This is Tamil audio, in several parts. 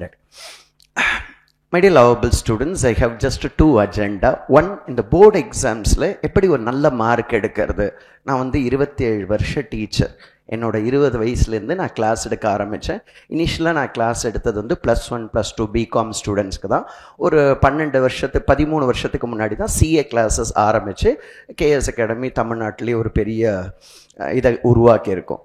Right. My dear lovable students, I have just two agenda. One, இந்த board examsல எப்படி ஒரு நல்ல மார்க் எடுக்கிறது. நான் வந்து 27 வருஷ டீச்சர். என்னோட 20 வயசுலேருந்து நான் கிளாஸ் எடுக்க ஆரம்பித்தேன். இனிஷியலாக நான் கிளாஸ் எடுத்தது வந்து +1 +2 பிகாம் ஸ்டூடெண்ட்ஸ்க்கு தான். ஒரு 13 வருஷத்துக்கு முன்னாடி தான் சிஏ கிளாஸஸ் ஆரம்பித்து கேஎஸ் அகாடமி தமிழ்நாட்டிலே ஒரு பெரிய இதை உருவாக்கியிருக்கோம்.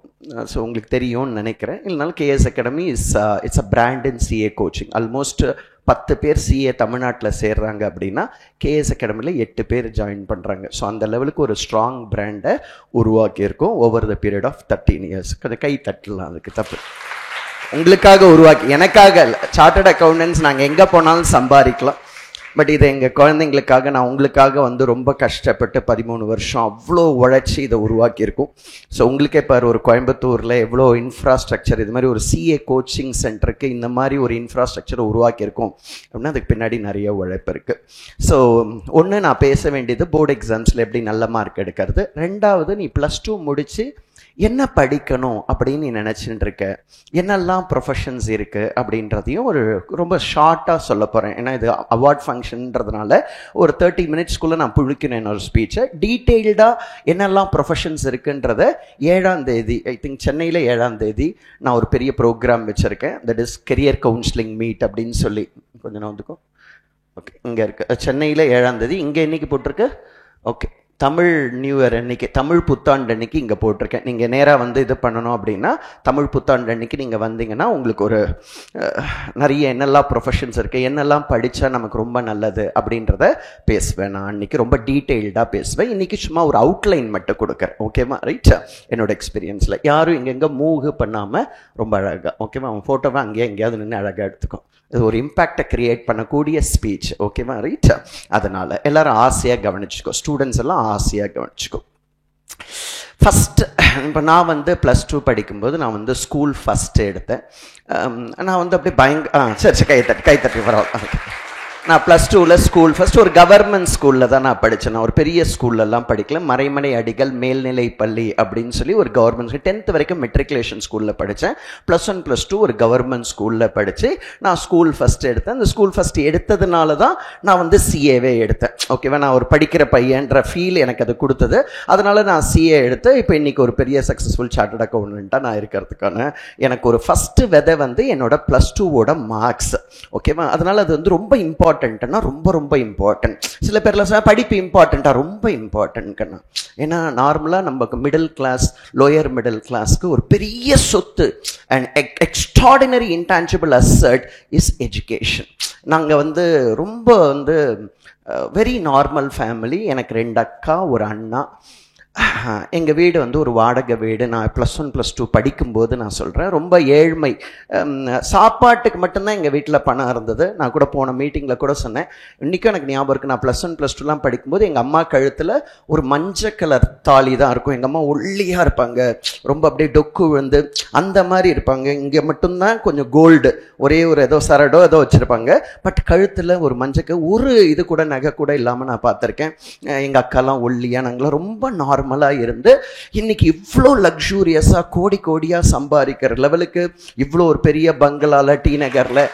ஸோ உங்களுக்கு தெரியும்னு நினைக்கிறேன். இல்லைனாலும் KS Academy it's a brand in CA coaching. Almost 10 பேர் சிஏ தமிழ்நாட்டில் சேர்றாங்க அப்படின்னா கேஎஸ் அகாடமியில் 8 பேர் ஜாயின் பண்ணுறாங்க. ஸோ அந்த லெவலுக்கு ஒரு ஸ்ட்ராங் பிராண்டை உருவாக்கியிருக்கோம் over the period of 13 years. கை தட்டலாம், அதுக்கு தப்பு. உங்களுக்காக உருவாக்கி, எனக்காக சார்ட்டர்ட் அக்கௌண்டன்ஸ் நாங்கள் எங்கே போனாலும் சம்பாதிக்கலாம். பட் இதை எங்கள் குழந்தைங்களுக்காக, நான் உங்களுக்காக வந்து ரொம்ப கஷ்டப்பட்டு 13 வருஷம் அவ்வளோ உழைச்சி இதை உருவாக்கியிருக்கோம். ஸோ உங்களுக்கே பாரு, ஒரு கோயம்புத்தூரில் எவ்வளோ இன்ஃப்ராஸ்ட்ரக்சர், இது மாதிரி ஒரு சிஏ கோச்சிங் சென்டருக்கு இந்த மாதிரி ஒரு இன்ஃப்ராஸ்ட்ரக்சரை உருவாக்கியிருக்கோம் அப்படின்னா அதுக்கு பின்னாடி நிறைய உழைப்பு இருக்குது. ஸோ ஒன்று, நான் பேச வேண்டியது போர்டு எக்ஸாம்ஸில் எப்படி நல்ல மார்க் எடுக்கிறது. ரெண்டாவது, நீ +2 முடித்து என்ன படிக்கணும் அப்படின்னு நீ நினச்சிட்டு இருக்க, என்னெல்லாம் ப்ரொஃபஷன்ஸ் இருக்குது அப்படின்றதையும் ஒரு ரொம்ப ஷார்ட்டாக சொல்ல போகிறேன். ஏன்னா இது அவார்ட் ஃபங்க்ஷன்றதுனால ஒரு 30 மினிட்ஸ்க்குள்ளே நான் புழுக்கினேன் என்னோட ஸ்பீச்சை. டீட்டெயில்டாக என்னெல்லாம் ப்ரொஃபஷன்ஸ் இருக்குன்றத 7ஆம் தேதி, ஐ திங்க் சென்னையில் 7ஆம் தேதி நான் ஒரு பெரிய ப்ரோக்ராம் வச்சுருக்கேன். That is career counselling meet அப்படின்னு சொல்லி. கொஞ்சம் நான் வந்துக்கும். ஓகே, இங்கே இருக்குது சென்னையில் 7ஆம் தேதி. இங்கே என்னைக்கு போட்டிருக்கு? ஓகே, தமிழ் நியூ இயர் அன்னைக்கு, தமிழ் புத்தாண்டு அன்னைக்கு இங்கே போட்டிருக்கேன். நீங்கள் நேராக வந்து இது பண்ணணும் அப்படின்னா தமிழ் புத்தாண்டு அன்னைக்கு நீங்கள் வந்தீங்கன்னா உங்களுக்கு ஒரு நிறைய என்னெல்லாம் ப்ரொஃபஷன்ஸ் இருக்குது, என்னெல்லாம் படித்தா நமக்கு ரொம்ப நல்லது அப்படின்றத பேசுவேன். நான் அன்றைக்கி ரொம்ப டீட்டெயில்டாக பேசுவேன். இன்றைக்கி சும்மா ஒரு அவுட்லைன் மட்டும் கொடுக்குறேன். ஓகேவா? ரைட்டா? என்னோட எக்ஸ்பீரியன்ஸில் யாரும் இங்கெங்கே மூவ் பண்ணாமல் ரொம்ப அழகாக, ஓகேவா, அவன் ஃபோட்டோவை அங்கேயே எங்கேயாவது நின்று அழகாக எடுத்துக்கும். இது ஒரு இம்பேக்டை கிரியேட் பண்ணக்கூடிய ஸ்பீச். ஓகேவா? ரைட்டா? அதனால் எல்லோரும் ஆசையாக கவனிச்சுக்கோ, ஸ்டூடெண்ட்ஸ் எல்லாம் ஆசையாக கவனிச்சுக்கோ. ஃபஸ்ட்டு, இப்போ நான் வந்து +2 படிக்கும்போது நான் வந்து ஸ்கூல் ஃபஸ்ட்டு எடுத்தேன். நான் வந்து அப்படியே சரி கை தட்டி பரவாயில்ல. நான் +2ல் ஸ்கூல் ஃபஸ்ட் ஒரு கவர்மெண்ட் ஸ்கூலில் தான் நான் படித்தேன். நான் ஒரு பெரிய ஸ்கூல்லலாம் படிக்கல. மறைமலை அடிகள் மேல்நிலை பள்ளி அப்படின்னு சொல்லி ஒரு கவர்மெண்ட் ஸ்கூல், 10th வரைக்கும் மெட்ரிகுலேஷன் ஸ்கூலில் படித்தேன். +1 +2 ஒரு கவர்மெண்ட் ஸ்கூலில் படித்து நான் ஸ்கூல் ஃபஸ்ட் எடுத்தேன். அந்த ஸ்கூல் ஃபஸ்ட் எடுத்ததுனால தான் நான் வந்து சிஏவே எடுத்தேன். ஓகேவா? நான் ஒரு படிக்கிற பையன்ற ஃபீல் எனக்கு அது கொடுத்தது. அதனால் நான் சிஏ எடுத்து இப்போ இன்றைக்கி ஒரு பெரிய சக்ஸஸ்ஃபுல் சார்ட்டர்ட் அக்கௌண்டண்ட்டாக நான் இருக்கிறதுக்கான எனக்கு ஒரு ஃபஸ்ட்டு விதை வந்து என்னோட +2வோட மார்க்ஸ். ஓகேவா? அதனால் அது வந்து ரொம்ப இம்பார்ட்டன்ட்னா ரொம்ப ரொம்ப இம்பார்ட்டன்ட். சில பேர்லாம் சார் படிப்பு இம்பார்ட்டண்ட்டா, ரொம்ப இம்பார்ட்டன்ட்னா. ஏன்னா நார்மலாக நமக்கு மிடில் கிளாஸ், லோயர் மிடில் கிளாஸ்க்கு ஒரு பெரிய சொத்து and extraordinary intangible asset is education. நாங்கள் வந்து ரொம்ப வந்து வெரி நார்மல் ஃபேமிலி. எனக்கு 2 அக்கா, ஒரு அண்ணா. எங்கள் வீடு வந்து ஒரு வாடகை வீடு. நான் +1 +2 படிக்கும்போது நான் சொல்கிறேன், ரொம்ப ஏழ்மை. சாப்பாட்டுக்கு மட்டும்தான் எங்கள் வீட்டில் பணம் இருந்தது. நான் கூட போன மீட்டிங்கில் கூட சொன்னேன், இன்றைக்கும் எனக்கு ஞாபகம் இருக்குது. நான் +1 +2லாம் படிக்கும்போது எங்கள் அம்மா கழுத்தில் ஒரு மஞ்சள் கலர் தாலி தான் இருக்கும். எங்கள் அம்மா ஒல்லியாக இருப்பாங்க, ரொம்ப அப்படியே டொக்கு விழுந்து அந்த மாதிரி இருப்பாங்க. இங்கே மட்டும்தான் கொஞ்சம் கோல்டு, ஒரே ஒரு ஏதோ சரடோ ஏதோ வச்சுருப்பாங்க. பட் கழுத்தில் ஒரு மஞ்சள் ஒரு இது கூட நகை கூட இல்லாமல் நான் பார்த்துருக்கேன். எங்கள் அக்காலாம் ஒல்லியாக, நாங்களாம் ரொம்ப நார்மலாக இருந்து இன்னைக்கு இவ்வளோ லக்ஸூரியஸாக கோடி கோடியாக சம்பாதிக்கிற லெவலுக்கு இவ்வளோ ஒரு பெரிய பங்களால டி நகரில்.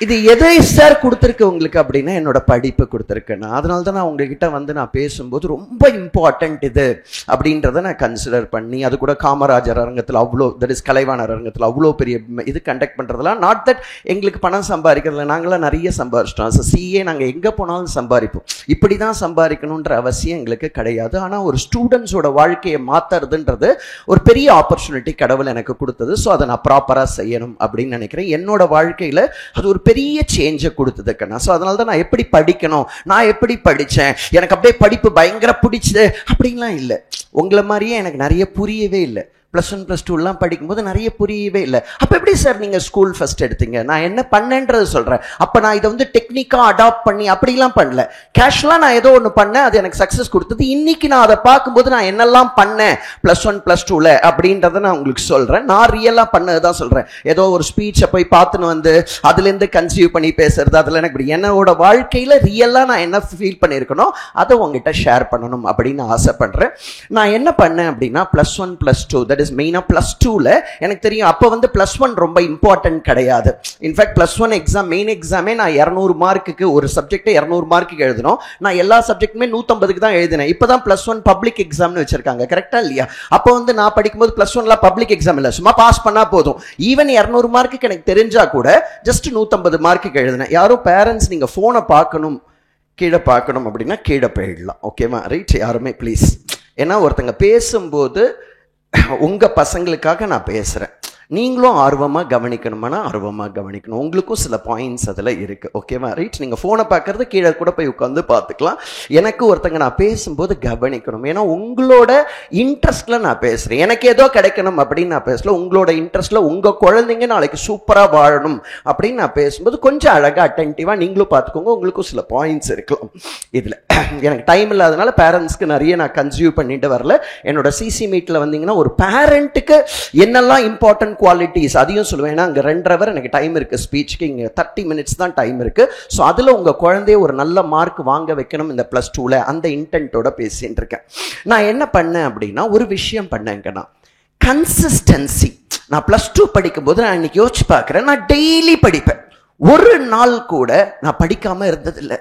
இது எதை சார் கொடுத்துருக்கு உங்களுக்கு அப்படின்னா என்னோட படிப்பு கொடுத்துருக்கேன். அதனால தான் நான் உங்ககிட்ட வந்து நான் பேசும்போது ரொம்ப இம்பார்ட்டன்ட் இது அப்படின்றத நான் கன்சிடர் பண்ணி, அது கூட காமராஜர் அரங்கத்தில் அவ்வளோ, தட் இஸ் கலைவாணர் அரங்கத்தில் அவ்வளோ பெரிய இது கண்டக்ட் பண்ணுறதுலாம். நாட் தட் எங்களுக்கு பணம் சம்பாதிக்கிறதுல, நாங்களாம் நிறைய சம்பாதிச்சிட்டோம். ஸோ சிஏ நாங்கள் எங்கே போனாலும் சம்பாதிப்போம். இப்படி தான் சம்பாதிக்கணுன்ற அவசியம் எங்களுக்கு கிடையாது. ஆனால் ஒரு ஸ்டூடெண்ட்ஸோட வாழ்க்கையை மாற்றுறதுன்றது ஒரு பெரிய ஆப்பர்ச்சுனிட்டி கடவுள் எனக்கு கொடுத்தது. ஸோ அதை நான் ப்ராப்பராக செய்யணும் அப்படின்னு நினைக்கிறேன். என்னோட வாழ்க்கையில் அது ஒரு பெரிய சேஞ்சை கொடுத்ததுக்கண்ணா. ஸோ அதனால தான் நான் எப்படி படிக்கணும், நான் எப்படி படித்தேன், எனக்கு அப்படியே படிப்பு பயங்கர பிடிச்சது அப்படின்லாம் இல்லை. உங்களை மாதிரியே எனக்கு நிறைய புரியவே இல்லை. +1 +2லாம் படிக்கும்போது நிறைய புரியவே இல்லை. அப்போ எப்படி சார் நீங்கள் ஸ்கூல் ஃபஸ்ட் எடுத்தீங்க? நான் என்ன பண்ணேன்றது சொல்கிறேன். அப்போ நான் இதை வந்து டெக்னிக்காக அடாப்ட் பண்ணி அப்படிலாம் பண்ணல. கேஷுவலாக நான் ஏதோ ஒன்று பண்ணேன், அது எனக்கு சக்ஸஸ் கொடுத்தது. இன்னைக்கு நான் அதை பார்க்கும்போது நான் என்னெல்லாம் பண்ணேன் +1 +2ல அப்படின்றத நான் உங்களுக்கு சொல்கிறேன். நான் ரியலாக பண்ணது தான் சொல்கிறேன். ஏதோ ஒரு ஸ்பீச்சை போய் பார்த்துன்னு வந்து அதுலேருந்து கன்சீவ் பண்ணி பேசுறது அதெல்லாம் எனக்கு என்னோட வாழ்க்கையில் ரியலாக நான் என்ன ஃபீல் பண்ணியிருக்கணும் அதை உங்ககிட்ட ஷேர் பண்ணணும் அப்படின்னு ஆசைப்படுறேன். நான் என்ன பண்ணேன் அப்படின்னா +1 +2 தட் மெயினா +2ல எனக்கு தெரியும். அப்ப வந்து +1 ரொம்ப இம்பார்ட்டன்ட் கிடையாது. இன்ஃபேக்ட் +1 எக்ஸாம் மெயின் எக்ஸாமே நான் 200 மார்க்குக்கு ஒரு சப்ஜெக்ட் 200 மார்க்குக்கு எழுதணும். நான் எல்லா சப்ஜெக்ட்டுமே 150க்கு தான் எழுதினேன். இப்பதான் +1 பப்ளிக் எக்ஸாம்னு வச்சிருக்காங்க. கரெக்டா இல்லையா? அப்போ வந்து நான் படிக்கும்போது +1ல பப்ளிக் எக்ஸாம் இல்ல, சும்மா பாஸ் பண்ணா போதும். ஈவன் 200 மார்க்குக்கு எனக்கு தெரிஞ்சா கூட ஜஸ்ட் 150 மார்க்குக்கு எழுதினேன். யாரோ பேரண்ட்ஸ் நீங்க போனை பார்க்கணும் கீழே பார்க்கணும் அப்படின்னா கீழே போயிடலாம். ஓகேவா? ரைட்? யாருமே ப்ளீஸ். ஏன்னா ஒருத்தங்க பேசும்போது உங்க பசங்களுக்காக நான் பேசுறேன். நீங்களும் ஆர்வமாக கவனிக்கணுமானா ஆர்வமாக கவனிக்கணும். உங்களுக்கும் சில பாயிண்ட்ஸ் அதில் இருக்குது. ஓகேவா? ரைட்? நீங்கள் ஃபோனை பார்க்கறது கீழே கூட போய் உட்காந்து பார்த்துக்கலாம். எனக்கு ஒருத்தங்க நான் பேசும்போது கவனிக்கணும். ஏன்னா உங்களோட இன்ட்ரெஸ்ட்டில் நான் பேசுகிறேன். எனக்கு ஏதோ கிடைக்கணும் அப்படின்னு நான் பேசல. உங்களோட இன்ட்ரெஸ்ட்டில் உங்கள் குழந்தைங்க நாளைக்கு சூப்பராக வாழணும் அப்படின்னு நான் பேசும்போது கொஞ்சம் அழகாக அட்டென்டிவாக நீங்களும் பார்த்துக்கோங்க. உங்களுக்கும் சில பாயிண்ட்ஸ் இருக்கலாம் இதில். எனக்கு டைம் இல்லாதனால பேரண்ட்ஸ்க்கு நிறைய நான் கன்சியூம் பண்ணிட்டு வரல. என்னோட சிசி மீட்டில் வந்தீங்கன்னா ஒரு பேரண்ட்டுக்கு என்னெல்லாம் இம்பார்ட்டன்ட் குவாலிட்டிஸ் அதையும் சொல்லுவேன். ஏன்னா அங்கே 2.5 hours எனக்கு டைம் இருக்கு ஸ்பீச்சுக்கு, இங்கே 30 minutes தான் டைம் இருக்கு. ஸோ அதில் உங்க குழந்தைய ஒரு நல்ல மார்க் வாங்க வைக்கணும் இந்த +2ல, அந்த இன்டென்ட்டோட பேசிட்டு இருக்கேன். நான் என்ன பண்ணேன் அப்படின்னா ஒரு விஷயம் பண்ணேங்கன்னா கன்சிஸ்டன்சி. நான் +2 படிக்கும்போது நான் இன்னைக்கு யோசிச்சு பார்க்குறேன், நான் டெய்லி படிப்பேன். ஒரு நாள் கூட நான் படிக்காம இருந்ததில்லை.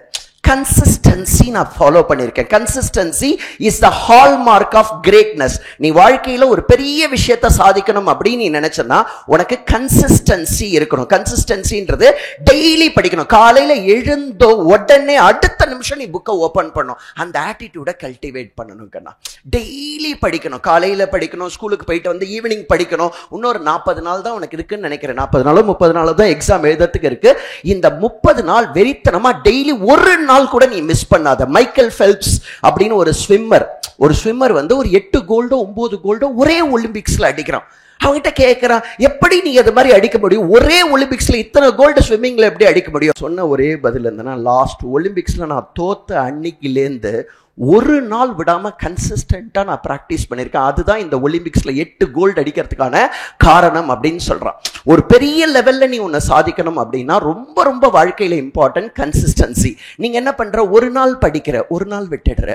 கன்சிஸ்டன்சி நான் ஃபாலோ பண்ணியிருக்கேன். Consistency is the hallmark of greatness. நீ வாழ்க்கையில் ஒரு பெரிய விஷயத்தை சாதிக்கணும் அப்படின்னு நீ நினைச்சனா உனக்கு கன்சிஸ்டன்சி இருக்கணும். கன்சிஸ்டன்சின்றது டெய்லி படிக்கணும். காலையில் எழுந்தோ உடனே அடுத்த நிமிஷம் நீ புக்கை ஓப்பன் பண்ணணும். அந்த ஆட்டிடியூடை கல்டிவேட் பண்ணணும் கண்ணா. டெய்லி படிக்கணும். காலையில் படிக்கணும், ஸ்கூலுக்கு போயிட்டு வந்து ஈவினிங் படிக்கணும். இன்னொரு 40 நாள் தான் உனக்கு இருக்குன்னு நினைக்கிறேன். 40 நாளோ 30 நாளோ தான் எக்ஸாம் எழுதுறதுக்கு இருக்கு. இந்த 30 நாள் வெறித்தனமா டெய்லி ஒரு நாள் கூட நீ மிஸ் பண்ணாத. மைக்கேல் ஃபெல்ப்ஸ் அப்படின்னு ஒரு ஸ்விம்மர் வந்து ஒரு 8 கோல்டோ 9 கோல்டோ ஒரே ஒலிம்பிக்ஸ்ல அடிக்கிறான். அவங்கிட்ட கேட்கிறான், எப்படி நீ அது மாதிரி அடிக்க முடியும்? ஒரே ஒலிம்பிக்ஸ்ல இத்தனை கோல்டு ஸ்விம்மிங்ல எப்படி அடிக்க முடியும்? சொன்ன ஒரே பதில் இருந்தனா, லாஸ்ட் ஒலிம்பிக்ஸ்ல நான் தோத்த அன்னைக்குலேருந்து ஒரு நாள் விடாம கன்சிஸ்டன்டா நான் பிராக்டிஸ் பண்ணியிருக்கேன். அதுதான் இந்த ஒலிம்பிக்ஸ்ல 8 கோல்டு அடிக்கிறதுக்கான காரணம் அப்படின்னு சொல்றான். ஒரு பெரிய லெவல்ல நீ உன்னை சாதிக்கணும் அப்படின்னா ரொம்ப ரொம்ப வாழ்க்கையில இம்பார்ட்டன்ட் கன்சிஸ்டன்சி. நீங்க என்ன பண்ற? ஒரு நாள் படிக்கிற, ஒரு நாள் விட்டுடுற,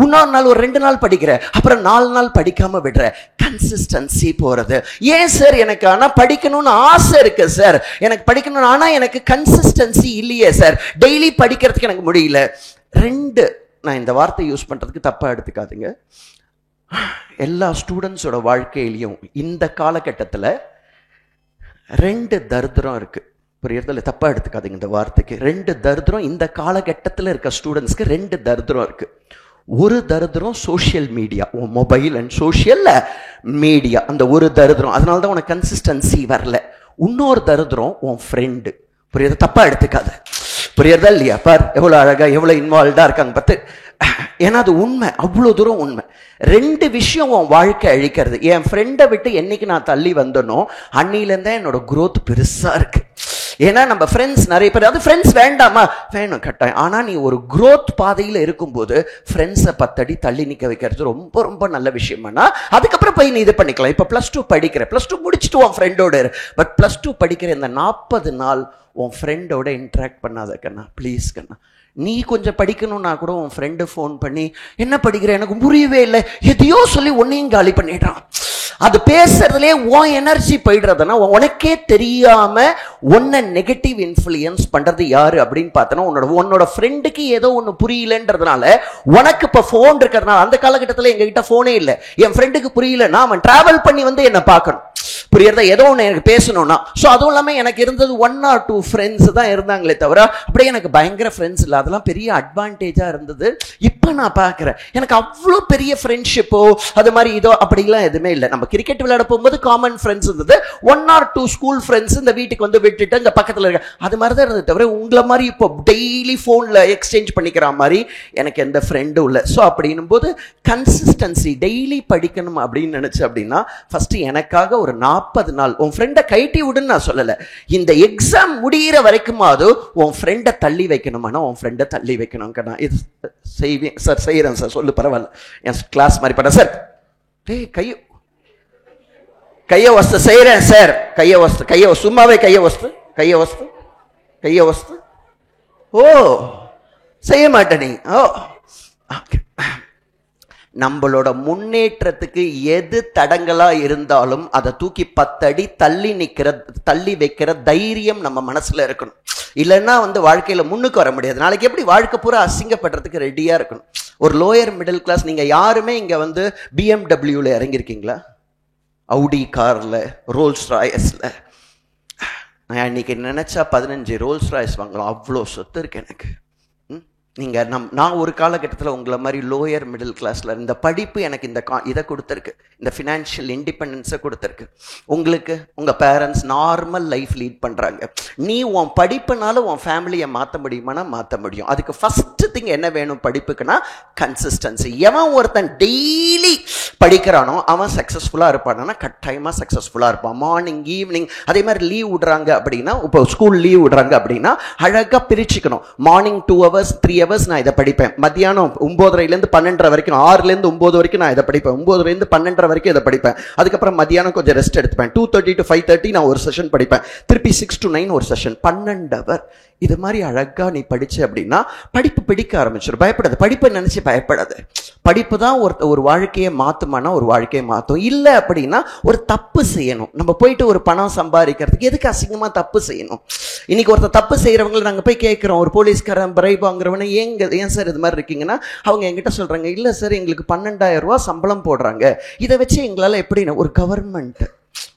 இன்னொரு நாள் ஒரு 2 நாள் படிக்கிற, அப்புறம் 4 நாள் படிக்காம விடுற. கன்சிஸ்டன்சி போறது. ஏன் சார் எனக்கு ஆனா படிக்கணும்னு ஆசை இருக்கு சார், எனக்கு படிக்கணும்னு, ஆனா எனக்கு கன்சிஸ்டன்சி இல்லையே சார், டெய்லி படிக்கிறதுக்கு எனக்கு முடியல. 2, நான் இந்த வார்த்தை யூஸ் பண்றதுக்கு தப்பா எடுத்துக்காதீங்க. எல்லா ஸ்டூடெண்ட்ஸோட வாழ்க்கையிலையும் இந்த காலகட்டத்தில் 2 தரித்திரம் இருக்கு. புரியுறதில்ல? தப்பா எடுத்துக்காதீங்க இந்த வார்த்தைக்கு. 2 தரித்திரம் இந்த காலகட்டத்தில் இருக்க ஸ்டூடெண்ட்ஸ்க்கு 2 தரித்திரம் இருக்கு. ஒரு தரித்திரம் social media, mobile and social media, அந்த ஒரு தரித்திரம். அதனால தான் உனக்கு கன்சிஸ்டன்சி வரல. இன்னொரு தரித்திரம் உன் ஃப்ரெண்டு. புரியுது? தப்பா எடுத்துக்காது. புரியுறதா இல்லையா? பார் எவ்வளோ அழகா எவ்வளோ இன்வால்வ்டா இருக்காங்க பார்த்து. ஏன்னா அது உண்மை, அவ்வளோ தூரம் உண்மை. 2 விஷயம் உன் வாழ்க்கை அழிக்கிறது. என் ஃப்ரெண்டை விட்டு என்னைக்கு நான் தள்ளி வந்தனோ அன்னிலேருந்தே என்னோட குரோத் பெருசா இருக்கு. ஏன்னா நம்ம ஃப்ரெண்ட்ஸ் நிறைய பேர், அது ஃப்ரெண்ட்ஸ் வேண்டாமா? வேணும் கட்டாயம். ஆனால் நீ ஒரு குரோத் பாதையில் இருக்கும்போது ஃப்ரெண்ட்ஸை 10 அடி தள்ளி நிற்க வைக்கிறது ரொம்ப ரொம்ப நல்ல விஷயம்னா அதுக்கப்புறம் போய் நீ இது பண்ணிக்கலாம். இப்போ +2 படிக்கிற, +2 முடிச்சுட்டு உன் ஃப்ரெண்டோட இரு. பட் +2 படிக்கிற இந்த 40 நாள் உன் ஃப்ரெண்டோட இன்ட்ராக்ட் பண்ணாத கண்ணா, ப்ளீஸ் கண்ணா. நீ கொஞ்சம் படிக்கணும்னா கூட உன் ஃப்ரெண்டு ஃபோன் பண்ணி என்ன படிக்கிற, எனக்கு புரியவே இல்லை, எதையோ சொல்லி உன்னையும் காலி பண்ணிடுறான். அது பேசுறதுலே உன் எனர்ஜி போயிடுறதுன்னா உனக்கே தெரியாம உன்னை நெகட்டிவ் இன்ஃப்ளூயன்ஸ் பண்றது யாரு அப்படின்னு பார்த்தனா உன்னோட ஃப்ரெண்டுக்கு ஏதோ ஒன்று புரியலன்றதுனால உனக்கு இப்போ ஃபோன் இருக்கிறதுனால. அந்த காலகட்டத்தில் எங்ககிட்ட ஃபோனே இல்லை. என் ஃப்ரெண்டுக்கு புரியலன்னா அவன் டிராவல் பண்ணி வந்து என்னை பார்க்கணும். புரியுறதா? ஏதோ ஒன்று எனக்கு பேசணும்னா. ஸோ அதுவும் இல்லாமல் எனக்கு இருந்தது 1 or 2 ஃப்ரெண்ட்ஸ் தான் இருந்தாங்களே தவிர அப்படியே எனக்கு பயங்கர ஃப்ரெண்ட்ஸ் இல்லை. அதெல்லாம் பெரிய அட்வான்டேஜாக இருந்தது. இப்போ நான் பார்க்குறேன் எனக்கு அவ்வளோ பெரிய ஃப்ரெண்ட்ஷிப்போ அது மாதிரி இதோ அப்படிலாம் எதுவுமே இல்லை. நம்ம கிரிக்கெட் விளையாட போகும்போது காமன் ஃப்ரெண்ட்ஸ் இருந்தது. 1 or 2 ஸ்கூல் ஃப்ரெண்ட்ஸ் இந்த வீட்டுக்கு வந்து விட்டுட்டு இந்த பக்கத்தில் இருக்க அது மாதிரி தான் இருந்தது தவிர உங்களை மாதிரி இப்போ டெய்லி ஃபோனில் எக்ஸ்சேஞ்ச் பண்ணிக்கிற மாதிரி எனக்கு எந்த ஃப்ரெண்டும் இல்லை. ஸோ அப்படின்னும் போது கன்சிஸ்டன்சி, டெய்லி படிக்கணும் அப்படின்னு நினைச்சு அப்படின்னா ஃபர்ஸ்ட் எனக்காக ஒரு 40 நாள் உன் ஃப்ரெண்டை கைட்டி விடுன்னு நான் சொல்லலை. இந்த எக்ஸாம் முடிகிற வரைக்குமாவது உன் ஃப்ரெண்டை தள்ளி வைக்கணுமானா உன் ஃப்ரெண்டை தள்ளி வைக்கணும். நான் இது செய்வேன் சார், செய்கிறேன் சார், சொல்லு பரவாயில்ல, என் கிளாஸ் மாதிரி பண்ண சார். டேய் கையை வஸ்து செய்கிறேன் சார், கையை சும்மாவே கையை வஸ்து ஓ செய்ய மாட்டேன் நீ. ஓ நம்மளோட முன்னேற்றத்துக்கு எது தடங்களா இருந்தாலும் அதை தூக்கி 10 அடி தள்ளி வைக்கிற தைரியம் நம்ம மனசுல இருக்கணும். இல்லைன்னா வாழ்க்கையில முன்னுக்கு வர முடியாது. நாளைக்கு எப்படி வாழ்க்கை பூரா அசிங்கப்படுறதுக்கு ரெடியா இருக்கணும். ஒரு லோயர் மிடில் கிளாஸ், நீங்க யாருமே இங்க பிஎம்டபிள்யூல இறங்கியிருக்கீங்களா? அவுடி கார்ல, ரோல்ஸ் ராய்ஸ்ல. நான் இன்னைக்கு நினைச்சா 15 ரோல்ஸ் ராய்ஸ் வாங்கலாம், அவ்வளோ சொத்து இருக்கு எனக்கு. நான் ஒரு காலகட்டத்தில் உங்களை மாதிரி லோயர் மிடில் கிளாஸ்ல இந்த படிப்பு எனக்கு இதை கொடுத்துருக்கு, இந்த ஃபினான்ஷியல் இண்டிபெண்டன்ஸை கொடுத்துருக்கு. உங்களுக்கு உங்க பேரண்ட்ஸ் நார்மல் லைஃப் லீட் பண்றாங்க. நீ உன் படிப்புனால உன் ஃபேமிலியை மாற்ற முடியுமானா மாற்ற முடியும். அதுக்கு ஃபர்ஸ்ட் திங் என்ன வேணும் படிப்புக்குன்னா கன்சிஸ்டன்சி. எவன் ஒருத்தன் டெய்லி படிக்கிறானோ அவன் சக்சஸ்ஃபுல்லா இருப்பானா கட்டாயமா சக்சஸ்ஃபுல்லா இருப்பான். மார்னிங் ஈவினிங் அதே மாதிரி லீவ் விடுறாங்க அப்படின்னா, இப்போ ஸ்கூல் லீவ் விடுறாங்க அப்படின்னா அழகா பிரிச்சுக்கணும். மார்னிங் 2 hours 3 hours நான் இதை படிப்பேன். மத்தியானம் 9:30 12 வரைக்கும், 6 to 9 வரைக்கும் நான் இதை படிப்பேன். 9 12 வரைக்கும் இதை படிப்பேன். அதுக்கப்புறம் மத்தியானம் கொஞ்சம் ரெஸ்ட் எடுத்துப்பேன். 2:30 to 5:30 நான் ஒரு செஷன் படிப்பேன். திருப்பி 6 to 9 ஒரு செஷன். 12 hours இது மாதிரி அழகா நீ படிச்சு அப்படின்னா படிப்பு பிடிக்க ஆரம்பிச்சிடும். பயப்படாது, படிப்பை நினைச்சு பயப்படாது. படிப்பு தான் ஒரு வாழ்க்கையை மாத்துமானா ஒரு வாழ்க்கையை மாத்தும். இல்லை அப்படின்னா ஒரு தப்பு செய்யணும். நம்ம போயிட்டு ஒரு பணம் சம்பாதிக்கிறதுக்கு எதுக்கு அசிங்கமா தப்பு செய்யணும்? இன்னைக்கு ஒருத்தர் தப்பு செய்யறவங்களை நாங்க போய் கேட்கிறோம், ஒரு போலீஸ்காரன் பிரைப் வாங்குறவனை ஏன் சார் இது மாதிரி இருக்கீங்கன்னா அவங்க என்கிட்ட சொல்றாங்க, இல்ல சார் எங்களுக்கு 12,000 ரூபாய் சம்பளம் போடுறாங்க, இதை வச்சு எங்களால எப்படி, ஒரு கவர்மெண்ட்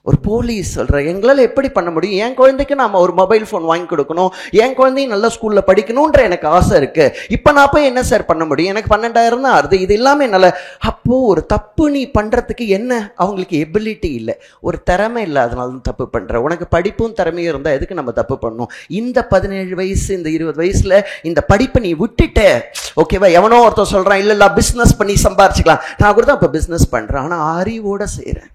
ஒரு போலீஸ் சொல்ற எங்களால் எப்படி பண்ண முடியும்? என் குழந்தைக்கு நாம ஒரு மொபைல் போன் வாங்கி கொடுக்கணும், என் குழந்தையும் நல்ல ஸ்கூல்ல படிக்கணும்ன்ற எனக்கு ஆசை இருக்கு. இப்ப நான் போய் என்ன சார் பண்ண முடியும்? எனக்கு 12,000 தான் ஆறுது, இது எல்லாமே என்னால. அப்போ ஒரு தப்பு நீ பண்றதுக்கு என்ன, அவங்களுக்கு எபிலிட்டி இல்லை, ஒரு திறமை இல்லை, அதனால தான் தப்பு பண்ற. உனக்கு படிப்பும் திறமையும் இருந்தா எதுக்கு நம்ம தப்பு பண்ணணும்? இந்த 17 வயசு இந்த 20 வயசுல இந்த படிப்பை நீ விட்டுட்ட, ஓகேவா? எவனோ ஒருத்தர் சொல்றான் இல்ல பிசினஸ் பண்ணி சம்பாரிச்சுக்கலாம், நான் கூட தான் இப்ப பிசினஸ் பண்றேன், ஆனா அறிவோட செய்யறேன்.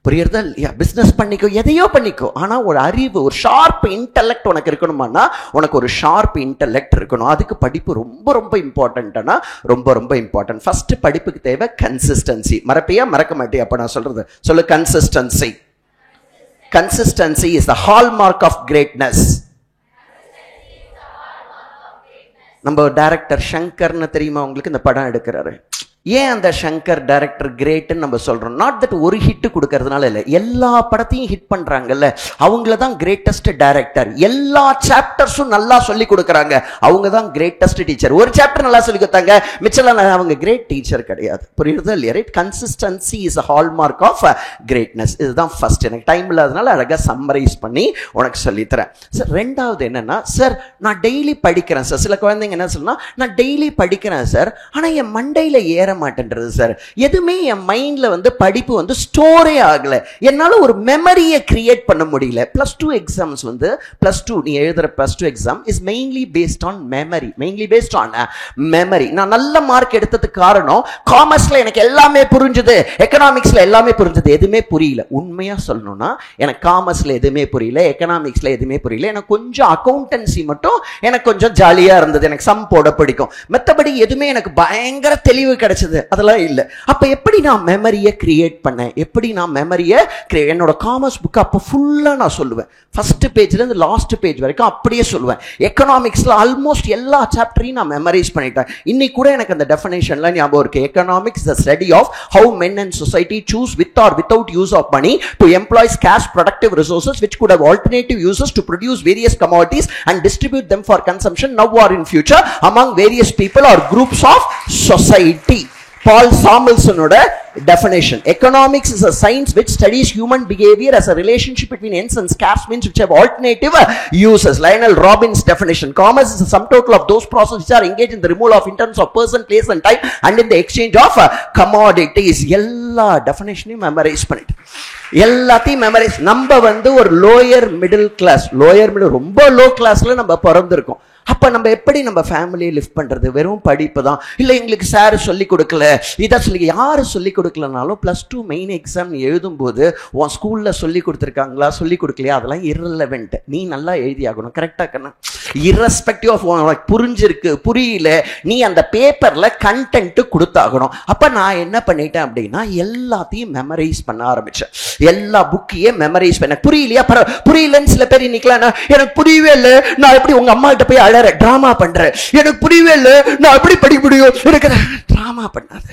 புரியுறதா இல்லையா? பிசினஸ் பண்ணிக்கோ, எதையோ பண்ணிக்கோ, ஆனா ஒரு அறிவு, ஒரு ஷார்ப் இன்டெலெக்ட் உனக்கு இருக்கணுமானா உனக்கு ஒரு ஷார்ப் இன்டெலெக்ட் இருக்கணும். அதுக்கு படிப்பு ரொம்ப ரொம்ப இம்பார்ட்டன்ட்னா ரொம்ப ரொம்ப இம்பார்ட்டன்ட். ஃபர்ஸ்ட் படிப்புக்கு தேவை கன்சிஸ்டன்சி. மறப்பியா மறக்க மாட்டியா? அப்ப நான் சொல்றது சொல்லு, consistency. Consistency is the hallmark of greatness. நம்ம டைரக்டர் சங்கர்னு தெரியுமா உங்களுக்கு? இந்த படம் எடுக்கிறாரு. ஏன் அந்த சங்கர் டைரக்டர் கிரேட்னு நம்ம சொல்றோம்? நாட் தட் ஒரு ஹிட் கொடுக்கறதுனால இல்லை, எல்லா படத்தையும் ஹிட் பண்றாங்கல்ல, அவங்கள தான் கிரேட்டஸ்ட் டைரக்டர். எல்லா சாப்டர்ஸும் நல்லா சொல்லி கொடுக்கறாங்க, அவங்க தான் கிரேட்டஸ்ட் டீச்சர். ஒரு சாப்டர் நல்லா சொல்லி கொடுத்தாங்க, மிச்சம் அவங்க கிரேட் டீச்சர் கிடையாது. புரியுறதா இல்லையா? Right? Consistency is a hallmark of greatness. இதுதான் ஃபர்ஸ்ட். எனக்கு டைம் இல்லாதனால அழகா சம்மரைஸ் பண்ணி உனக்கு சொல்லித்தரேன். சார் ரெண்டாவது என்னன்னா, சார் நான் டெய்லி படிக்கிறேன் சார். சில குழந்தைங்க என்ன சொல்லலாம், நான் டெய்லி படிக்கிறேன் சார், ஆனா என் மண்டையில ஏற மாட்டேன்றது சார். எதுவுமே என் மைண்ட்ல படிப்பு ஸ்டோரே ஆகல, என்னால ஒரு மெமரியை கிரியேட் பண்ண முடியல. +2 எக்ஸாம்ஸ் +2 நீ எழுதுற +2 exam is mainly based on memory. Mainly based on memory. நான் நல்ல மார்க் எடுத்ததுக்கு காரணம் காமர்ஸ்ல எனக்கு எல்லாமே புரிஞ்சுது, எக்கனாமிக்ஸ்ல எல்லாமே புரிஞ்சுது, எதுவுமே புரியல. உண்மையா சொல்லணும்னா எனக்கு காமர்ஸ்ல எதுவுமே புரியல, எக்கனாமிக்ஸ்ல எதுவுமே புரியல. எனக்கு கொஞ்சம் அக்கௌண்டன்சி மட்டும் எனக்கு கொஞ்சம் ஜாலியா இருந்தது, எனக்கு சம் போட பிடிக்கும். மற்றபடி எதுவுமே எனக்கு பயங்கர தெளிவு கிடைச்சது அதெல்லாம் இல்ல. அப்ப எப்படி நான் மெமரியை கிரியேட் பண்ணேன்? எப்படி நான் மெமரியை என்னோட காமர்ஸ் புக் அப்ப ஃபுல்லா நான் சொல்லுவேன், ஃபர்ஸ்ட் பேஜ்ல இருந்து லாஸ்ட் பேஜ் வரைக்கும் அப்படியே சொல்லுவேன். எக்கனாமிக்ஸ்ல ஆல்மோஸ்ட் எல்லா சாப்டரையும் நான் மெமரைஸ் பண்ணிட்டேன். இன்னைக்கு கூட எனக்கு அந்த டெஃபினேஷன்ல ஞாபகம் இருக்கு. Economics the study of how men and society choose with or without use of money to employ scarce productive resources which could have alternative uses to produce various commodities and distribute them for consumption now or in future among various people or groups of society. Paul Samuelsonோட definition. Economics is a science which studies human behavior as a relationship between ends and scarce means which have alternative uses. Lionel Robbins definition. Commerce is the sum total of those processes which are engaged in the removal of in terms of person, place and time and in the exchange of commodities. எல்லா டெஃபினேஷனையும் மெமரைஸ் பண்ணிட்டு எல்லாத்தையும் மெமரைஸ். நம்ம ஒரு லோயர் மிடில் கிளாஸ், ரொம்ப லோ கிளாஸ்ல நம்ம பிறந்திருக்கோம். அப்ப நம்ம எப்படி நம்ம ஃபேமிலியை லிஃப்ட் பண்றது? வெறும் படிப்பு தான். இல்ல எங்களுக்கு சார் சொல்லி கொடுக்கல, இதை சொல்லி யாரு சொல்லி கொடுக்கலனாலும் +2 மெயின் எக்ஸாம் நீ எழுதும் போது உன் ஸ்கூல்ல சொல்லி கொடுத்துருக்காங்களா சொல்லி கொடுக்கலையா அதெல்லாம் irrelevant. நீ நல்லா எழுதி ஆகணும். கரெக்டா கண்ணா? irrespective of உனக்கு புரிஞ்சிருக்கு புரியல, நீ அந்த பேப்பர்ல கண்டென்ட் கொடுத்தாகணும். அப்ப நான் என்ன பண்ணிட்டேன் அப்படின்னா எல்லாத்தையும் மெமரைஸ் பண்ண ஆரம்பிச்சேன். எல்லா புக்கையே மெமரைஸ் பண்ண. புரியலையா? புரியலன்னு சில பேர் இன்னைக்கு எனக்கு புரியவே இல்லை, நான் எப்படி உங்க அம்மா கிட்ட போய் டிராமா பண்ற, எனக்கு புரியவே இல்லை, நான் எப்படி படிக்க முடியும்? எனக்கு டிராமா பண்ணாத.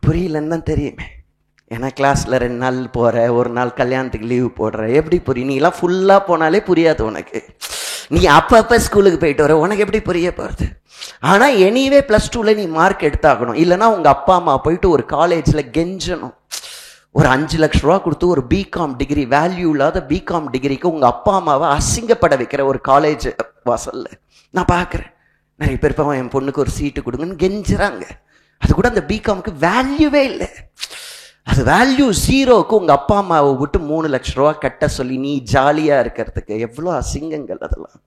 புரியலன்னு தான் தெரியுமே. ஏன்னா கிளாஸில் 2 நாள் போகிற, ஒரு நாள் கல்யாணத்துக்கு லீவு போடுற, எப்படி புரியும்? நீ எல்லாம் ஃபுல்லாக போனாலே புரியாது உனக்கு. நீ அப்பப்போ ஸ்கூலுக்கு போயிட்டு வர, உனக்கு எப்படி புரிய போகிறது? ஆனால் எனிவே +2 நீ மார்க் எடுத்தாகணும். இல்லைனா உங்கள் அப்பா அம்மா போயிட்டு ஒரு காலேஜில் கெஞ்சணும். ஒரு 5 லட்ச ரூபா கொடுத்து ஒரு பிகாம் டிகிரி, வேல்யூ இல்லாத பிகாம் டிகிரிக்கு உங்கள் அப்பா அம்மாவை அசிங்கப்பட வைக்கிற ஒரு காலேஜ் வாசல்ல நான் பார்க்குறேன். நிறைய பேர் இப்போ என் பொண்ணுக்கு ஒரு சீட்டு கொடுங்கன்னு கெஞ்சுறாங்க. அது கூட அந்த பிகாமுக்கு வேல்யூவே இல்லை. அது வேல்யூ 0க்கு உங்கள் அப்பா அம்மாவை விட்டு 3 லட்ச ரூபா கட்ட சொல்லி நீ ஜாலியாக இருக்கிறதுக்கு எவ்வளோ அசிங்கங்கள் அதெல்லாம்.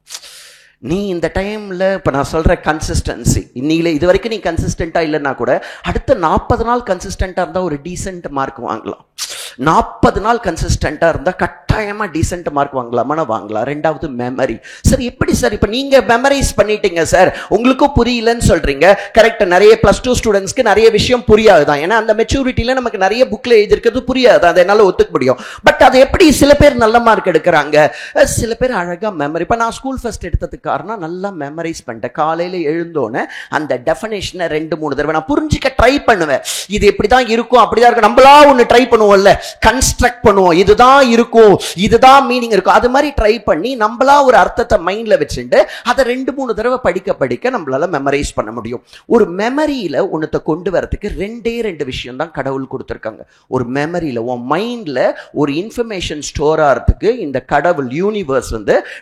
நீ இந்த டைமில் இப்போ நான் சொல்கிற கன்சிஸ்டன்சி, இன்னிலே இது வரைக்கும் நீ கன்சிஸ்டண்ட்டாக இல்லைன்னா கூட அடுத்த 40 நாள் கன்சிஸ்டண்ட்டாக இருந்தால் ஒரு டீசென்ட் மார்க் வாங்கலாம். 40 நாள் கன்சிஸ்டண்ட்டாக இருந்தால் கட்டாயமாக டீசென்ட் மார்க் வாங்கலாமா? வாங்கலாம். 2வது மெமரி. சார் எப்படி சார் இப்போ நீங்கள் மெமரைஸ் பண்ணிட்டீங்க சார், உங்களுக்கும் புரியலன்னு சொல்கிறீங்க. கரெக்ட். நிறைய +2 ஸ்டூடெண்ட்ஸ்க்கு நிறைய விஷயம் புரியாது தான். ஏன்னா அந்த மெச்சூரிட்டியில் நமக்கு நிறைய புக்கில் எழுதிருக்கிறது புரியாது, அதை என்னால் ஒத்துக்க முடியும். பட் அது எப்படி சில பேர் நல்ல மார்க் எடுக்கிறாங்க, சில பேர் அழகாக மெமரி. இப்போ நான் ஸ்கூல் ஃபர்ஸ்ட் எடுத்ததுக்கு காரணம் நல்லா மெமரைஸ் பண்ணிட்டேன். காலையில் எழுந்தோன்னே அந்த டெஃபினேஷனை 2-3 தடவை நான் புரிஞ்சிக்க ட்ரை பண்ணுவேன். இது எப்படி தான் இருக்கும், அப்படிதான் இருக்கும். நம்மளா ஒன்று ட்ரை பண்ணுவோம்ல, கன்ஸ்ட்ரக்ட் பண்ணுவோம், இதுதான் இருக்கும், இதுதான் மீனிங் இருக்கும். அது மாதிரி ட்ரை பண்ணி நம்மளா ஒரு அர்த்தத்தை மைண்ட்ல வச்சுட்டு அதை 2-3 தடவை படிக்க நம்மளால மெமரைஸ் பண்ண முடியும். ஒரு மெமரியில ஒன்னத்தை கொண்டு வரதுக்கு 2 விஷயம் தான் கடவுள் கொடுத்துருக்காங்க. ஒரு மெமரியில உன் மைண்ட்ல ஒரு இன்ஃபர்மேஷன் ஸ்டோர் ஆகிறதுக்கு இந்த கடவுள் யூனிவர்ஸ்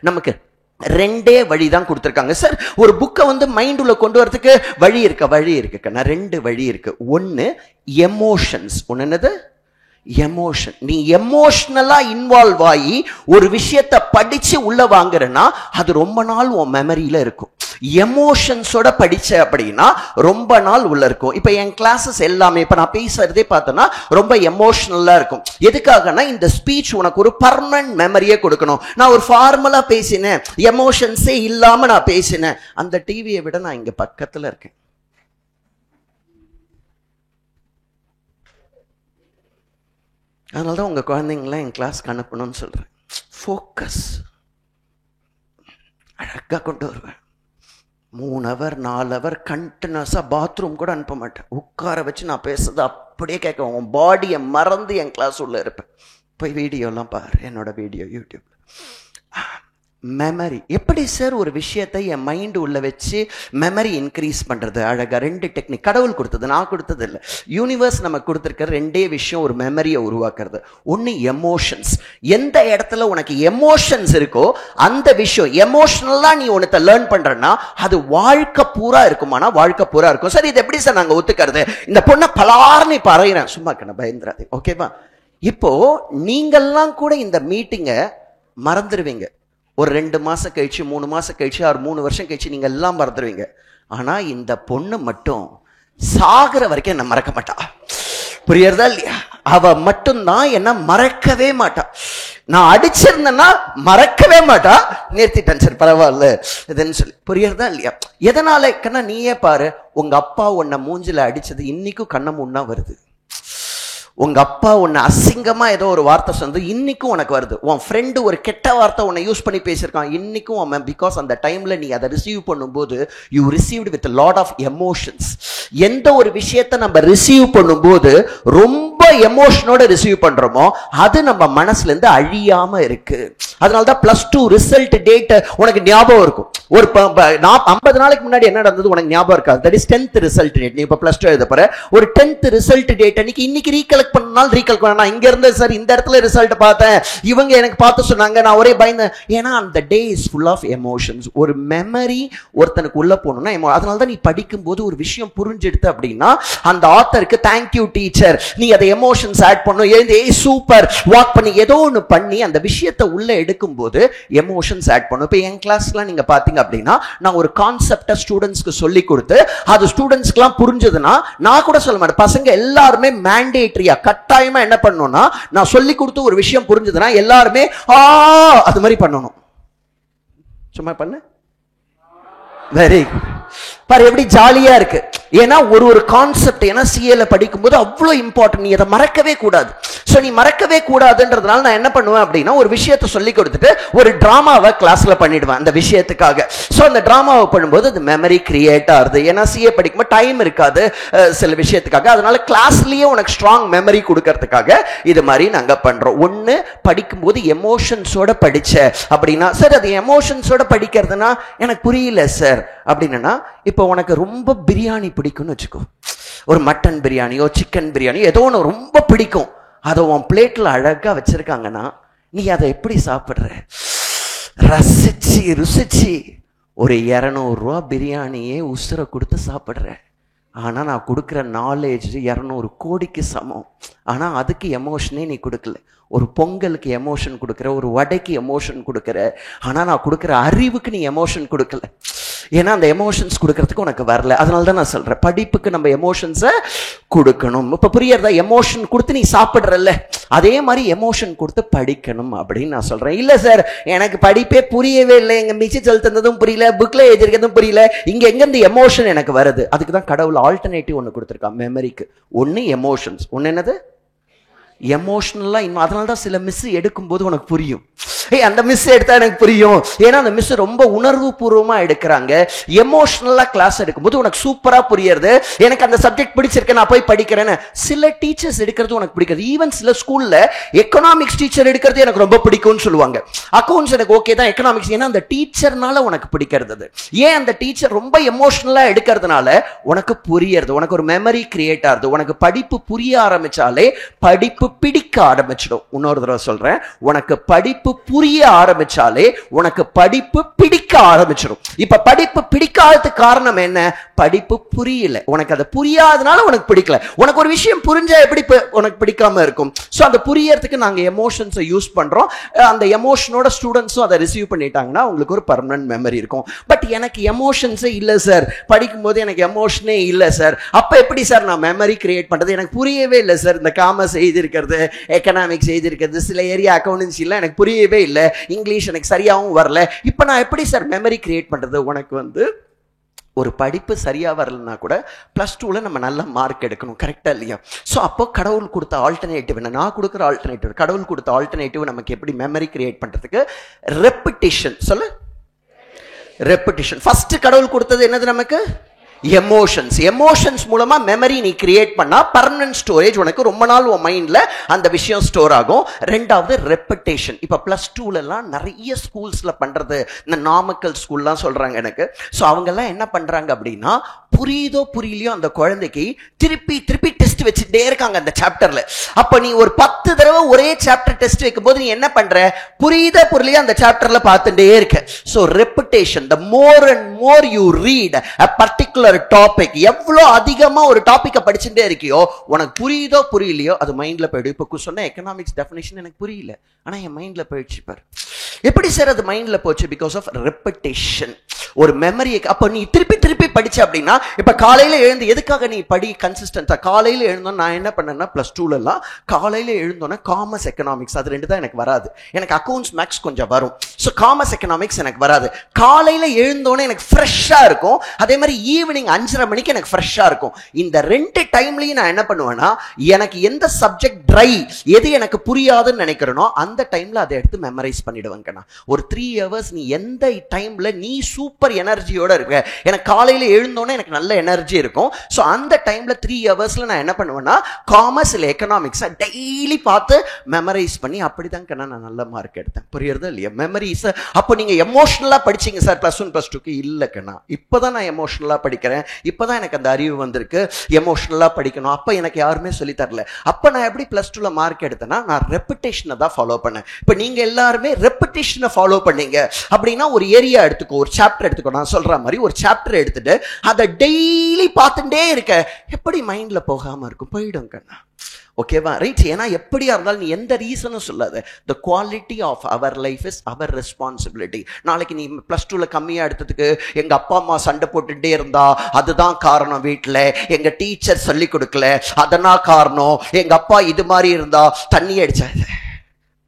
நமக்கு 2 வழி தான் கொடுத்துருக்காங்க. சார் ஒரு புக்கை மைண்ட் உள்ள கொண்டு வரதுக்கு வழி இருக்கு. நான் 2 வழி இருக்கு. ஒன்னு எமோஷன்ஸ். ஒன்னு என்னது? எமோஷன். நீ எமோஷனலா இன்வால்வ் ஆகி ஒரு விஷயத்தை படிச்சு உள்ள வாங்குறனா அது ரொம்ப நாள் உன் மெமரியில இருக்கும். எமோஷன்ஸோட படிச்ச அப்படின்னா ரொம்ப நாள் உள்ள இருக்கும். இப்ப என் கிளாஸஸ் எல்லாமே இப்ப நான் பேசுறதே பார்த்தோன்னா ரொம்ப எமோஷனலா இருக்கும். எதுக்காகனா இந்த ஸ்பீச் உனக்கு ஒரு பர்மனன்ட் மெமரியே கொடுக்கணும். நான் ஒரு ஃபார்மலா பேசினேன், எமோஷன்ஸே இல்லாம நான் பேசினேன், அந்த டிவியை விட நான் இங்க பக்கத்துல இருக்கேன். அதனால தான் உங்கள் குழந்தைங்களாம் என் கிளாஸ்க்கு அனுப்பணும்னு சொல்கிறேன். ஃபோக்கஸ் அழகாக கொண்டு வருவேன். 3 ஹவர் 4 ஹவர் கண்டினியூஸாக பாத்ரூம் கூட அனுப்ப மாட்டேன். உட்கார வச்சு நான் பேசுறது அப்படியே கேட்குவேன். உன் பாடியை மறந்து என் கிளாஸ் உள்ள இருப்பேன். போய் வீடியோலாம் பாரு, என்னோட வீடியோ யூடியூப்ல. மெமரி. எப்படி சார் ஒரு விஷயத்தை என் மைண்டு உள்ள வச்சு மெமரி இன்க்ரீஸ் பண்ணுறது? அழகாக 2 டெக்னிக் கடவுள் கொடுத்தது, நான் கொடுத்தது இல்லை. யூனிவர்ஸ் நமக்கு கொடுத்துருக்கிற 2 விஷயம் ஒரு மெமரியை உருவாக்குறது. ஒன்று எமோஷன்ஸ். எந்த இடத்துல உனக்கு எமோஷன்ஸ் இருக்கோ அந்த விஷயம் எமோஷனலாக நீ உனத்தை லேர்ன் பண்ணுறன்னா அது வாழ்க்கை பூரா இருக்குமானா வாழ்க்கை பூரா இருக்கும். சார் இது எப்படி சார் நாங்கள் ஒத்துக்கிறது? இந்த பொண்ணை பலார்னு இப்போ அறையிறேன், சும்மா இருக்கணும், பயந்துராது. ஓகேவா? இப்போ நீங்கள்லாம் கூட இந்த மீட்டிங்கை மறந்துடுவீங்க. ஒரு 2 மாசம் கழிச்சு, 3 மாசம் கழிச்சு, 3 வருஷம் கழிச்சு நீங்க எல்லாம் மறந்துடுவீங்க. ஆனா இந்த பொண்ணு மட்டும் சாகிற வரைக்கும் என்ன மறக்க மாட்டா. புரியறதா இல்லையா? அவ மட்டும்தான் என்ன மறக்கவே மாட்டா. நான் அடிச்சிருந்தேன்னா மறக்கவே மாட்டா. நிறுத்திட்டேன் சார், பரவாயில்ல இதுன்னு சொல்லி. புரியறதா இல்லையா? எதனால கண்ணா நீயே பாரு, உங்க அப்பா உன்னை மூஞ்சில அடிச்சது இன்னைக்கும் கண்ண முன்னா வருது. உங்க அப்பா உன்னை அசிங்கமா ஏதோ ஒரு வார்த்தை சொன்னது இன்னைக்கும் உனக்கு வருது. உன் ஃப்ரெண்டு ஒரு கெட்ட வார்த்தை உன்னை யூஸ் பண்ணி பேசியிருக்கான் இன்னைக்கும் அவன். பிகாஸ் அந்த டைம்ல நீ அதை ரிசீவ் பண்ணும்போது you received with lot of emotions. எந்த ஒரு விஷயத்தை நம்ம ரிசீவ் பண்ணும்போது ரொம்ப எமோஷனோட ரிசீவ் பண்றோமோ அது நம்ம மனசுல இருந்து அழியாம இருக்கு. அதனாலதான் +2 ரிசல்ட் டேட் உனக்கு ஞாபகம் இருக்கும். ஒரு 50 நாளைக்கு முன்னாடி என்ன நடந்தது உனக்கு ஞாபகம் இருக்காது. That is 10th result date. நீ இப்ப +2 எழுத போற, ஒரு 10th ரிசல்ட் டேட் அன்னைக்கு இன்னைக்கு ரீகலெக்ட் பண்ணால் ரீகல் பண்ண. நான் இங்க இருந்து சார் இந்த இடத்துல ரிசல்ட் பார்த்தேன், இவங்க எனக்கு பார்த்து சொன்னாங்க, நான் ஒரே பயந்தேன். ஏன்னா அந்த day is full of emotions. ஒரு மெமரி ஒருத்தனுக்கு உள்ள போகணும்னா அதனால தான் நீ படிக்கும்போது ஒரு விஷயம் புரிஞ்செடுத்து அப்படின்னா அந்த ஆத்தருக்கு தேங்க்யூ டீச்சர், நீ அதை எமோஷன்ஸ் ஆட் பண்ணும், எழுந்து சூப்பர் வாக் பண்ணி ஏதோ ஒன்று பண்ணி அந்த விஷயத்தை உள்ள எடுக்கும் போது எமோஷன்ஸ் ஆட் பண்ணும். இப்போ என் கிளாஸ்லாம் நீங்க பாத்தீங்க அப்படின்னா நான் ஒரு கான்செப்டை ஸ்டூடெண்ட்ஸ்க்கு சொல்லி கொடுத்து அது ஸ்டூடெண்ட்ஸ்க்குலாம் புரிஞ்சதுன்னா நான் கூட சொல்ல மாட்டேன். பசங்க எல்லாருமே மேண்டேட்டரியா கட்டாயமா என்ன பண்ணணும்னா நான் சொல்லி கொடுத்து ஒரு விஷயம் புரிஞ்சதுன்னா எல்லாருமே அது மாதிரி பண்ணணும். சும்மா பண்ணு. Very good. பாரு எப்படி ஜாலியா இருக்கு. ஏன்னா ஒரு கான்செப்ட், ஏன்னா சிஏல படிக்கும்போது அவ்வளோ இம்பார்ட்டன்ட், நீ அதை மறக்கவே கூடாது. ஸோ நீ மறக்கவே கூடாதுன்றதுனால நான் என்ன பண்ணுவேன் அப்படின்னா, ஒரு விஷயத்தை சொல்லி கொடுத்துட்டு ஒரு டிராமாவை கிளாஸ்ல பண்ணிடுவேன் அந்த விஷயத்துக்காக. ஸோ அந்த டிராமாவை பண்ணும்போது அது மெமரி கிரியேட் ஆகுது. ஏன்னா சிஏ படிக்கும்போது டைம் இருக்காது சில விஷயத்துக்காக, அதனால கிளாஸ்லயே உனக்கு ஸ்ட்ராங் மெமரி கொடுக்கறதுக்காக இது மாதிரி நாங்கள் பண்றோம். ஒன்று, படிக்கும்போது எமோஷன்ஸோட படிச்ச அப்படின்னா, சார் அது எமோஷன்ஸோட படிக்கிறதுனா எனக்கு புரியல சார் அப்படின்னா, இப்போ உனக்கு ரொம்ப பிரியாணி பிடிக்கும்னு வச்சுக்கோ, ஒரு மட்டன் பிரியாணியோ சிக்கன் பிரியாணியோ ஏதோ ஒன்று ரொம்ப பிடிக்கும், அதை உன் பிளேட்ல அழகா வச்சிருக்காங்கன்னா நீ அதை எப்படி சாப்பிட்ற? ரசிச்சு ருசிச்சு ஒரு 200 ரூபா பிரியாணியே உசுரை கொடுத்து சாப்பிட்ற. ஆனா நான் கொடுக்குற நாலேஜ் 200 கோடிக்கு சமம். ஆனா அதுக்கு எமோஷனே நீ கொடுக்கல. ஒரு பொங்கலுக்கு எமோஷன் கொடுக்குற, ஒரு வடைக்கு எமோஷன் கொடுக்குற, ஆனா நான் கொடுக்குற அறிவுக்கு நீ எமோஷன் கொடுக்கல. ஏன்னா அந்த எமோஷன்ஸ் கொடுக்கறதுக்கு உனக்கு வரல. அதனால தான் நான் சொல்றேன், படிப்புக்கு நம்ம எமோஷன்ஸை கொடுக்கணும். இப்ப புரியறதா? எமோஷன் கொடுத்து நீ சாப்பிட்றல்ல, அதே மாதிரி எமோஷன் கொடுத்து படிக்கணும் அப்படின்னு நான் சொல்றேன். இல்ல சார் எனக்கு படிப்பே புரியவே இல்லை, எங்க மிச்சி செலுத்துனதும் புரியல, புக்ல எழுதிருக்கிறதும் புரியல, இங்க எங்க இந்த எமோஷன் எனக்கு வருது? அதுக்கு தான் கடவுள் ஆல்டர்னேட்டிவ் ஒன்று கொடுத்துருக்கான் மெமரிக்கு. ஒன்னு எமோஷன்ஸ், ஒன்னு என்னது எமோஷனலா. இன்னும் அதனால தான் சில மிஸ் எடுக்கும்போது உனக்கு புரியும், அந்த மிஸ் எடுத்தா எனக்கு புரியும். ஏன்னா அந்த மிஸ் ரொம்ப உணர்வு பூர்வமா எடுக்கிறாங்க. எமோஷனலா கிளாஸ் எடுக்கும்போது உனக்கு சூப்பரா புரியுது. எனக்கு அந்த சப்ஜெக்ட் பிடிச்சிருக்கு, நான் போய் படிக்கிறேன்னு. சில டீச்சர்ஸ் எடுக்கிறது உனக்கு பிடிக்காது. ஈவன் சில ஸ்கூல்ல எக்கனாமிக்ஸ் டீச்சர் எடுக்கிறது எனக்கு ரொம்ப பிடிக்கும்னு சொல்லுவாங்க. அக்கௌண்ட்ஸ் எனக்கு ஓகே தான், எக்கனாமிக்ஸ் ஏன்னா அந்த டீச்சர்னால உனக்கு பிடிக்கிறது. ஏன் அந்த டீச்சர் ரொம்ப எமோஷனலா எடுக்கிறதுனால உனக்கு புரியறது, உனக்கு ஒரு மெமரி கிரியேட் ஆகுது. உனக்கு படிப்பு புரிய ஆரம்பிச்சாலே படிப்பு பிடிக்க ஆரம்பிச்சிடும். இன்னொரு தடவை சொல்றேன், உனக்கு படிப்பு புரிய ஆரம்பிச்சாலே உனக்கு படிப்பு பிடிக்க ஆரம்பிச்சிடும். இப்ப படிப்பு பிடிக்காததுக்கு காரணம் என்ன? படிப்பு புரியல. உனக்கு அது புரியாதனால உனக்கு பிடிக்கல. உனக்கு ஒரு விஷயம் புரிஞ்சா எப்படி உனக்கு பிடிக்காம இருக்கும்? சோ அந்த புரியறதுக்கு நாங்க எமோஷன்ஸை யூஸ் பண்றோம். அந்த எமோஷனோட ஸ்டூடெண்ட்ஸும் அதை ரிசீவ் பண்ணிட்டாங்கன்னா உங்களுக்கு ஒரு பெர்மனன்ட் மெமரி இருக்கும். பட் எனக்கு எமோஷன்ஸே இல்ல சார், படிக்கும்போது எனக்கு எமோஷனே இல்ல சார், அப்ப எப்படி சார் நான் மெமரி கிரியேட் பண்றது? எனக்கு புரியவே இல்லை சார், இந்த காமர்ஸ் எழுதியிருக்கிறது, எக்கனாமிக்ஸ் எழுதியிருக்கிறது, சில ஏரியா அக்கௌண்டன்சி எல்லாம் எனக்கு புரியவே இல்லை, இங்கிலீஷ் எனக்கு சரியாகவும் வரல, இப்ப நான் எப்படி சார் மெமரி கிரியேட் பண்றது? உனக்கு ஒரு படிப்பு சரியா வரலன்னா கூட +2ல நம்ம நல்ல மார்க் எடுக்கணும், கரெக்டா இல்லையா? ஸோ அப்போ கடவுள் கொடுத்த ஆல்டர்னேட்டிவ் என்ன? நான் கொடுக்குற ஆல்டர்னேட்டிவ், கடவுள் கொடுத்த ஆல்டர்னேட்டிவ் நமக்கு எப்படி மெமரி கிரியேட் பண்றதுக்கு? ரெப்பிட்டிஷன். சொல்லு, ரெப்பிட்டிஷன். ஃபர்ஸ்ட் கடவுள் கொடுத்தது என்னது நமக்கு? எமோஷன்ஸ். எமோஷன்ஸ் மூலமா மெமரி நீ கிரியேட் பண்ணா பெர்மனன்ட் ஸ்டோரேஜ், உனக்கு ரொம்ப நாள் உன் மைண்ட்ல அந்த விஷயம் ஸ்டோர் ஆகும். ரெண்டாவது ரெப்பிட்டேஷன். இப்ப +2ல எல்லாம் நிறைய ஸ்கூல்ஸ்ல பண்றது, இந்த நாமக்கல் ஸ்கூல்லாம் சொல்றாங்க எனக்கு. சோ அவங்க எல்லாம் என்ன பண்றாங்க அப்படின்னா, புரியுதோ புரியலையோ அந்த குழந்தைக்கு திருப்பி திருப்பி டெஸ்ட் வச்சுட்டே இருக்காங்க அந்த சாப்டர்ல. அப்ப நீ ஒரு 10 தடவை ஒரே சாப்டர் டெஸ்ட் வைக்கும்போது நீ என்ன பண்ற? புரியுதோ புரியலையோ அந்த சாப்டர்ல பார்த்துட்டே இருக்க. So repetition, the more and more you read a particular topic, எவ்வளவு அதிகமா ஒரு டாபிக்க படிச்சுட்டே இருக்கியோ உனக்கு புரியுதோ புரியலையோ அது மைண்ட்ல போயிடும். இப்ப சொன்ன எக்கனாமிக்ஸ் டெஃபினிஷன் எனக்கு புரியல, ஆனா என் மைண்ட்ல போயிடுச்சு பாரு. எப்படி சார் அது மைண்ட்ல போச்சு? Because of repetition. ஒரு மெமரி. அப்ப நீ திருப்பி திருப்பி படிச்ச அப்படின்னா, இப்ப காலையில எழுந்து எதுக்காக நீ படி கன்சிஸ்டன்டா? காலையில எழுந்தோம் நான் என்ன பண்ணேன்னா, +2ல எல்லாம் காலையில எழுந்தோன்னா காமர்ஸ் எக்கனாமிக்ஸ் அது ரெண்டு தான் எனக்கு வராது. எனக்கு அக்கௌண்ட்ஸ் மேக்ஸ் கொஞ்சம் வரும். ஸோ காமர்ஸ் எக்கனாமிக்ஸ் எனக்கு வராது. காலையில எழுந்தோன்னே எனக்கு ஃப்ரெஷ்ஷா இருக்கும், அதே மாதிரி ஈவினிங் 5:30 மணிக்கு எனக்கு ஃப்ரெஷ்ஷா இருக்கும். இந்த 2 டைம்லயும் நான் என்ன பண்ணுவேன்னா, எனக்கு எந்த சப்ஜெக்ட் ட்ரை, எது எனக்கு புரியாதுன்னு நினைக்கிறேனோ அந்த டைம்ல அதை எடுத்து மெமரைஸ் பண்ணிடுவேங்க. ஒரு 3 hours நீ எந்த டைம்ல நீ சூப்பர் எனர்ஜியோட இருக்க, எனக்கு காலையில எழுந்தோன்னே எனக்கு நல்ல எனர்ஜி இருக்கும். ஸோ அந்த டைம்ல 3 hours நான் என்ன பண்ணுவேன்னா, காமர்ஸ் இல்லை எக்கனாமிக்ஸை டெய்லி பார்த்து மெமரைஸ் பண்ணி அப்படிதான் நான் நல்ல மார்க் எடுத்தேன். புரியுறது இல்லையா? மெமரிஸ். அப்போ நீங்க எமோஷனலா படிச்சீங்க சார் +1 +2க்கு? இல்லைக்கண்ணா, இப்பதான் நான் எமோஷனலா படிக்கிறேன், இப்பதான் எனக்கு அந்த அறிவு வந்திருக்கு, எமோஷனலா படிக்கணும். அப்ப எனக்கு யாருமே சொல்லி தரல. அப்ப நான் எப்படி +2ல மார்க் எடுத்தேன்னா, நான் ரெப்பிட்டேஷனை தான் ஃபாலோ பண்ணேன். இப்ப நீங்க எல்லாருமே ரெப்பிட்டேஷனை ஃபாலோ பண்ணீங்க அப்படின்னா, ஒரு ஏரியா எடுத்துக்கோ, ஒரு சாப்டர் எடுத்துக்கோ, நான் சொல்ற மாதிரி ஒரு சாப்டர் எடுத்துட்டு அதை டெய்லி பார்த்துட்டே இருக்க, எப்படி மைண்ட்ல போகாம இருக்கும்? போயிடும் கண்ணா. ஓகேவா? ரைட். ஏன்னா எப்படியா இருந்தாலும் நீ எந்த ரீசனும் சொல்லாத. The quality of our life is our responsibility. நாளைக்கு நீ +2ல கம்மியா எடுத்ததுக்கு எங்க அப்பா அம்மா சண்டை போட்டுட்டே இருந்தா அதுதான் காரணம், வீட்டில் எங்க டீச்சர் சொல்லி கொடுக்கல அதனால் காரணம், எங்க அப்பா இது மாதிரி இருந்தா தண்ணி அடிச்சா.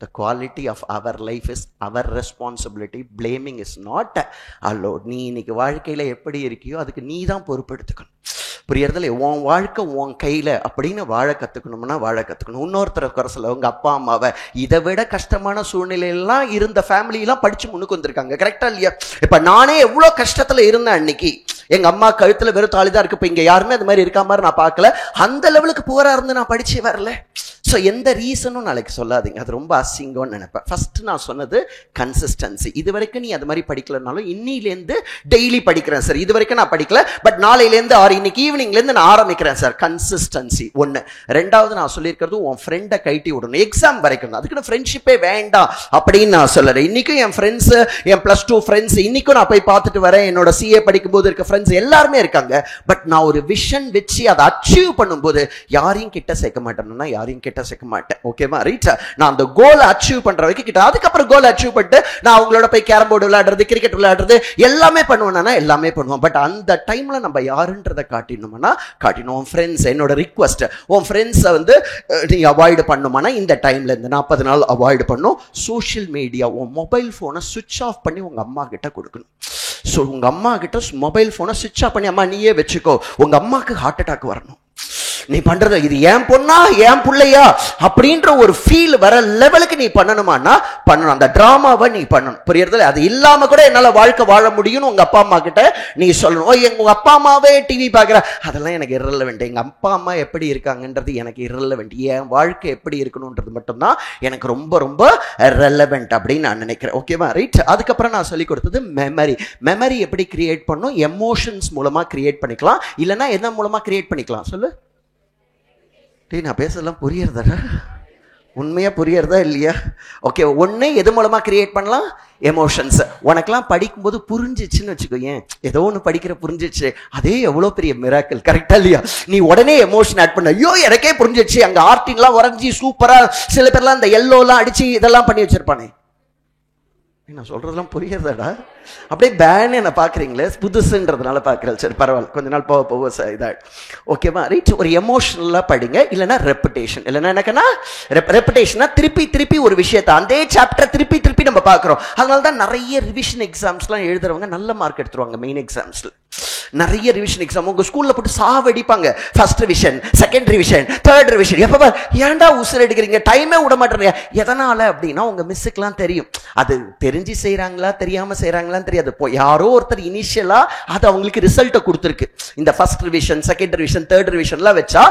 The quality of our life is our responsibility. Blaming is not allowed. நீ இன்னைக்கு வாழ்க்கையில எப்படி இருக்கியோ அதுக்கு நீ தான் பொறுப்பெடுத்துக்கணும். புரியறதில்ல. உன் வாழ்க்கை உன் கையில அப்படின்னு வாழ கத்துக்கணும்னா வாழ கத்துக்கணும். இன்னொருத்தரை குறை சொல்ல, உங்க அப்பா அம்மாவை இதை விட கஷ்டமான சூழ்நிலையெல்லாம் இருந்த ஃபேமிலியெல்லாம் படிச்சு முன்னுக்கு வந்திருக்காங்க. கரெக்டா இல்லையா? இப்ப நானே எவ்வளவு கஷ்டத்துல இருந்தேன் அன்னைக்கு. எங்க அம்மா கழுத்துல வெறும் தாலிதான் இருக்கு. இப்ப இங்க யாருமே அது மாதிரி இருக்கா மாதிரி நான் பார்க்கல. அந்த லெவலுக்கு புவரா இருந்து நான் படிச்சு வரல. ஸோ எந்த ரீசனும் நாளைக்கு சொல்லாதீங்க, அது ரொம்ப அசிங்கம்னு நினைப்பேன். ஃபர்ஸ்ட் நான் சொன்னது கன்சிஸ்டன்சி. இது வரைக்கும் நீ அது மாதிரி படிக்கலனாலும் இன்னிலேருந்து டெய்லி படிக்கிறேன் சார். இது வரைக்கும் நான் படிக்கல, பட் நாளையிலேருந்து இன்னைக்கு ஈவினிங்லேருந்து நான் ஆரம்பிக்கிறேன் சார். கன்சிஸ்டன்சி ஒன்று. ரெண்டாவது நான் சொல்லியிருக்கிறது, உன் ஃப்ரெண்டை கைட்டி விடணும் எக்ஸாம் வரைக்கும். அதுக்கு நான் ஃப்ரெண்ட்ஷிப்பே வேண்டாம் அப்படின்னு நான் சொல்லலை. இன்னைக்கும் என் ஃப்ரெண்ட்ஸ், என் +2 ஃப்ரெண்ட்ஸ் இன்னைக்கும் நான் போய் பார்த்துட்டு வரேன். என்னோட CA படிக்கும்போது இருக்க ஃப்ரெண்ட்ஸ் எல்லாருமே இருக்காங்க. பட் நான் ஒரு விஷன் வச்சு அதை அச்சீவ் பண்ணும்போது யாரையும் கிட்ட சேர்க்க மாட்டேன்னா யாரையும் கிட்ட சேர்க்க மாட்டேன். ஓகேவா? ரைட். நான் அந்த கோலை அச்சீவ் பண்ற வரைக்கும் கிட்ட, அதுக்கப்புறம் கோலை அச்சீவ் பண்ணிட்டு நான் அவங்களோட போய் கேரம் போர்டு விளையாடுறது, கிரிக்கெட் விளையாடுறது எல்லாமே பண்ணுவேன்னா எல்லாமே பண்ணுவோம். பட் அந்த டைம்ல நம்ம யாருன்றதை காட்டினோம்னா காட்டினோம். உன் ஃப்ரெண்ட்ஸ், என்னோட ரிக்வஸ்ட், உன் ஃப்ரெண்ட்ஸை வந்து நீ அவாய்டு பண்ணுமானா இந்த டைம்ல இருந்து 40 நாள் அவாய்டு பண்ணும். சோஷியல் மீடியா, உன் மொபைல் போனை சுவிட்ச் ஆஃப் பண்ணி உங்க அம்மா கிட்ட கொடுக்கணும். ஸோ உங்க அம்மா கிட்ட மொபைல் போனை சுவிட்ச் ஆஃப் பண்ணி, அம்மா நீயே வச்சுக்கோ. உங்க அம்மாக்கு ஹார்ட் அட்டாக் வரணும். நீ பண்றது இது ஏன் பொண்ணா ஏன் பிள்ளையா அப்படின்ற ஒரு ஃபீல் வர லெவலுக்கு நீ பண்ணணுமானா பண்ணணும். அந்த டிராமாவை நீ பண்ணணும். புரியறதுல? அது இல்லாம கூட என்னால வாழ்க்கை வாழ முடியும்னு உங்க அப்பா அம்மா கிட்ட நீ சொல்லணும். எங்க அப்பா அம்மாவே டிவி பாக்குற, அதெல்லாம் எனக்கு irrelevant. எங்க அப்பா அம்மா எப்படி இருக்காங்கன்றது எனக்கு irrelevant. என் வாழ்க்கை எப்படி இருக்கணும்ன்றது மட்டும்தான் எனக்கு ரொம்ப ரொம்ப ரெலவெண்ட் அப்படின்னு நான் நினைக்கிறேன். ஓகேவா? ரைட். அதுக்கப்புறம் நான் சொல்லி கொடுத்தது மெமரி. மெமரி எப்படி கிரியேட் பண்ணும்? எமோஷன்ஸ் மூலமா கிரியேட் பண்ணிக்கலாம், இல்லைன்னா எதன் மூலமா கிரியேட் பண்ணிக்கலாம் சொல்லு. நான் பேசலாம் புரியறதா? உண்மையா புரியறதா இல்லையா? ஓகே. ஒன்று எது மூலமா கிரியேட் பண்ணலாம்? எமோஷன்ஸ். உனக்கெல்லாம் படிக்கும்போது புரிஞ்சிச்சுன்னு வச்சுக்கோ, ஏன் ஏதோ ஒன்று படிக்கிற புரிஞ்சிச்சு, அதே எவ்வளோ பெரிய மிராக்கிள். கரெக்டா இல்லையா? நீ உடனே எமோஷன் ஆட் பண்ண, ஐயோ எனக்கே புரிஞ்சிச்சு, அங்கே ஆர்டின்லாம் வரைஞ்சி சூப்பரா, சில பேர்லாம் இந்த எல்லோலாம் அடிச்சு இதெல்லாம் பண்ணி வச்சிருப்பானே. நான் சொல்றதெல்லாம் புரியுறதாடா? அப்படியே பேன் என்ன பாக்குறீங்களே, புதுசுன்றதுனால பாக்குறேன். சரி பரவாயில்ல, கொஞ்ச நாள் போக போக இதாயிடும். ஓகேவா? ரைட். ஒரு எமோஷனலா படிங்க, இல்லைன்னா ரெப்புடேஷன். இல்லைன்னா எனக்குன்னா ரெப்புடேஷனா திருப்பி திருப்பி ஒரு விஷயத்தை, அதே சாப்டர் திருப்பி திருப்பி நம்ம பார்க்குறோம். அதனால தான் நிறைய ரிவிஷன் எக்ஸாம்ஸ்லாம் எழுதுறவங்க நல்ல மார்க் எடுத்துருவாங்க. மெயின் எக்ஸாம்ஸ்ல நிறைய ரிவிஷன் எக்ஸாம் உங்க ஸ்கூல்ல போட்டு சாவடிப்பாங்க. First revision, second revision, third revision. எப்ப ஏன்டா உசுர் எடுக்கிறீங்க, டைமே விட மாட்டேறீங்க. எதனால அப்படின்னா உங்க மிஸ்ஸுக்கெல்லாம் தெரியும். அது தெரிஞ்சு செய்யறாங்களா தெரியாம செய்யறாங்களான்னு தெரியாது. யாரோ ஒருத்தர் இனிஷியலா அது அவங்களுக்கு ரிசல்ட்டை கொடுத்துருக்கு. இந்த first revision, second revision, third ரிவிஷன்லாம் வச்சா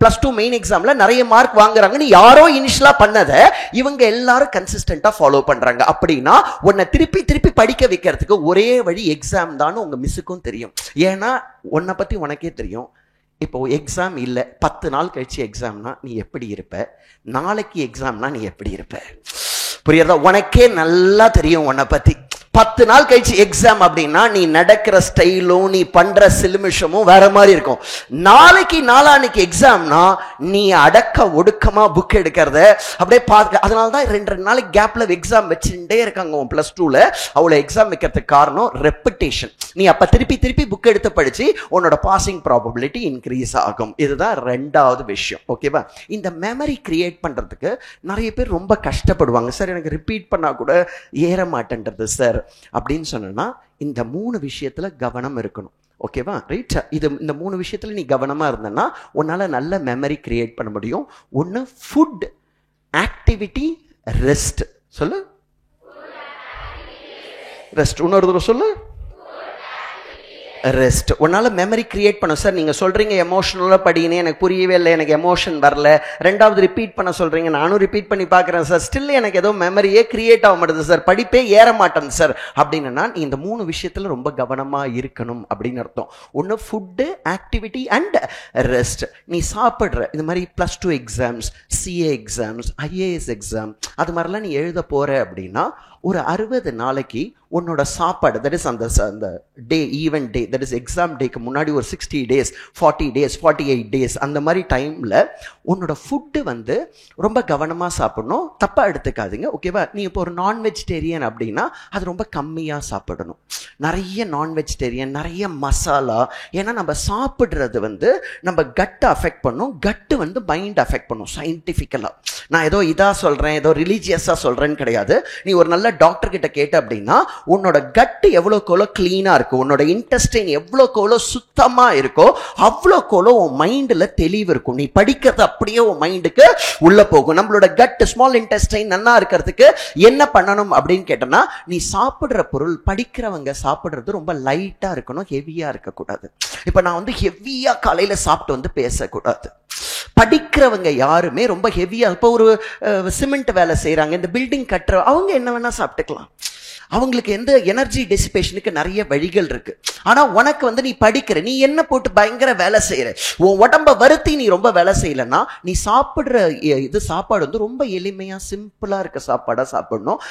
+2 மெயின் எக்ஸாம்ல நிறைய மார்க் வாங்குறாங்கன்னு யாரோ இனிஷியலா பண்ணதை இவங்க எல்லாரும் கன்சிஸ்டன்டா ஃபாலோ பண்றாங்க. அப்படின்னா உன்னை திருப்பி திருப்பி படிக்க வைக்கிறதுக்கு ஒரே வழி எக்ஸாம் தான் உங்க மிஸ்ஸுக்கும் தெரியும். ஏன்னா உன்னை பத்தி உனக்கே தெரியும். இப்போ எக்ஸாம் இல்லை, 10 நாள் கழிச்சு எக்ஸாம்னா நீ எப்படி இருப்ப, நாளைக்கு எக்ஸாம்னா நீ எப்படி இருப்ப, புரியுறதா? உனக்கே நல்லா தெரியும் உன்னை பத்தி. 10 நாள் கழிச்சு எக்ஸாம் அப்படின்னா நீ நடக்கிற ஸ்டைலும் நீ பண்ற சிலுமிஷமும் வேற மாதிரி இருக்கும். நாளான்னைக்கு எக்ஸாம்னா நீ அடக்க ஒடுக்கமா புக் எடுக்கிறத அப்படியே பார்க்க. அதனாலதான் 2 நாளைக்கு கேப்ல எக்ஸாம் வச்சுட்டே இருக்காங்க உன் +2ல. அவ்வளவு எக்ஸாம் வைக்கிறதுக்கு காரணம் ரெப்புடேஷன். நீ அப்ப திருப்பி திருப்பி புக் எடுத்து படிச்சு உன்னோட பாசிங் ப்ராபபிலிட்டி இன்க்ரீஸ் ஆகும். இதுதான் 2வது விஷயம். ஓகேவா? இந்த மெமரி கிரியேட் பண்றதுக்கு நிறைய பேர் ரொம்ப கஷ்டப்படுவாங்க. சார் எனக்கு ரிப்பீட் பண்ணா கூட ஏற மாட்டேன்றது சார் அப்படின்னு சொன்னா, இந்த 3 விஷயத்துல கவனம் இருக்கணும். ஓகேவா? ரைட். இந்த 3 விஷயத்துல நீ கவனமா இருந்தன்னா உன்னால நல்ல மெமரி கிரியேட் பண்ண முடியும். ஒன்னு ஃபுட், ஆக்டிவிட்டி, ரெஸ்ட். சொல்லு. ரெஸ்ட். இன்னொரு தடவை சொல்லு. ரெஸ்ட். உன்னால மெமரி கிரியேட் பண்ண. சார் நீங்க சொல்றீங்க எமோஷனலா படினே, எனக்கு புரியவே இல்லை, எனக்கு எமோஷன் வரல. 2வது ரிப்பீட் பண்ண சொல்றீங்க, நானும் ரிப்பீட் பண்ணி பார்க்குறேன் சார், ஸ்டில் எனக்கு ஏதோ மெமரியே கிரியேட் ஆக மாட்டேது சார், படிப்பே ஏற மாட்டேன் சார் அப்படின்னா நீ இந்த 3 விஷயத்துல ரொம்ப கவனமா இருக்கணும் அப்படின்னு அர்த்தம். ஒன்று ஃபுட்டு, ஆக்டிவிட்டி அண்ட் ரெஸ்ட். நீ சாப்பிட்ற இந்த மாதிரி +2 exams, CA exams, IAS exam அது மாதிரிலாம் நீ எழுத போற அப்படின்னா ஒரு 60 நாளைக்கு உன்னோட சாப்பாடு, தட் இஸ் அந்த day, event day, that is exam டேக்கு முன்னாடி ஒரு 60 days, 40 days, 48 days அந்த மாதிரி டைம்ல உன்னோட ஃபுட்டு வந்து ரொம்ப கவனமா சாப்பிடணும். தப்பா எடுத்துக்காதீங்க. ஓகேவா? நீ இப்போ ஒரு நான் வெஜிடேரியன் அப்படின்னா அது ரொம்ப கம்மியா சாப்பிடணும். நிறைய நான் வெஜிடேரியன், நிறைய மசாலா. ஏன்னா நம்ம சாப்பிட்றது வந்து நம்ம கட்டை அஃபெக்ட் பண்ணும், கட்டு வந்து மைண்ட் அஃபெக்ட் பண்ணும். சயின்டிஃபிக்கலா நான் ஏதோ இதா சொல்றேன், ஏதோ ரிலீஜியஸா சொல்றேன்னு கிடையாது. நீ ஒரு நல்ல டாக்டர் கிட்ட கேட்ட அப்படின்னா, உன்னோட கட் எவ்வளோக்கோளோ கிளீனா இருக்கு, உன்னோட இன்டெஸ்டைன் எவ்வளோக்கோளோ சுத்தமா இருக்கோ அவ்வளோக்கோளோ உன் மைண்ட்ல தெளிவு இருக்கும். நீ படிக்கிறது அப்படியே உன் மைண்டுக்கு உள்ள போகும். நம்மளோட கட் ஸ்மால் இன்டெஸ்டைன் நல்லா இருக்கிறதுக்கு என்ன பண்ணணும் அப்படின்னு கேட்டோம்னா, நீ சாப்பிடுற பொருள், படிக்கிறவங்க சாப்பிடுறது ரொம்ப லைட்டா இருக்கணும், ஹெவியா இருக்கக்கூடாது. இப்ப நான் வந்து ஹெவியா காலையில சாப்பிட்டு வந்து பேசக்கூடாது. படிக்கிறவங்க யாருமே ரொம்ப ஹெவியா, இப்போ ஒரு சிமெண்ட் வேலை செய்யறாங்க, இந்த பில்டிங் கட்டுற அவங்க என்ன வேணா சாப்பிட்டுக்கலாம். அவங்களுக்கு எந்த எனர்ஜி டெசிபேஷனுக்கு நிறைய வழிகள் இருக்கு. ஆனா உனக்கு வந்து நீ படிக்கிற, நீ என்ன போட்டு பயங்கர வேலை செய்யற, உன் உடம்ப வருத்தி நீ ரொம்ப வேலை செய்யலன்னா நீ சாப்பிடுற இது சாப்பாடு வந்து ரொம்ப எளிமையா சிம்பிளா இருக்க சாப்பாடா சாப்பிடணும்.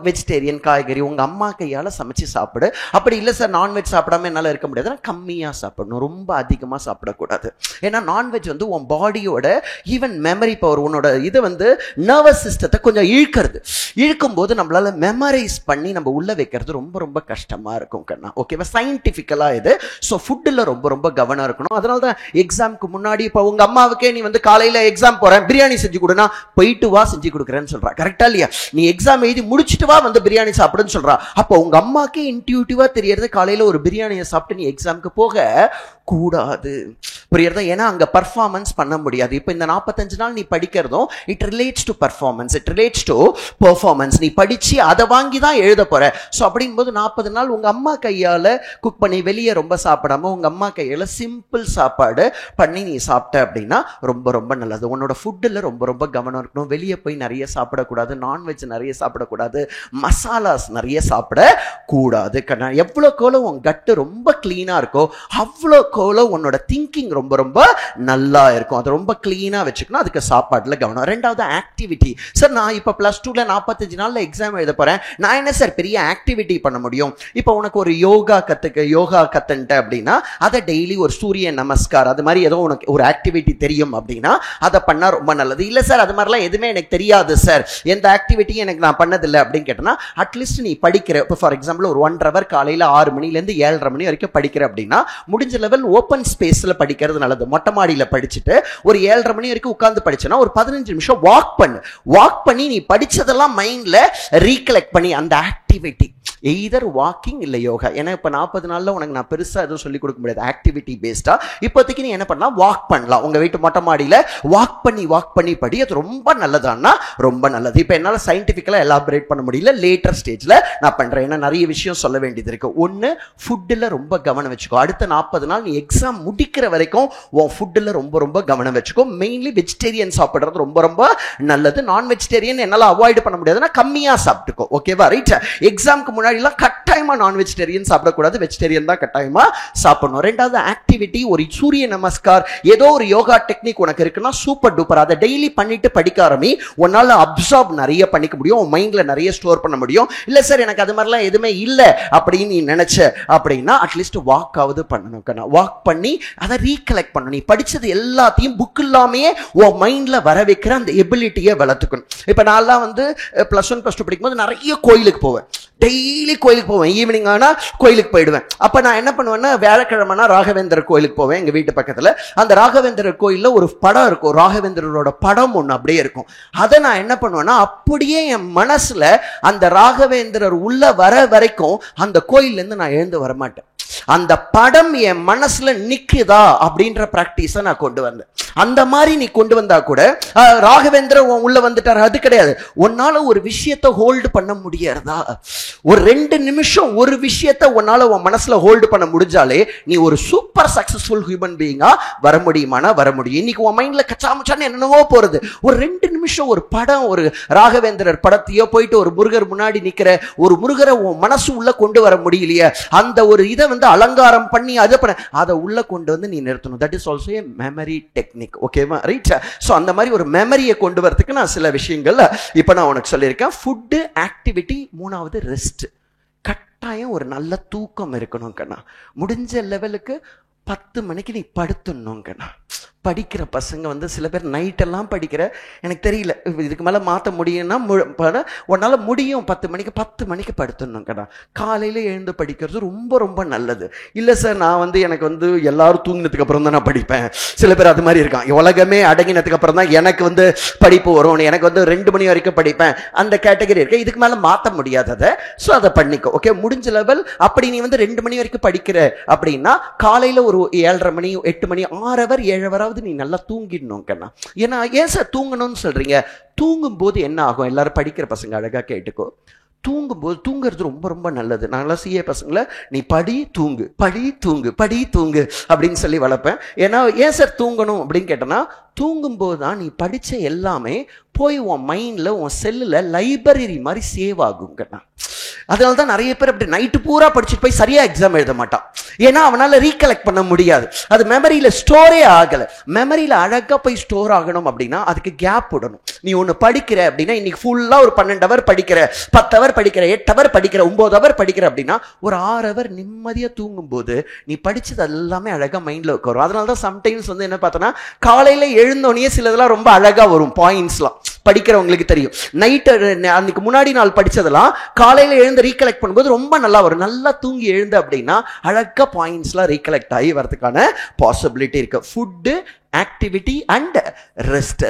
வெஜிடேரியன், காய்கறி உங்க அம்மா கையால சமைச்சு சாப்பிடு. அப்படி இல்லை சார் நான்வெஜ் சாப்பிடாம என்னால இருக்க முடியாதுன்னா கம்மியா சாப்பிடணும், ரொம்ப அதிகமா சாப்பிடக்கூடாது. ஏன்னா நான்வெஜ் வந்து உன் பாடியோட ஈவன் மெமரி பவர், உன்னோட இது வந்து நர்வஸ் சிஸ்டத்தை கொஞ்சம் இழுக்கும் போது நம்மளால மெமரைஸ் பண்ணி நம்ம உள்ள வைக்கிறது ரொம்ப ரொம்ப கஷ்டமா இருக்கும் கண்ணா. ஓகேவா? சயின்டிபிக்கலா இது. ஸோ ஃபுட்டில் ரொம்ப ரொம்ப கவனம் இருக்கணும். அதனால தான் எக்ஸாமுக்கு முன்னாடி இப்போ உங்க அம்மாவுக்கே நீ வந்து காலையில எக்ஸாம் போறேன் பிரியாணி செஞ்சு கொடுனா, போயிட்டு வா செஞ்சு கொடுக்குறேன்னு சொல்றா. கரெக்டா இல்லையா? நீ எக்ஸாம் எழுதி முடிச்சுட்டு வா வந்து பிரியாணி சாப்பிடுன்னு சொல்றா. அப்போ உங்க அம்மாக்கே இன்ட்யூட்டிவா தெரியறது காலையில ஒரு பிரியாணியை சாப்பிட்டு நீ எக்ஸாமுக்கு போக கூடாது. புரியுறதா? ஏன்னா அங்க பர்ஃபார்மன்ஸ் பண்ண முடியாது. இப்போ இந்த 45 நாள் நீ படிக்கிறதும் it relates to performance, it relates to performance. நீ படிச்சு அதை வாங்கி தான் எழுத போற. ஸோ அப்படிங்கும்போது 40 நாள் உங்க அம்மா கையால குக் பண்ணி வெளியே ரொம்ப சாப்பிடாம உங்க அம்மா கையால சிம்பிள் சாப்பாடு பண்ணி நீ சாப்பிட்ட அப்படின்னா ரொம்ப ரொம்ப நல்லது. உன்னோட ஃபுட்டில் ரொம்ப ரொம்ப கவனம் இருக்கணும். வெளியே போய் நிறைய சாப்பிடக்கூடாது, நான்வெஜ் நிறைய சாப்பிடக்கூடாது, மசாலாஸ் நிறைய சாப்பிடக்கூடாது. எவ்வளோக்கோளோ உன் கட்டு ரொம்ப கிளீனா இருக்கோ அவ்வளோக்கோளோ உன்னோட திங்கிங் ரொம்ப ரொம்ப நல்லா இருக்கும். அது ரொம்ப கிளீனா வச்சுக்கணும். அதுக்கு சாப்பாடுல கவனம். ரெண்டாவது ஆக்டிவிட்டி. சார் நான் இப்போ +2ல 45 நாள்ல எக்ஸாம் எழுத போறேன், நான் என்ன சார் பெரிய ஆக்டிவிட்டி பண்ண முடியும்? இப்போ உனக்கு ஒரு யோகா கத்துன்ட்ட அப்படின்னா அதை டெய்லி ஒரு சூரிய நமஸ்கார் அது மாதிரி ஏதோ உனக்கு ஒரு ஆக்டிவிட்டி தெரியும் அப்படின்னா அதை பண்ணா ரொம்ப நல்லது. இல்லை சார் அது மாதிரிலாம் எதுவுமே எனக்கு தெரியாது சார், எந்த ஆக்டிவிட்டியும் எனக்கு நான் பண்ணதில்லை அப்படின்னு கேட்டேன்னா அட்லீஸ்ட் நீ படிக்கிற, இப்போ ஃபார் எக்ஸாம்பிள் ஒரு 1.5 hour காலையில் 6 மணிலேருந்து 7:30 மணி வரைக்கும் படிக்கிற அப்படின்னா முடிஞ்ச லெவல் ஓப்பன் ஸ்பேஸ்ல படிக்கிறது நல்லது. மொட்டை மாடியில் படிச்சுட்டு ஒரு 7:30 மணி வரைக்கும் உட்கார்ந்து படிச்சேன்னா ஒரு 15 நிமிஷம் வாக் பண்ணி நீ படிச்சதெல்லாம் மைண்ட்ல ரீகலெக்ட் பண்ணி அந்த ஆக்டிவிட்டி எய்தர் வாக்கிங் இல்லை யோகா. ஏன்னா இப்போ 40 நாள்ல உனக்கு நான் பெருசா எதுவும் சொல்லிக் கொடுக்க முடியாது ஆக்டிவிட்டி பேஸ்டா. இப்போதைக்கு நீ என்ன பண்ணலாம், வாக் பண்ணலாம். உங்க வீட்டு மொட்டை மாடியில வாக் பண்ணி படி. அது ரொம்ப நல்லதான்னா ரொம்ப நல்லது. இப்போ என்னால் சயின்டிஃபிக்கலா எலாபரேட் பண்ண முடியல, லேட்டர் ஸ்டேஜ்ல நான் பண்றேன். ஏன்னா நிறைய விஷயம் சொல்ல வேண்டியது இருக்கு. ஒன்னு ஃபுட்டில் ரொம்ப கவனம் வச்சுக்கோ. அடுத்த 40 நாள் நீ எக்ஸாம் முடிக்கிற வரைக்கும் உன் ஃபுட்டில் ரொம்ப ரொம்ப கவனம் வச்சுக்கோ. மெயின்லி வெஜிடேரியன் சாப்பிடுறது ரொம்ப ரொம்ப நல்லது. நான் வெஜிடேரியன் என்னால் அவாய்ட் பண்ண முடியாதுன்னா கம்மியா சாப்பிட்டுக்கோ. ஓகேவா? ரைட். எக்ஸாமுக்கு முன்னாடி கட்டாயமா நான் வெஜிடேரியன் சாப்பிடக்கூடாது, வெஜிடேரியன் தான் கட்டாயமா சாப்பிடணும். ரெண்டாவது ஆக்டிவிட்டி. ஒரு சூரிய நமஸ்கார் ஏதோ ஒரு யோகா டெக்னிக் உனக்கு இருக்குன்னா சூப்பர் டூப்பர். அதை டெய்லி பண்ணிட்டு படிக்க ஆரம்பி. உன்னால அப்சார்ப் நிறைய பண்ணிக்க முடியும், உன் மைண்ட்ல நிறைய ஸ்டோர் பண்ண முடியும். இல்ல சார் எனக்கு அது மாதிரிலாம் எதுவுமே இல்லை அப்படின்னு நீ நினைச்ச அப்படின்னா அட்லீஸ்ட் வாக் ஆவது பண்ணணும். வாக் பண்ணி அதை ரீகலெக்ட் பண்ணணும். நீ படிச்சது எல்லாத்தையும் புக் இல்லாமே உன் மைண்ட்ல வர வைக்கிற அந்த எபிலிட்டியை வளர்த்துக்கணும். இப்ப நான் வந்து +1 +2 படிக்கும்போது நிறைய கோயிலுக்கு போவேன், டெய்லி கோயிலுக்கு போவேன். ஈவினிங் ஆனா கோயிலுக்கு போயிடுவேன். அப்ப நான் என்ன பண்ணுவேன்னா வியாழக்கிழமைனா ராகவேந்தர் கோயிலுக்கு போவேன். எங்க வீட்டு பக்கத்துல அந்த ராகவேந்தர் கோயில்ல ஒரு படம் இருக்கும், ராகவேந்தரோட படம் ஒண்ணு அப்படியே இருக்கும். அதை நான் என்ன பண்ணுவேன்னா அப்படியே என் மனசுல அந்த ராகவேந்தரர் உள்ள வர வரைக்கும் அந்த கோயில்ல இருந்து நான் எழுந்து வரமாட்டேன். அந்த படம் என் மனசுல நிக்குதா அப்படின்ற பிராக்டிஸை நான் கொண்டு வந்தேன். அந்த மாதிரி நீ கொண்டு வந்தா கூட ராகவேந்திர உள்ள வந்துட்டார் அது கிடையாது. உன்னால ஒரு விஷயத்தை ஹோல்டு பண்ண முடியாதா? ஒரு 2 நிமிஷம் ஒரு விஷயத்தை உன்னால உன் மனசுல ஹோல்டு பண்ண முடிஞ்சாலே நீ ஒரு சூப்பர் சக்சஸ்ஃபுல் ஹியூமன் பீயிங்கா வர முடியுமானா வர முடியும். இன்னைக்கு உன் மைண்ட்ல கச்சாமுச்சான்னு என்னென்னவோ போறது. ஒரு 2 நிமிஷம் ஒரு படம், ஒரு ராகவேந்திரர் படத்தையோ போயிட்டு ஒரு முருகர் முன்னாடி நிக்கிற ஒரு முருகரை உன் மனசு உள்ள கொண்டு வர முடியலையே, அந்த ஒரு இதை வந்து அலங்காரம் பண்ணி அதை உள்ள கொண்டு வந்து நீ நிறுத்தணும். That is also a memory technique. ஓகேவா? ரைட். சோ அந்த மாதிரி ஒரு மெமரியை கொண்டு வரதுக்கு நான் சில விஷயங்கள் இப்ப நான் உனக்கு சொல்லியிருக்கேன். ஃபுட், ஆக்டிவிட்டி, 3வது ரெஸ்ட். கட்டாயம் ஒரு நல்ல தூக்கம் இருக்கணும் கண்ணா. முடிஞ்ச லெவலுக்கு 10 மணிக்கு நீ படுத்துடணும் கண்ணா. படிக்கிற பசங்க வந்து சில பேர் நைட்டெல்லாம் படிக்கிற, எனக்கு தெரியல இதுக்கு மேலே மாற்ற முடியும்னா உன்னால் முடியும், 10 மணிக்கு படுத்துடணுங்கடா, காலையில் எழுந்து படிக்கிறது ரொம்ப ரொம்ப நல்லது. இல்லை சார் நான் வந்து எனக்கு வந்து எல்லாரும் தூங்கினதுக்கு அப்புறம் தான் நான் படிப்பேன். சில பேர் அது மாதிரி இருக்கான், உலகமே அடங்கினதுக்கு அப்புறம் தான் எனக்கு வந்து படிப்பு வரும், எனக்கு வந்து 2 மணி வரைக்கும் படிப்பேன், அந்த கேட்டகரி இருக்கு. இதுக்கு மேலே மாற்ற முடியாது அதை. ஸோ அதை பண்ணிக்கோ. ஓகே, முடிஞ்ச லெவல். அப்படி நீ வந்து 2 மணி வரைக்கும் படிக்கிற அப்படின்னா காலையில் ஒரு 7:30 மணி 8 மணி 6 ஹவர் 7 ஹவராவது நீ நல்லா தூங்கிடணும் கண்ணா. ஏன்னா ஏன் சார் தூங்கணும்னு சொல்றீங்க? தூங்கும் போது என்ன ஆகும்? எல்லாரும் படிக்கிற பசங்க அழகா கேட்டுக்கோ. தூங்கும்போது தூங்குறது ரொம்ப ரொம்ப நல்லது. நாங்களாம் சிஏ பசங்களை நீ படி தூங்கு படி தூங்கு படி தூங்கு அப்படின்னு சொல்லி வளர்ப்பேன். ஏன்னா ஏன் சார் தூங்கணும் அப்படின்னு கேட்டேன்னா, தூங்கும்போது தான் நீ படித்த எல்லாமே போய் உன் மைண்டில் உன் செல்லில் லைப்ரரி மாதிரி சேவ் ஆகுங்கண்ணா. அதனால தான் நிறைய பேர் அப்படி நைட்டு பூரா படிச்சுட்டு போய் சரியாக எக்ஸாம் எழுத மாட்டான். ஏன்னா அவனால் ரீகலெக்ட் பண்ண முடியாது, அது மெமரியில் ஸ்டோரே ஆகலை. மெமரியில் அழகாக போய் ஸ்டோர் ஆகணும் அப்படின்னா அதுக்கு கேப் விடணும். நீ ஒன்று படிக்கிற அப்படின்னா இன்னைக்கு ஃபுல்லாக ஒரு 12 ஹவர் படிக்கிற, 10 ஹவர் படிக்கிற, 8 ஹவர் படிக்கிற, 9 ஹவர் படிக்கிற அப்படின்னா ஒரு 6 ஹவர் நிம்மதியாக தூங்கும்போது நீ படித்தது எல்லாமே அழகாக மைண்டில் உட்காரும். அதனால தான் சம்டைம்ஸ் வந்து என்ன பார்த்தோன்னா காலையில் எழுந்தோடனே சிலதெல்லாம் ரொம்ப அழகாக வரும் பாயிண்ட்ஸ்லாம். படிக்கிறவங்களுக்கு தெரியும், நைட்டு அன்னைக்கு முன்னாடி நாள் படித்ததெல்லாம் காலையில் எழுந்து ரீகலெக்ட் பண்ணும்போது ரொம்ப நல்லா வரும். நல்லா தூங்கி எழுந்து அப்படின்னா அழகாக பாயிண்ட்ஸ்லாம் ரீகலெக்ட் ஆகி வரதுக்கான பாசிபிலிட்டி இருக்கு. ஃபுட்டு, ஆக்டிவிட்டி அண்ட்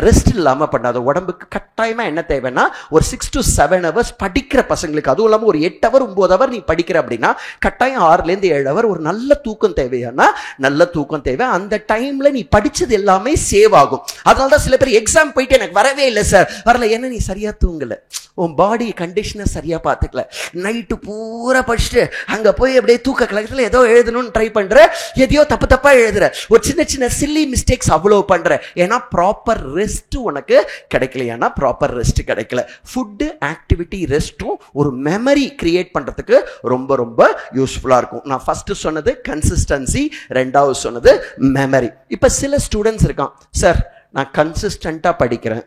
ரெஸ்ட் இல்லாமல் பண்ணாத உடம்புக்கு கட்டாயமாக என்ன தேவைன்னா ஒரு 6 to 7 ஹவர்ஸ் படிக்கிற பசங்களுக்கு, அதுவும் இல்லாமல் ஒரு 8 ஹவர் 9 ஹவர் நீ படிக்கிற அப்படின்னா கட்டாயம் 6லேருந்து 7 ஹவர் ஒரு நல்ல தூக்கம் தேவையானா நல்ல தூக்கம் தேவை. அந்த டைம்ல நீ படிச்சது எல்லாமே சேவ் ஆகும். அதனால தான் சில பேர் எக்ஸாம் போயிட்டு எனக்கு வரவே இல்லை சார், வரல ஏன்னா நீ சரியா தூங்கல, உன் பாடி கண்டிஷனை சரியா பார்த்துக்கல, நைட்டு பூரா படிச்சுட்டு அங்கே போய் அப்படியே தூக்க கலக்கத்தில் ஏதோ எழுதணும்னு ட்ரை பண்ற, எதையோ தப்பா எழுதுற, ஒரு சின்ன சில்லி மிஸ்டேக்ஸ் அவ்வளோ பண்ற. ஏன்னா ப்ராப்பர் ரெஸ்ட் உனக்கு கிடைக்கலையானா ப்ராப்பர் ரெஸ்ட் கிடைக்கல. ஃபுட்டு, ஆக்டிவிட்டி, ரெஸ்ட்டும் ஒரு மெமரி கிரியேட் பண்றதுக்கு ரொம்ப ரொம்ப யூஸ்ஃபுல்லா இருக்கும். நான் ஃபர்ஸ்ட் சொன்னது கன்சிஸ்டன்சி, ரெண்டாவது சொன்னது மெமரி. இப்ப சில ஸ்டூடெண்ட்ஸ் இருக்கான், சார் நான் கன்சிஸ்டண்டா படிக்கிறேன்,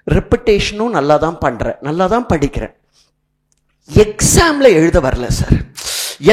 ரெப்பிட்டேஷனும் நல்லா தான் பண்றேன், நல்லா தான் படிக்கிறேன், எக்ஸாம்ல எழுத வரல சார்,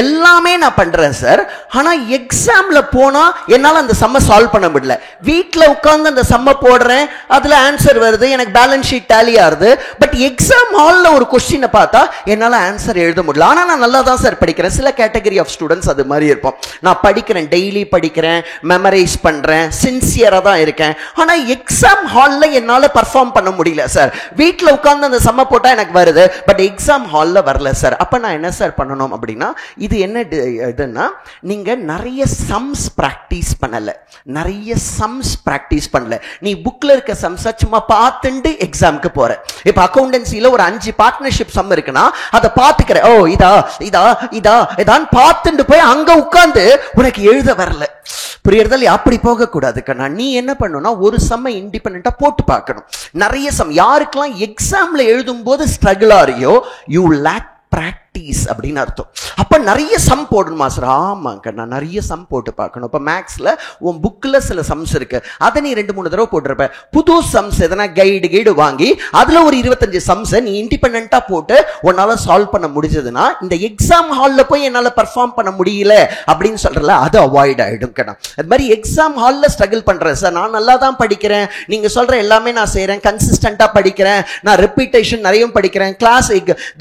எல்லாமே நான் பண்றேன் சார், ஆனா எக்ஸாம்ல போனா என்னால அந்த சம்ம சால்வ் பண்ண முடியல, வீட்டில் உட்கார்ந்து அந்த சம்ம போடுறேன், அதுல ஆன்சர் வருது, எனக்கு பேலன்ஸ் ஷீட் டேலி ஆகுது, பட் எக்ஸாம் ஹால்ல ஒரு கொஸ்டினை பார்த்தா என்னால ஆன்சர் எழுத முடியல, ஆனா நான் நல்லா தான் சார் படிக்கிறேன். சில கேட்டகரி ஆஃப் ஸ்டூடெண்ட்ஸ் அது மாதிரி இருப்போம். நான் படிக்கிறேன், டெய்லி படிக்கிறேன், மெமரைஸ் பண்றேன், சின்சியரா தான் இருக்கேன், ஆனா எக்ஸாம் ஹால்ல என்னால பர்ஃபார்ம் பண்ண முடியல சார், வீட்டில் உட்கார்ந்து அந்த சம்ம போட்டா எனக்கு வருது, பட் எக்ஸாம் ஹால்ல வரல சார். அப்ப நான் என்ன சார் பண்ணணும் அப்படின்னா, இது என்ன இதுன்னா, நீங்க நிறைய சம்ஸ் பிராக்டிஸ் பண்ணல, நிறைய சம்ஸ் பிராக்டிஸ் பண்ணல. நீ புக்ல இருக்க சம்ஸ் சும்மா பார்த்துட்டு எக்ஸாமுக்கு போற. இப்ப அக்கவுண்டன்சில ஒரு 5 பார்ட்னர்ஷிப் சம் இருக்குன்னா அதை பார்த்துக்கிற, ஓ இதா இதா இதா இதான் பார்த்துட்டு போய் அங்க உட்கார்ந்து உனக்கு எழுத வரல. புரியுறதில்ல? அப்படி போக கூடாது கண்ணா. நீ என்ன பண்ணணும்னா ஒரு சம்மை இண்டிபெண்டா போட்டு பார்க்கணும். நிறைய சம், யாருக்கெல்லாம் எக்ஸாம்ல எழுதும் போது ஸ்ட்ரகிள் ஆறியோ யூ லேக் பிராக்டிஸ் அப்படின்னு அர்த்தம். அப்ப நிறைய சம் போடணுமா சார்? ஆமாங்க, நான் நிறைய சம் போட்டு பார்க்கணும். இப்ப மேக்ஸ்ல உன் புக்ல சில சம்ஸ் இருக்கு, அதை நீ 2-3 தடவை போட்டிருப்ப. புது சம்ஸ் எதனா கைடு வாங்கி அதுல ஒரு 25 சம்ஸ் நீ இண்டிபெண்டா போட்டு உன்னால சால்வ் பண்ண முடிஞ்சதுன்னா இந்த எக்ஸாம் ஹால்ல போய் என்னால பர்ஃபார்ம் பண்ண முடியல அப்படின்னு சொல்றல, அது அவாய்ட் ஆயிடும். அது மாதிரி எக்ஸாம் ஹால்ல ஸ்ட்ரகிள் பண்றேன் சார், நான் நல்லா தான் படிக்கிறேன், நீங்க சொல்ற எல்லாமே நான் செய்யறேன், கன்சிஸ்டன்டா படிக்கிறேன், நான் ரெப்பிட்டேஷன் நிறைய படிக்கிறேன், கிளாஸ்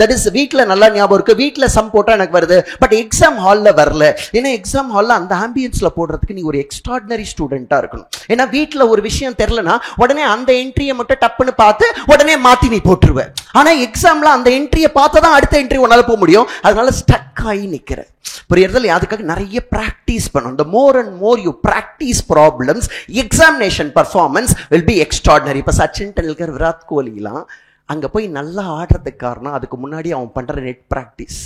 தட் இஸ் வீட்ல நல்லா ஞாபகம் இருக்கு, வீட்ல சம் போட்டா எனக்கு வருது, பட் எக்ஸாம் ஹால்ல வரல. ஏன்னா எக்ஸாம் ஹால்ல அந்த ஆம்பியன்ஸ்ல போடுறதுக்கு நீ ஒரு எக்ஸ்ட்ராடினரி ஸ்டூடெண்டா இருக்கணும். ஏன்னா வீட்ல ஒரு விஷயம் தெரியலனா உடனே அந்த என்ட்ரியை மட்டும் டப்புன்னு பார்த்து உடனே மாத்தி நீ போட்டுருவ. ஆனா எக்ஸாம்ல அந்த என்ட்ரியை பார்த்து தான் அடுத்த என்ட்ரி உன்னால போக முடியும். அதனால ஸ்டக் ஆகி நிக்கிற. புரியுறதில்ல? அதுக்காக நிறைய பிராக்டிஸ் பண்ணணும். The more and more you practice problems, examination performance will be extraordinary. இப்ப சச்சின் டெண்டுல்கர், விராட் கோலிலாம் அங்க போய் நல்லா ஆடுறதுக்கு காரணம் அதுக்கு முன்னாடி அவன் பண்ற நெட் பிராக்டிஸ்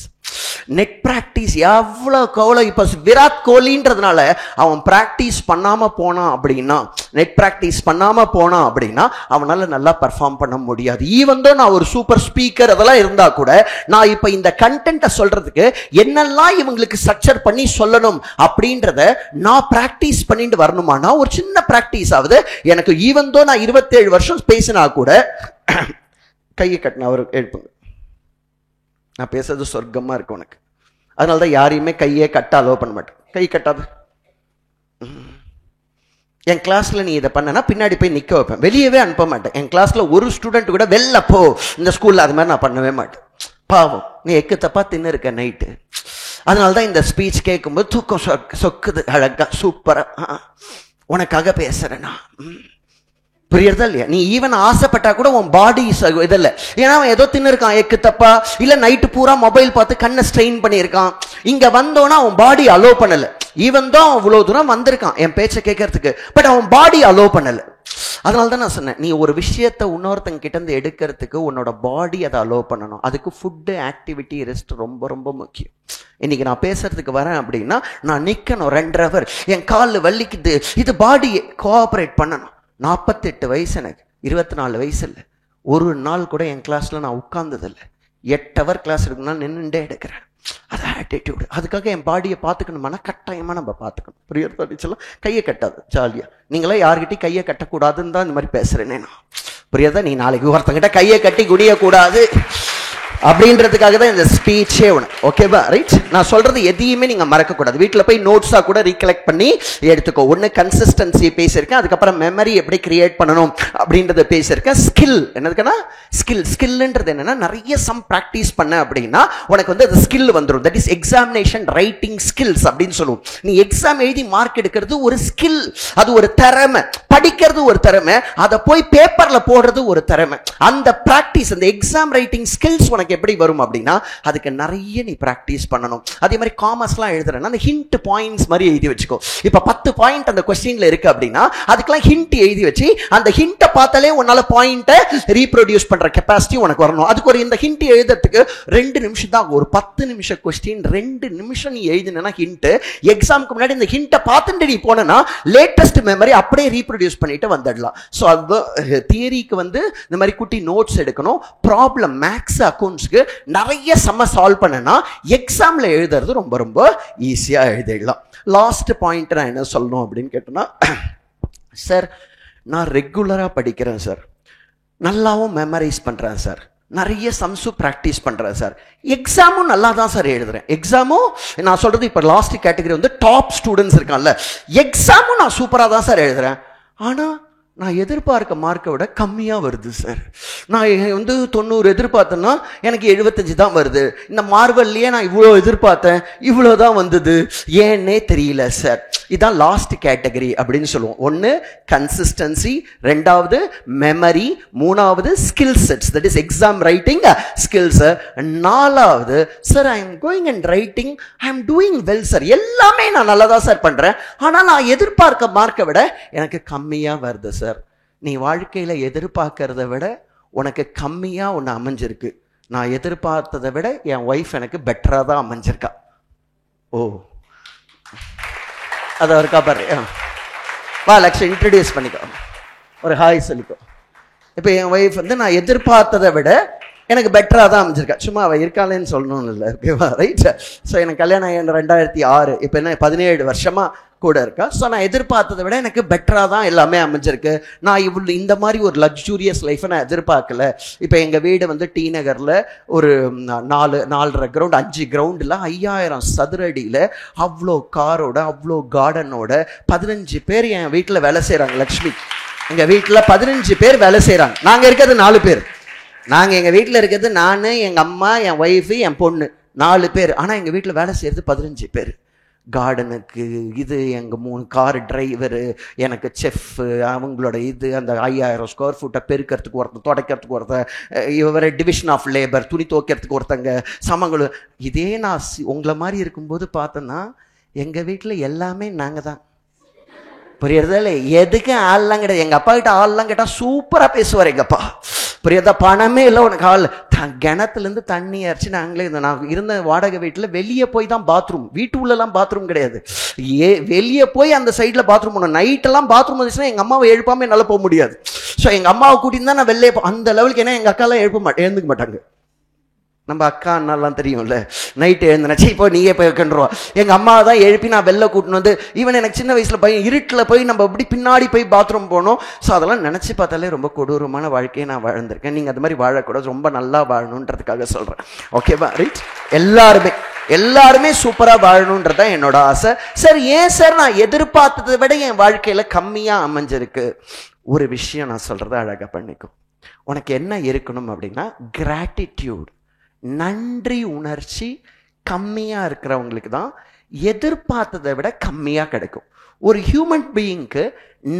எவ்வளவு. இப்ப விராட் கோலின்றதுனால அவன் பிராக்டிஸ் பண்ணாம போனான் அப்படின்னா, நெட் பிராக்டிஸ் பண்ணாம போனான் அப்படின்னா அவனால நல்லா பர்ஃபார்ம் பண்ண முடியாது. ஈவன் தோ நான் ஒரு சூப்பர் ஸ்பீக்கர் அதெல்லாம் இருந்தா கூட நான் இப்ப இந்த கண்டென்ட்டை சொல்றதுக்கு என்னெல்லாம் இவங்களுக்கு ஸ்ட்ரக்சர் பண்ணி சொல்லணும் அப்படின்றத நான் பிராக்டிஸ் பண்ணிட்டு வரணுமானா ஒரு சின்ன பிராக்டிஸ் ஆகுது எனக்கு. ஈவன் தோ நான் 27 வருஷம் பேசினா கூட கையை கட்டின அவர் எழுப்புங்க, நான் பேசுறது சொர்க்கமா இருக்கு உனக்கு. அதனால தான் யாரையுமே கையே கட்ட அலோவ் பண்ண மாட்டேன். கை கட்டாது, என் கிளாஸ்ல நீ இதை பண்ணனா பின்னாடி போய் நிக்க வைப்பேன், வெளியவே அனுப்ப மாட்டேன். என் கிளாஸ்ல ஒரு ஸ்டூடெண்ட் கூட வெளில போ இந்த ஸ்கூல்ல, அது மாதிரி நான் பண்ணவே மாட்டேன். பாவம், நீ எக்கு தப்பா தின்னு இருக்க நைட்டு. அதனாலதான் இந்த ஸ்பீச் கேட்கும்போது தூக்கம் சொக்குது. அழகா சூப்பரா உனக்காக பேசுறேன்னா புரியுறதா இல்லையா? நீ ஈவன் ஆசைப்பட்டா கூட உன் பாடி இதில், ஏன்னா அவன் ஏதோ தின்னு இருக்கான் எக்கு தப்பா, இல்ல நைட்டு பூரா மொபைல் பார்த்து கண்ணை ஸ்ட்ரெயின் பண்ணியிருக்கான். இங்க வந்தோன்னா அவன் பாடி அலோ பண்ணல. ஈவன் தான் அவ்வளவு தூரம் வந்திருக்கான் என் பேச்சை கேட்கறதுக்கு, பட் அவன் பாடி அலோ பண்ணல. அதனாலதான் நான் சொன்னேன், நீ ஒரு விஷயத்தை இன்னொருத்தங்க கிட்ட இருந்து எடுக்கிறதுக்கு உன்னோட பாடி அதை அலோ பண்ணணும். அதுக்கு ஃபுட்டு, ஆக்டிவிட்டி, ரெஸ்ட் ரொம்ப ரொம்ப முக்கியம். இன்னைக்கு நான் பேசுறதுக்கு வரேன் அப்படின்னா நான் நிக்கணும் 2.5 hours, என் கால் வலிக்குது, இது பாடி கோஆபரேட் பண்ணணும். 48 வயசு எனக்கு, 24 வயசு இல்லை. ஒரு நாள் கூட என் கிளாஸ்ல நான் உட்கார்ந்தது இல்லை. 8 hour கிளாஸ் இருக்குன்னா நின்றுட்டே எடுக்கிறேன். அது ஆட்டிடியூடு. அதுக்காக என் பாடியை பார்த்துக்கணுமானா கட்டாயமா நம்ம பார்த்துக்கணும். புரியுறதா? கையை கட்டாது ஜாலியா. நீங்களாம் யார்கிட்டையும் கையை கட்டக்கூடாதுன்னு தான் இந்த மாதிரி பேசுறேனே நான். புரியுதா? நீ நாளைக்கு ஒருத்தங்கிட்ட கையை கட்டி குடியக்கூடாது அப்படின்றதுக்காக தான் இந்த ஸ்பீச்சே ஒன்று. ஓகேவா? ரைட். நான் சொல்றது எதையுமே நீங்க மறக்கக்கூடாது. வீட்டில் போய் நோட்ஸா கூட ரீகலெக்ட் பண்ணி எடுத்துக்கோ. ஒன்று கன்சிஸ்டன்சி பேசியிருக்கேன், அதுக்கப்புறம் மெமரி எப்படி கிரியேட் பண்ணணும் அப்படின்றத பேசியிருக்கேன். ஸ்கில் என்னதுக்குன்னா ஸ்கில்ன்றது என்னன்னா நிறைய சம் ப்ராக்டிஸ் பண்ண அப்படின்னா உனக்கு வந்து அது ஸ்கில் வந்துடும். That is examination writing skills அப்படின்னு சொல்லுவோம். நீ எக்ஸாம் எழுதி மார்க் எடுக்கிறது ஒரு ஸ்கில், அது ஒரு திறமை. படிக்கிறது ஒரு திறமை, அதை போய் பேப்பர்ல போடுறது ஒரு திறமை. அந்த பிராக்டிஸ், அந்த எக்ஸாம் ரைட்டிங் ஸ்கில்ஸ் உனக்கு எப்படி வரும் அப்படின்னா அதுக்கு நிறைய நீ பிராக்டிஸ் பண்ணணும். அதே மாதிரி காமர்ஸ்லாம் எழுதுறேன்னா அந்த ஹிண்ட் பாயிண்ட்ஸ் மாதிரி எழுதி வச்சுக்கோ. இப்ப 10 பாயிண்ட் அந்த क्वेश्चनல இருக்கு அப்படின்னா அதுக்கெல்லாம் ஹிண்ட் எழுதி வச்சு அந்த ஹிண்ட்டை பார்த்தாலே உன்னால பாயிண்ட்டை ரீப்ரொடியூஸ் பண்ற கெப்பாசிட்டி உனக்கு வரணும். அதுக்கு ஒரு இந்த ஹிண்ட் எழுதுறதுக்கு 2 நிமிஷம் தான். ஒரு 10 நிமிஷம் क्वेश्चन 2 நிமிஷம் நீ எழுதினா ஹிண்ட், எக்ஸாமுக்கு முன்னாடி இந்த ஹிண்ட்டை பார்த்துட்டு நீ போனா லேட்டஸ்ட் மெமரி அப்படியே ரீப்ரொடியூஸ் பண்ணிட்டு வந்துடலாம். ஸோ அது தியரிக்கு வந்து இந்த மாதிரி குட்டி நோட்ஸ் எடுக்கணும். ப்ராப்ளம் மேக்ஸ் அக்கௌண்ட்ஸ்க்கு நிறைய சம்ம சால்வ் பண்ணனா எக்ஸாம்ல எழுதுறது ரொம்ப ரொம்ப ஈஸியா எழுதிடலாம். லாஸ்ட் பாயிண்ட் நான் என்ன சொல்லணும் அப்படின்னு கேட்டோம்னா, சார் நான் ரெகுலரா படிக்கிறேன் சார், நல்லாவும் மெமரைஸ் பண்றேன் சார், நிறைய சம்ஸும் ப்ராக்டிஸ் பண்றேன் சார், எக்ஸாமும் நல்லா தான் சார் எழுதுறேன். எக்ஸாமும் நான் சொல்றது இப்ப லாஸ்ட் கேட்டகரி வந்து டாப் ஸ்டூடெண்ட்ஸ் இருக்கான்ல, எக்ஸாமும் நான் சூப்பரா தான் சார் எழுதுறேன், ஆனா நான் எதிர்பார்க்க மார்க்கை விட கம்மியா வருது சார். நான் வந்து 90 எதிர்பார்த்தேன்னா எனக்கு 75 தான் வருது. இந்த மார்வல்லையே நான் இவ்வளோ எதிர்பார்த்தேன், இவ்வளோதான் வந்தது, ஏன்னே தெரியல சார். இதான் லாஸ்ட் கேட்டகரி அப்படின்னு சொல்லுவோம். ஒன்று கன்சிஸ்டன்சி, 2வது மெமரி, 3வது skill sets, that is exam writing skills, 4வது sir I am going and writing, I am doing well sir, எல்லாமே நான் நல்லா தான் சார் பண்றேன், ஆனால் நான் எதிர்பார்க்க மார்க்கை விட எனக்கு கம்மியா வருது சார். நீ வாழ்க்கையில எதிர்பார்க்கறத விட உனக்கு கம்மியா ஒன்று அமைஞ்சிருக்கு. நான் எதிர்பார்த்ததை விட என் ஒய்ஃப் எனக்கு பெட்டரா தான் அமைஞ்சிருக்கா. ஓ, அதை இருக்கா பாரு. வா லக்ஷ இன்ட்ரடியூஸ் பண்ணிக்கோ, ஒரு ஹாய் சொல்லிக்கோ. இப்போ என் ஒய்ஃப் வந்து நான் எதிர்பார்த்ததை விட எனக்கு பெட்டரா தான் அமைஞ்சிருக்கா. சும்மா அவள் இருக்காளேன்னு சொல்லணும்னு இல்லை. ஓகேவா? ரைட். ஸோ எனக்கு கல்யாணம் 2006, இப்போ என்ன 17 வருஷமா கூட இருக்கா. ஸோ நான் எதிர்பார்த்ததை விட எனக்கு பெட்டரா தான் எல்லாமே அமைஞ்சிருக்கு. நான் இந்த மாதிரி ஒரு லக்ஸூரியஸ் லைஃபை நான் எதிர்பார்க்கல. இப்போ எங்கள் வீடு வந்து டி நகரில் ஒரு 4.5 கிரவுண்ட் 5 கிரவுண்டில் 5000 சதுர அடியில் அவ்வளோ காரோட அவ்வளோ கார்டனோட 15 பேர் என் வீட்டில் வேலை செய்கிறாங்க. லக்ஷ்மி எங்கள் வீட்டில் 15 பேர் வேலை செய்கிறாங்க. நாங்கள் இருக்கிறது 4 பேர். நாங்கள் எங்கள் வீட்டில் இருக்கிறது நான், எங்கள் அம்மா, என் ஒய்ஃபு, என் பொண்ணு, 4 பேர். ஆனால் எங்கள் வீட்டில் வேலை செய்கிறது 15 பேர். கார்டனுக்கு இது எங்கள் 3 கார் டிரைவரு, எனக்கு செஃப்பு, அவங்களோட இது அந்த 5000 ஸ்கொயர் ஃபீட்டை பெருக்கிறதுக்கு ஒருத்தர், துடைக்கிறதுக்கு ஒருத்தர், இவரை டிவிஷன் ஆஃப் லேபர், துணி துவைக்கிறதுக்கு ஒருத்தங்க, சமங்களு. இதே நான் உங்களை மாதிரி இருக்கும்போது பார்த்தோன்னா எங்கள் வீட்டில் எல்லாமே நாங்கள் தான். புரியுறதா இல்லை? எதுக்கு ஆள்லாம் கிடையாது. எங்கள் அப்பா கிட்ட ஆள்லாம் கேட்டால் சூப்பராக பேசுவார் எங்கள் அப்பா. புரியுதா? பணமே இல்லை உனக்கு ஆள். கிணத்துலேருந்து தண்ணி அரைச்சி நாங்களே நான் இருந்த வாடகை வீட்டில் வெளியே போய் தான் பாத்ரூம், வீட்டு உள்ளலாம் பாத்ரூம் கிடையாது, வெளியே போய் அந்த சைடில் பாத்ரூம் போகணும். நைட்டெல்லாம் பாத்ரூம் வந்துச்சுன்னா எங்கள் அம்மாவை எழுப்பாமல் என்னால் போக முடியாது. ஸோ எங்கள் அம்மாவை கூட்டின்னு தான் நான் வெளியே அந்த லெவலுக்கு. ஏன்னா எங்கள் அக்காலாம் எழுந்துக்க மாட்டாங்க. நம்ம அக்கா அண்ணாலாம் தெரியும்ல, நைட்டு எழுந்துனாச்சு இப்போ நீயே போய் வைக்கணுருவோம். எங்கள் அம்மாவை தான் எழுப்பி நான் வெளில கூட்டின்னு வந்து, ஈவன் எனக்கு சின்ன வயசில் பையன் இருட்டில் போய் நம்ம இப்படி பின்னாடி போய் பாத்ரூம் போகணும். ஸோ அதெல்லாம் நினச்சி பார்த்தாலே ரொம்ப கொடூரமான வாழ்க்கையை நான் வாழ்ந்திருக்கேன். நீங்கள் அது மாதிரி வாழக்கூடாது, ரொம்ப நல்லா வாழணுன்றதுக்காக சொல்கிறேன். ஓகேவா? ரைட். எல்லாருமே எல்லாருமே சூப்பரா வாழணும்ன்றத என்னோட ஆசை. சார் ஏன் சார் நான் எதிர்பார்த்ததை விட என் வாழ்க்கையில கம்மியா அமைஞ்சிருக்கு? ஒரு விஷயம் நான் சொல்றத அழகா பண்ணிக்கும். உனக்கு என்ன இருக்கணும் அப்படின்னா கிராட்டிடியூட், நன்றி உணர்ச்சி கம்மியா இருக்கிறவங்களுக்கு தான் எதிர்பார்த்ததை விட கம்மியா கிடைக்கும். ஒரு ஹியூமன் பீயிங்க்கு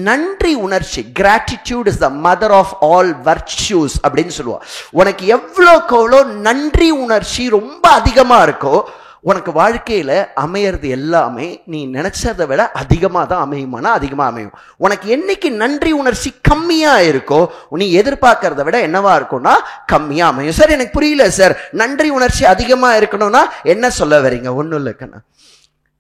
நன்றி உணர்ச்சி, gratitude is the mother of all virtues அப்படின்னு சொல்லுவா. உனக்கு எவ்வளோ நன்றி உணர்ச்சி ரொம்ப அதிகமா இருக்கோ உனக்கு வாழ்க்கையில அமையறது எல்லாமே நீ நினைச்சதை விட அதிகமாக தான் அமையுமானா அதிகமாக அமையும். உனக்கு என்னைக்கு நன்றி உணர்ச்சி கம்மியா இருக்கோ நீ எதிர்பார்க்கறத விட என்னவா இருக்கும்னா கம்மியா அமையும். சார் எனக்கு புரியல சார், நன்றி உணர்ச்சி அதிகமா இருக்கணும்னா என்ன சொல்ல வரீங்க? ஒன்றும் இல்லை கண்ணா,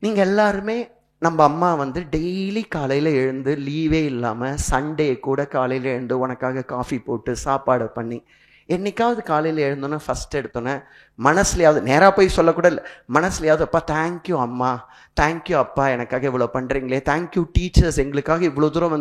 நீங்க எல்லாருமே நம்ம அம்மா டெய்லி காலையில் எழுந்து லீவே இல்லாமல் சண்டே கூட காலையில் எழுந்து உனக்காக காஃபி போட்டு சாப்பாடு பண்ணி என்னைக்காவது காலையில் எழுந்தோன்னே ஃபஸ்ட் எடுத்தோன்னே மனசுலையாவது, நேராக போய் சொல்லக்கூட இல்லை, மனசுலையாவது அப்பா தேங்க்யூ அம்மா, தேங்க்யூ அப்பா எனக்காக இவ்வளோ பண்ணுறீங்களே, தேங்க்யூ டீச்சர்ஸ் எங்களுக்காக இவ்வளோ தூரம்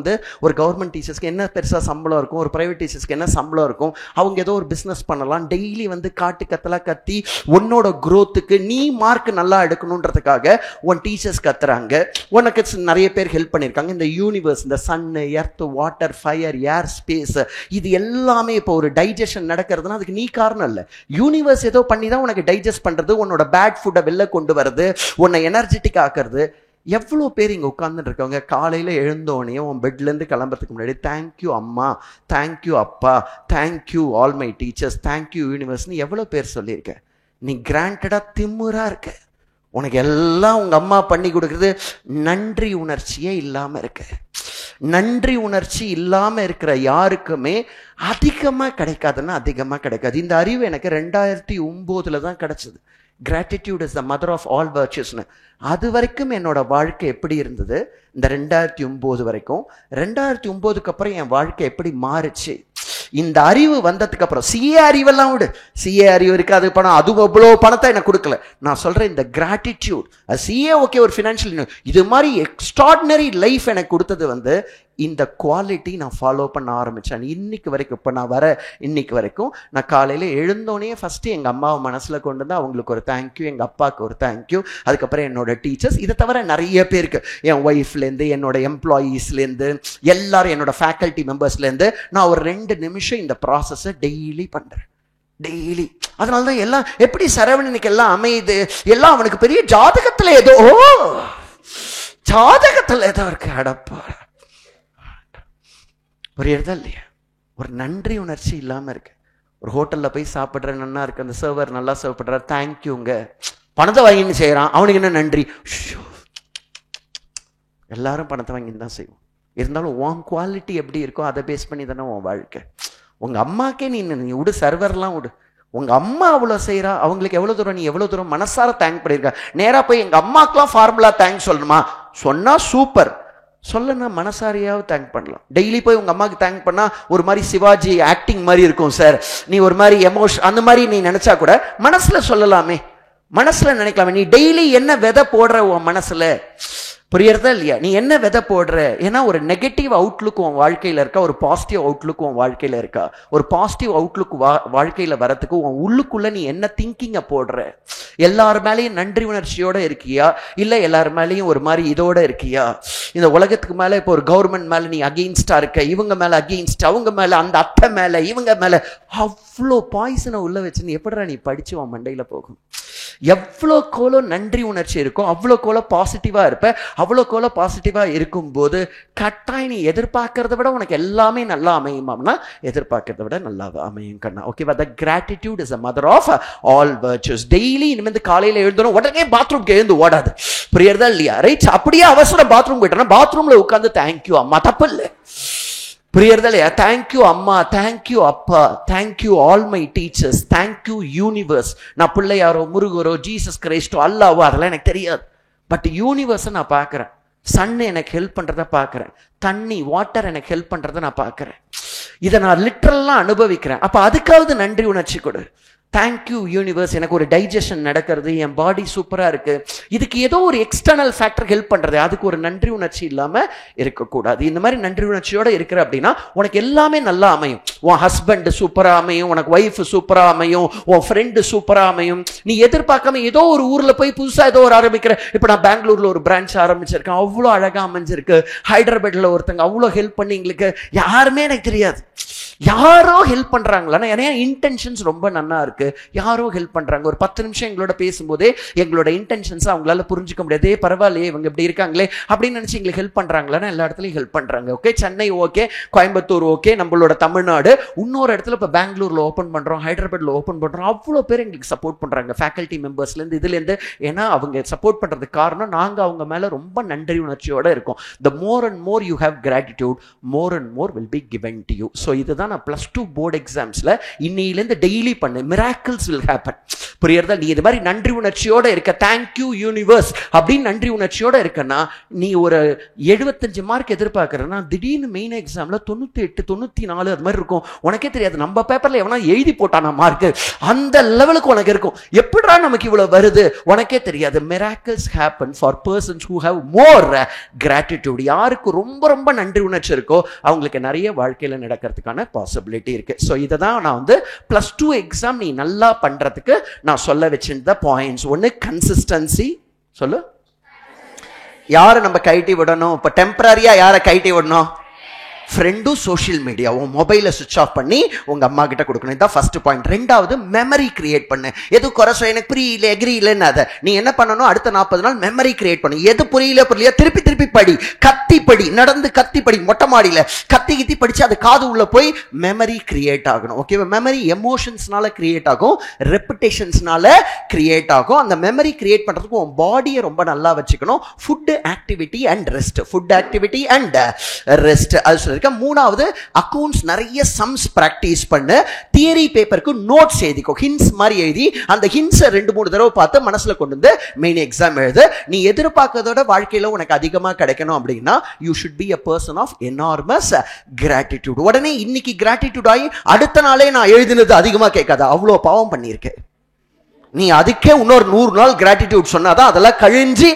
ஒரு கவர்மெண்ட் டீச்சர்ஸ்க்கு என்ன பெருசாக சம்பளம் இருக்கும், ஒரு ப்ரைவேட் டீச்சர்ஸ்க்கு என்ன சம்பளம் இருக்கும், அவங்க ஏதோ ஒரு பிஸ்னஸ் பண்ணலாம், டெய்லி காட்டு கத்தலாம் கத்தி உன்னோட க்ரோத்துக்கு நீ மார்க் நல்லா எடுக்கணுன்றதுக்காக உன் டீச்சர்ஸ் கத்துறாங்க. உனக்கு நிறைய பேர் ஹெல்ப் பண்ணியிருக்காங்க. இந்த யூனிவர்ஸ், இந்த சன்னு, எர்த், வாட்டர், ஃபயர், ஏர், ஸ்பேஸ், இது எல்லாமே இப்போ ஒரு டைஜஷன் நடக்கிறதுனா அதுக்கு நீ காரணம் இல்லை. யூனிவர்ஸ் ஏதோ பண்ணி தான் உனக்கு டைஜஸ்ட் பண்றது, உன்னோட பேட் ஃபுட்டை வெளில கொண்டு வருது, உன்னை எனர்ஜெட்டிக் ஆக்குறது. எவ்வளோ பேர் இங்கே உட்கார்ந்துட்டு இருக்கவங்க காலையில் எழுந்தோடனே உன் பெட்லேருந்து கிளம்புறதுக்கு முன்னாடி தேங்க்யூ அம்மா, தேங்க்யூ அப்பா, thank you all my teachers, thank you யூனிவர்ஸ்னு எவ்வளோ பேர் சொல்லியிருக்க? நீ கிராண்டடாக திமுறா இருக்க. உனக்கு எல்லாம் உங்க அம்மா பண்ணி கொடுக்குறது நன்றி உணர்ச்சியே இல்லாம இருக்கு. நன்றி உணர்ச்சி இல்லாம இருக்கிற யாருக்குமே அதிகமா கிடைக்காதுன்னா அதிகமா கிடைக்காது. இந்த அறிவு எனக்கு 2009 தான் கிடைச்சது. Gratitude is the mother of all வர்ச்சுஸ்னு. அது வரைக்கும் என்னோட வாழ்க்கை எப்படி இருந்தது, இந்த 2009 வரைக்கும். 2009க்கு அப்புறம் என் வாழ்க்கை எப்படி மாறுச்சு, இந்த அறிவு வந்ததுக்கு அப்புறம். சிஏ அறிவெல்லாம் விடு, சிஏ அறிவு இருக்காது, பணம், அது அவ்வளோ பணத்தை எனக்கு கொடுக்கல. நான் சொல்றேன் இந்த கிராட்டிடியூட். சிஏ ஓகே, ஒரு ஃபினான்ஷியல், இது மாதிரி எக்ஸ்ட்ராடினரி லைஃப் எனக்கு கொடுத்தது இந்த குவாலிட்டி நான் ஃபாலோ பண்ண ஆரம்பித்தேன். இன்னைக்கு வரைக்கும், இப்போ நான் இன்னைக்கு வரைக்கும் நான் காலையில் எழுந்தோடனே ஃபஸ்ட்டு எங்கள் அம்மாவை மனசில் கொண்டு வந்து அவங்களுக்கு ஒரு தேங்க்யூ, எங்கள் அப்பாவுக்கு ஒரு தேங்க்யூ, அதுக்கப்புறம் என்னோட டீச்சர்ஸ், இதை தவிர நிறைய பேருக்கு, என் ஒய்ஃப்லேருந்து, என்னோட எம்ப்ளாயீஸ்லேருந்து, எல்லாரும் என்னோட ஃபேக்கல்ட்டி மெம்பர்ஸ்லேருந்து நான் ஒரு 2 நிமிஷம் இந்த ப்ராசஸை டெய்லி பண்ணுறேன். டெய்லி. அதனால தான் எல்லாம் எப்படி சரவணனுக்கு எல்லாம் அமையுது, எல்லாம் அவனுக்கு பெரிய ஜாதகத்தில் ஏதோ இருக்கு. அடப்பா, புரியுறதா இல்லையா? ஒரு நன்றி உணர்ச்சி இல்லாமல் இருக்கு. ஒரு ஹோட்டலில் போய் சாப்பிட்ற, நல்லா இருக்கு, அந்த சர்வர் நல்லா சர்வ் பண்ணுறாரு, தேங்க்யூங்க, பணத்தை வாங்கின்னு செய்கிறான், அவனுக்கு என்ன நன்றி? எல்லாரும் பணத்தை வாங்கின்னு தான் செய்வோம். இருந்தாலும் உன் குவாலிட்டி எப்படி இருக்கோ அதை பேஸ் பண்ணி தானே உன் வாழ்க்கை. உங்கள் அம்மாக்கே நீ விடு, சர்வர்லாம் விடு, உங்கள் அம்மா அவ்வளோ செய்கிறா, அவங்களுக்கு எவ்வளோ தூரம் நீ எவ்வளோ தூரம் மனசார தேங்க் பண்ணியிருக்கா. நேராக போய் எங்கள் அம்மாக்கெலாம் ஃபார்முலா தேங்க்ஸ் சொல்லணுமா? சொன்னால் சூப்பர், சொல்லனா மனசாரியாவது தேங்க் பண்ணலாம். டெய்லி போய் உங்க அம்மாவுக்கு தேங்க் பண்ணா ஒரு மாதிரி சிவாஜி ஆக்டிங் மாதிரி இருக்கும் சார், நீ ஒரு மாதிரி எமோஷன் அந்த மாதிரி நீ நினைச்சா கூட மனசுல சொல்லலாமே, மனசுல நினைக்கலாமே. நீ டெய்லி என்ன விதை போடுற உன் மனசுல, புரியறதா இல்லையா? நீ என்ன விதை போடுற? ஏன்னா ஒரு நெகட்டிவ் அவுட்லுக் உன் வாழ்க்கையில இருக்கா, ஒரு பாசிட்டிவ் அவுட்லுக் உன் வாழ்க்கையில இருக்கா? ஒரு பாசிட்டிவ் அவுட்லுக் வாழ்க்கையில வரத்துக்கு உன் உள்ளுக்குள்ள நீ என்ன திங்கிங்க போடுற? எல்லார் மேலேயும் நன்றி உணர்ச்சியோட இருக்கியா, இல்ல எல்லார் மேலேயும் ஒரு மாதிரி இதோட இருக்கியா? இந்த உலகத்துக்கு மேல இப்போ ஒரு கவர்மெண்ட் மேல நீ அகெயின்ஸ்டா இருக்க, இவங்க மேல அகெயின்ஸ்ட், அவங்க மேல, அந்த அத்தை மேல, இவங்க மேல, அவ்வளோ பாய்சனை உள்ள வச்சுன்னு எப்படிடா நீ படிச்சு உன் மண்டையில போகும்? எவ்வளோ கோலோ நன்றி உணர்ச்சி இருக்கும் அவ்வளோ கோலோ பாசிட்டிவா இருப்ப. அவ்வளோ கோலோ பாசிட்டிவா இருக்கும்போது கட்டாயம் நீ எதிர்பார்க்கறத விட உனக்கு எல்லாமே நல்லா அமையுமாம்னா எதிர்பார்க்கறத விட நல்லா அமையும் கண்ணா. ஓகேவா? The gratitude is a mother of all virtues. Daily இனிமேல் காலையில் எழுந்தணும் உடனே பாத்ரூம்க்கு எழுந்து ஓடாது, புரியுறதா இல்லையா? ரைட்? அப்படியே அவசரம் பாத்ரூம் போயிட்டோன்னா பாத்ரூம்ல உட்காந்து தேங்க்யூ அம்மா, தப்பு இல்லை, புரியுறதா இல்லையா? தேங்க்யூ அம்மா, தேங்க்யூ அப்பா, thank you all my teachers, thank you universe. நான் பிள்ளையாரோ, முருகரோ, ஜீசஸ் கிரைஸ்டோ, அல்லாவோ அதெல்லாம் எனக்கு தெரியாது. பட் யூனிவர்ஸை நான் பார்க்குறேன், சன் எனக்கு ஹெல்ப் பண்ணுறத பார்க்குறேன், தண்ணி வாட்டர் எனக்கு ஹெல்ப் பண்ணுறத நான் பார்க்குறேன், இதை நான் லிட்ரலாக அனுபவிக்கிறேன். அப்போ அதுக்காவது நன்றி உணர்ச்சி கொடு. தேங்க்யூ யூனிவர்ஸ், எனக்கு ஒரு டைஜஷன் நடக்கிறது, என் பாடி சூப்பரா இருக்கு. இதுக்கு ஏதோ ஒரு எக்ஸ்டர்னல் ஃபேக்டர் ஹெல்ப் பண்றது, அதுக்கு ஒரு நன்றி உணர்ச்சி இல்லாம இருக்கக்கூடாது. இந்த மாதிரி நன்றி உணர்ச்சியோட இருக்கிற அப்படின்னா உனக்கு எல்லாமே நல்லா அமையும். உன் ஹஸ்பண்ட் சூப்பரா அமையும், உனக்கு ஒய்ஃப் சூப்பரா அமையும், உன் ஃப்ரெண்டு சூப்பரா அமையும். நீ எதிர்பார்க்காம ஏதோ ஒரு ஊர்ல போய் புதுசா ஏதோ ஒரு ஆரம்பிக்கிற. இப்ப நான் பெங்களூர்ல ஒரு பிரான்ச் ஆரம்பிச்சிருக்கேன், அவ்வளோ அழகா அமைஞ்சிருக்கு. ஹைதராபாத்ல ஒருத்தங்க அவ்வளோ ஹெல்ப் பண்ணி, எங்களுக்கு யாருமே எனக்கு தெரியாது, யாரோ ஹெல்ப் பண்றாங்களா, ஏன்னா இன்டென்ஷன்ஸ் ரொம்ப நன்னா இருக்கு, யாரோ ஹெல்ப் பண்றாங்க. ஒரு 10 நிமிஷம் எங்களோட பேசும்போதே எங்களோட இன்டென்ஷன்ஸ் அவங்களால புரிஞ்சுக்க முடியாது. பரவாயில்லையே இவங்க இப்படி இருக்காங்களே அப்படின்னு நினைச்சு எங்களுக்கு ஹெல்ப் பண்றாங்களா, எல்லா இடத்துலையும் ஹெல்ப் பண்றாங்க. Okay, Chennai okay, Coimbatore okay, நம்மளோட தமிழ்நாடு, இன்னொரு இடத்துல இப்போ பெங்களூர்ல ஓப்பன் பண்றோம், ஹைதராபாத்ல ஓப்பன் பண்றோம், அவ்வளோ பேர் எங்களுக்கு சப்போர்ட் பண்றாங்க, ஃபேக்கல்டி மெம்பர்ஸ்ல இருந்து இதுல இருந்து. ஏன்னா அவங்க சப்போர்ட் பண்றதுக்கு காரணம் நாங்க அவங்க மேல ரொம்ப நன்றி உணர்ச்சியோட இருக்கோம். the more and more you have gratitude, more and more will be given to you. so இதுதான் நான் +2 போர்டு எக்ஸாம்ஸ்ல இன்னையிலேருந்து டெய்லி பண்ணு, miracles will happen. புரியுறதா? நீ இது மாதிரி நன்றி உணர்ச்சியோட இருக்க, தேங்க்யூ யூனிவர்ஸ் அப்படின்னு நன்றி உணர்ச்சியோட இருக்கன்னா, நீ ஒரு 75 மார்க் எதிர்பார்க்கறன்னா திடீர்னு மெயின் எக்ஸாம்ல 98 94 அது மாதிரி இருக்கும். உனக்கே தெரியாது, நம்ம பேப்பர்ல எவனா எழுதி போட்டானா மார்க், அந்த லெவலுக்கு உனக்கு இருக்கும். எப்படிடா நமக்கு இவ்வளவு வருது உனக்கே தெரியாது. miracles happen for persons who have more gratitude. யாருக்கு ரொம்ப ரொம்ப நன்றி உணர்ச்சி இருக்கோ அவங்களுக்கு நிறைய வாழ்க்கையில நடக்கிறதுக்கான பாசிபிலிட்டி இருக்கு. ஸோ இதை தான் நான் வந்து +2 எக்ஸாம் நீ நல்லா பண்றதுக்கு நான் சொல்ல வச்சிருந்த பாயிண்ட்ஸ். ஒன்று கன்சிஸ்டன்சி. சொல்லு, யாரை நம்ம கைட்டி விடணும்? இப்போ டெம்பரரியா யாரை கைட்டி விடணும்? ஃப்ரெண்டும் சோஷியல் மீடியா. உன் மொபைலை சுவிச் ஆஃப் பண்ணி உங்க அம்மா கிட்ட கொடுக்கணும். இதுதான் ஃபர்ஸ்ட் பாயிண்ட். ரெண்டாவது, மெமரி கிரியேட் பண்ணு. எது குறைசோ, எனக்கு புரியல எக்ரி இல்லைன்னு அதை நீ என்ன பண்ணணும், அடுத்த 40 நாள் மெமரி கிரியேட் பண்ணு. எது புரியலையா திருப்பி திருப்பி படி, கத்தி படி, நடந்து கத்தி படி, மொட்டை மாடியில கத்தி படிச்சு அது காது உள்ள போய் மெமரி கிரியேட் ஆகணும். ஓகேவா? மெமரி எமோஷன்ஸ்னால கிரியேட் ஆகும், ரெப்புடேஷன்ஸ்னால கிரியேட் ஆகும். அந்த மெமரி கிரியேட் பண்றதுக்கு உன் பாடியை ரொம்ப நல்லா வச்சுக்கணும். Food activity and rest, food activity and rest. அது மூணாவது, அக்கவுண்ட்ஸ் நிறைய சம்ஸ் பிராக்டிஸ் பண்ணு. தியரி பேப்பருக்கு நோட்ஸ் எழுதிக்கோ, ஹிண்ட்ஸ் மாதிரி எழுதி அந்த ஹிண்ட்ஸை 2-3 தடவை பார்த்து மனசுல கொண்டு வந்து மெயின் எக்ஸாம் எழுது. நீ எதிர்பார்க்கறதோட வாழ்க்கையில உனக்கு அதிகமா கிடைக்கணும் அப்படின்னா you should be a person of enormous gratitude. உடனே இன்னைக்கு கிராட்டிடியூட் ஆகி அடுத்த நாளே நான் எழுதினது அதிகமா கேட்காத, அவ்வளோ பாவம் பண்ணியிருக்கேன். நீ அதுக்கே இன்னொரு 100 நாள் கிராட்டிடியூட் சொன்னாதான் அதெல்லாம் கழிஞ்சு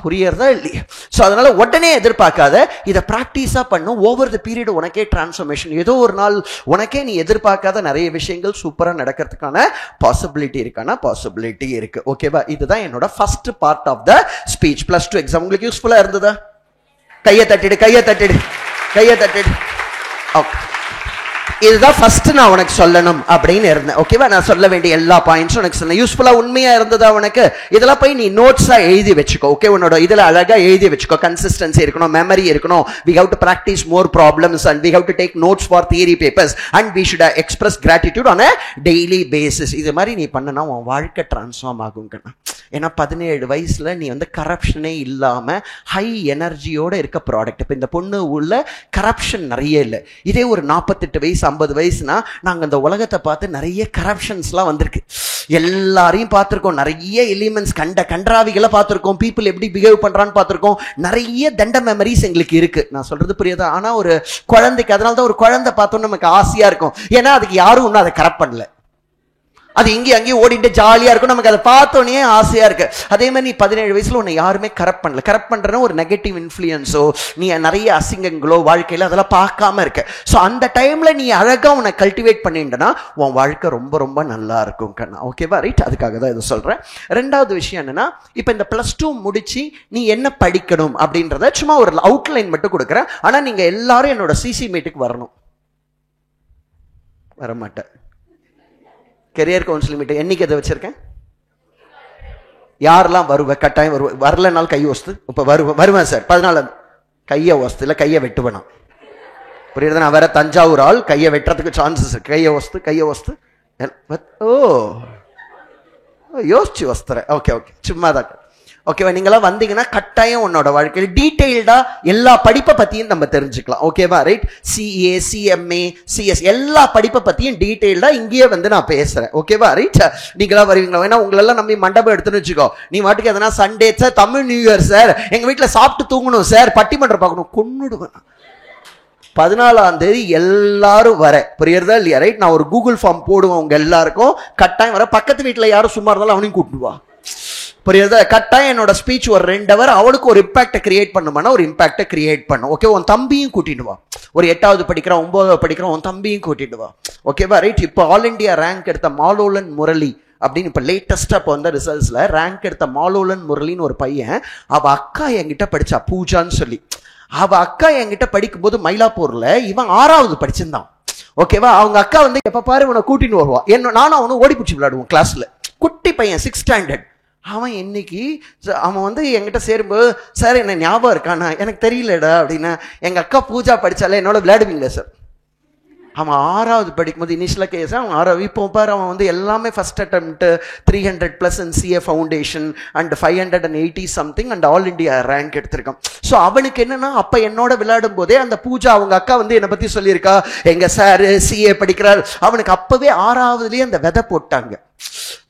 புரியறதா இல்லையா? ஸோ அதனால உடனே எதிர்பார்க்காத, இதை ப்ராக்டிஸா பண்ணும். ஓவர் த பீரியட் உனக்கே டிரான்ஸ்ஃபர்மேஷன். ஏதோ ஒரு நாள் உனக்கே நீ எதிர்பார்க்காத நிறைய விஷயங்கள் சூப்பரா நடக்கிறதுக்கான பாசிபிலிட்டி இருக்கு. ஓகேவா? இதுதான் என்னோட first part of the speech. +2 exam உங்களுக்கு யூஸ்ஃபுல்லா இருந்ததா? கையை தட்டிடு. ஓகே, இதுதான் ஃபர்ஸ்ட் நான் உனக்கு சொல்லணும் அப்படின்னு இருந்தேன். ஓகேவா? நான் சொல்ல வேண்டிய எல்லா பாயிண்ட்ஸும் உனக்கு சொன்னேன். யூஸ்ஃபுல்லா உண்மையா இருந்ததா உனக்கு? இதெல்லாம் போய் நீ நோட்ஸா எழுதி வச்சுக்கோ. ஓகே, உன்னோட இதுல அழகா எழுதி வச்சுக்கோ. கன்சிஸ்டன்சி இருக்கணும், மெமரி இருக்கணும். we have to practice more problems and we have to take notes for theory papers and we should express gratitude on a daily basis. இது மாதிரி நீ பண்ணனா உன் வாழ்க்கை டிரான்ஸ்ஃபார்ம் ஆகும். ஏன்னா 17 வயசுல நீ வந்து கரப்ஷனே இல்லாம ஹை எனர்ஜியோட இருக்க ப்ராடக்ட். இப்போ இந்த பொண்ணு உள்ள கரப்ஷன் நிறைய இல்லை. இதே ஒரு 48 வயசு 50 வயசுனா நாங்கள் இந்த உலகத்தை பார்த்து நிறைய கரப்ஷன்ஸ்லாம் வந்திருக்கு. எல்லாரையும் பார்த்துருக்கோம், நிறைய எலிமெண்ட்ஸ் கன்றாவிகளை பார்த்துருக்கோம், பீப்புள் எப்படி பிஹேவ் பண்றான்னு பார்த்துருக்கோம். நிறைய தண்ட மெமரிஸ் எங்களுக்கு இருக்கு. நான் சொல்றது புரியுதா? ஆனா ஒரு குழந்தைக்கு, அதனால தான் ஒரு குழந்தை பார்த்தோன்னு நமக்கு ஆசையா இருக்கும். ஏன்னா அதுக்கு யாரும் இன்னும் அதை கரப்ட் பண்ணல. அது இங்கேயும் அங்கேயும் ஓடிட்டு ஜாலியா இருக்கும், நமக்கு அதை பார்த்தோன்னே ஆசையா இருக்கு. அதே மாதிரி நீ 17 வயசுல உன்னை யாருமே கரப்ட் பண்ணல. கரப்ட் பண்றேன்னா ஒரு நெகட்டிவ் இன்ஃப்ளூயன்ஸோ, நீ நிறைய அசிங்கங்களோ வாழ்க்கையில அதெல்லாம் பார்க்காம இருக்க. ஸோ அந்த டைம்ல நீ அழகா உன்னை கல்டிவேட் பண்ணிட்டனா உன் வாழ்க்கை ரொம்ப ரொம்ப நல்லா இருக்கும் கண்ணா. ஓகேவா? ரைட், அதுக்காக தான் இதை சொல்றேன். ரெண்டாவது விஷயம் என்னன்னா, இப்போ இந்த +2 முடிச்சு நீ என்ன படிக்கணும் அப்படின்றத சும்மா ஒரு அவுட்லைன் மட்டும் கொடுக்குறேன். ஆனா நீங்க எல்லாரும் என்னோட சிசி மீட்டுக்கு வரணும். வரமாட்டேன். கெரியர் கவுன்சிலிங் மீட்டிங் என்னைக்கு எதை வச்சிருக்கேன்? யாரெல்லாம் வருவேன்? கட்டாயம் வருவேன். வரலனாலும் கை வஸ்து. இப்போ வருவேன் சார் 14 கையை வஸ்து இல்லை, கையை வெட்டுவேன். புரியுது? நான் வேற தஞ்சாவூர் ஆள், கையை வெட்டுறதுக்கு சான்சஸ் இருக்கு. கையை வஸ்து. ஓ, யோசிச்சு வஸ்துறேன். ஓகே, சும்மா தான். ஓகேவா? நீங்களாம் வந்தீங்கன்னா கட்டாயம் உன்னோட வாழ்க்கையில் டீட்டெயில்டா எல்லா படிப்பை பத்தியும் நம்ம தெரிஞ்சுக்கலாம். ஓகேவா? ரைட், CA CMA CS எல்லா படிப்பை பத்தியும் டீட்டெயில்டா இங்கேயே வந்து நான் பேசுறேன். ஓகேவா? ரைட், நீங்களா வருவீங்களா? ஏன்னா உங்களெல்லாம் நம்பி மண்டபம் எடுத்துன்னு வச்சுக்கோ. நீ மாட்டுக்கு எதனா Sunday sir, Tamil new year sir, எங்க வீட்டுல சாப்பிட்டு தூங்கணும் சார், பட்டிமன்றம் பார்க்கணும், கொன்னுடுவேன். 14ஆம் தேதி எல்லாரும் வர, புரியுறதா இல்லையா? ரைட், நான் ஒரு கூகுள் ஃபார்ம் போடுவேன் உங்க எல்லாருக்கும், கட்டாயம் வர. பக்கத்து வீட்டுல யாரும் சும்மா இருந்தாலும் அவனையும் கூப்பிடுவா, புரியுதா? கட்டாயம் என்னோட ஸ்பீச் ஒரு 2 hour அவனுக்கு ஒரு இம்பாக்டை கிரியேட் பண்ணுமானா ஒரு இம்பாக்டை கிரியேட் பண்ணும். ஓகே, உன் தம்பியும் கூட்டிட்டு வா, ஒரு 8வது படிக்கிறான் 9வது படிக்கிறான், உன் தம்பியும் கூட்டிட்டு வா. ஓகேவா? ரைட். இப்போ ஆல் இண்டியா ரேங்க் எடுத்த மாலோலன் முரளி அப்படின்னு இப்போ லேட்டஸ்டா இப்போ வந்த ரிசல்ட்ஸ்ல ரேங்க் எடுத்த மாலோலன் முரளின்னு ஒரு பையன், அவ அக்கா என்கிட்ட படிச்சா, பூஜான்னு சொல்லி. அவ அக்கா என்கிட்ட படிக்கும்போது மயிலாப்பூர்ல இவன் 6வது படிச்சிருந்தான். ஓகேவா? அவங்க அக்கா வந்து எப்ப பாரு இவனை கூட்டின்னு வருவா. நானும் அவனும் ஓடி பிடிச்சி விளையாடுவோம் கிளாஸ்ல. குட்டி பையன் 6th standard. அவன் இன்னைக்கு அவன் வந்து என்கிட்ட சேரும்போது, சார் என்ன ஞாபகம் இருக்கானா? எனக்கு தெரியலடா அப்படின்னா, எங்க அக்கா பூஜா படிச்சாலே என்னோட விளையாடுவீங்களா சார்? அவன் 6வது படிக்கும்போது இனிஷியலாக கேஸ், அவன் 6வது. இப்போ பாரு அவன் வந்து எல்லாமே first attempt 300+ in CA foundation and 580 something and all India rank எடுத்திருக்கான். ஸோ அவனுக்கு என்னன்னா, அப்போ என்னோட விளையாடும் போதே அந்த பூஜா அவங்க அக்கா வந்து என்னை பற்றி சொல்லியிருக்கா, எங்க சார் சிஏ படிக்கிறார். அவனுக்கு அப்பவே 6வதுலேயே அந்த விதை போட்டாங்க,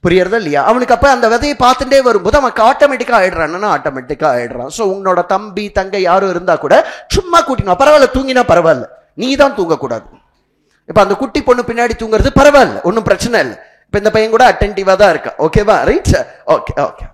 புரியுறதா இல்லையா? அவனுக்கு அப்ப அந்த விதையை பார்த்துட்டே வரும்போது அவனுக்கு ஆட்டோமேட்டிக்கா ஆயிடுறான், ஆட்டோமேட்டிக்கா ஆயிடுறான். ஸோ உன்னோட தம்பி தங்கை யாரும் இருந்தா கூட சும்மா கூட்டினா பரவாயில்ல, தூங்கினா பரவாயில்ல, நீ தான் தூங்கக்கூடாது. இப்ப அந்த குட்டி பொண்ணு பின்னாடி தூங்குறது பரவாயில்ல, ஒன்னும் பிரச்சனை இல்லை. இப்ப இந்த பையன் கூட அட்டென்டிவா தான் இருக்கா. ஓகேவா? ரைட். Okay okay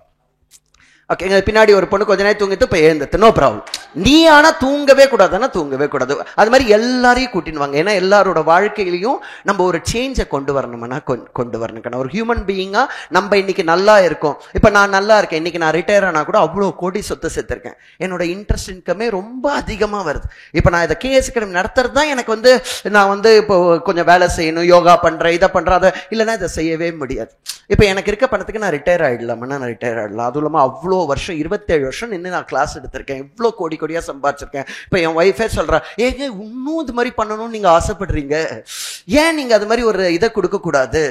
okay. பின்னாடி ஒரு பொண்ணு கொஞ்ச நேரம் தூங்கிட்டு இப்ப எழுந்துட்டு, நோ ப்ராப்ளம். நீ ஆனா தூங்கவே கூடாதுன்னா தூங்கவே கூடாது. அது மாதிரி எல்லாரையும் கூட்டினுவாங்க. ஏன்னா எல்லாரோட வாழ்க்கையிலையும் நம்ம ஒரு சேஞ்சை கொண்டு வரணும்னா கொண்டு வரணும். ஒரு ஹியூமன் பீயிங்கா நம்ம இன்னைக்கு நல்லா இருக்கோம். இப்ப நான் நல்லா இருக்கேன், இன்னைக்கு நான் ரிட்டையர் ஆனா கூட அவ்வளவு கோடி சொத்து சேர்த்திருக்கேன். என்னோட இன்ட்ரெஸ்ட் இன்கமே ரொம்ப அதிகமா வருது. இப்ப நான் இதை கேஎஸ் அகாடமி நடத்துறது தான் எனக்கு வந்து, நான் வந்து இப்போ கொஞ்சம் வேலை செய்யணும், யோகா பண்றேன், இதை பண்றேன், அதை இல்லைன்னா இதை செய்யவே முடியாது. இப்ப எனக்கு இருக்க பணத்துக்கு நான் ரிட்டையர் ஆயிடலாம்னா நான் ரிட்டையர் ஆயிடலாம். அதுவும் இல்லாம அவ்வளோ வருஷம் 27 வருஷம் நின்று நான் கிளாஸ் எடுத்திருக்கேன், இவ்வளோ கோடி கோடியா சம்பாதிச்சிருக்கேன். இப்ப என் ஒய்ஃபே சொல்றா, ஏங்க இன்னும் இது மாதிரி பண்ணணும்னு நீங்க ஆசைப்படுறீங்க, ஏன் நீங்க அது மாதிரி ஒரு இதை கொடுக்க கூடாது,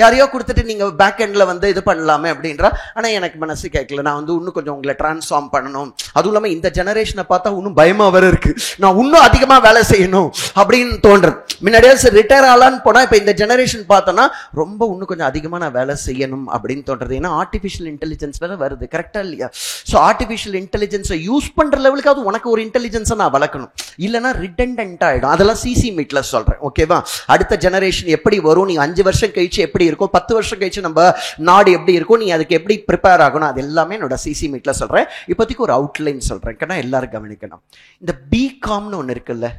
யாரையோ கொடுத்துட்டு நீங்க பேக் எண்ட்ல வந்து இது பண்ணலாமே அப்படின்றா. ஆனா எனக்கு மனசு கேட்கல, நான் வந்து இன்னும் கொஞ்சம் உங்களை டிரான்ஸ்ஃபார்ம் பண்ணணும். அதுவும் இல்லாம இந்த ஜெனரேஷனை பார்த்தா இன்னும் பயமா வர இருக்கு, நான் இன்னும் அதிகமா வேலை செய்யணும் அப்படின்னு தோன்றது. முன்னாடியே சரி ரிட்டையர் ஆகலான்னு போனா, இப்ப இந்த ஜெனரேஷன் பார்த்தோம்னா ரொம்ப இன்னும் கொஞ்சம் அதிகமா நான் வேலை செய்யணும் அப்படின்னு தோன்றது. ஏன்னா ஆர்டிபிஷியல் இன்டெலிஜென்ஸ் வேலை வருது, கரெக்டா இல்லையா? ஸோ ஆர்டிபிஷியல் இன்டெலிஜென்ஸை யூஸ் பண்ற லெவலுக்கு அது உனக்கு ஒரு இன்டெலிஜென்ஸை நான் வளர்க்கணும், இல்லைன்னா ரிடண்டன்ட் ஆயிடும். அதெல்லாம் சிசி மீட்ல சொல்றேன். ஓகேவா? அடுத்த ஜெனரேஷன் எப்படி வரும், நீ 5 வருஷம் கழிச்சு எப்படி இருக்கும், 10 வருஷம் கழிச்சு நம்ம நாடு எப்படி இருக்கும், நீ அதுக்கு எப்படி ப்ரிப்பேர் ஆகணும், அது எல்லாமே என்னோட சிசி மீட்ல சொல்றேன். இப்போதைக்கு ஒரு அவுட்லைன் சொல்றேன், எல்லாரும் கவனிக்கணும். இந்த பிகாம்னு ஒன்று இருக்குல்ல,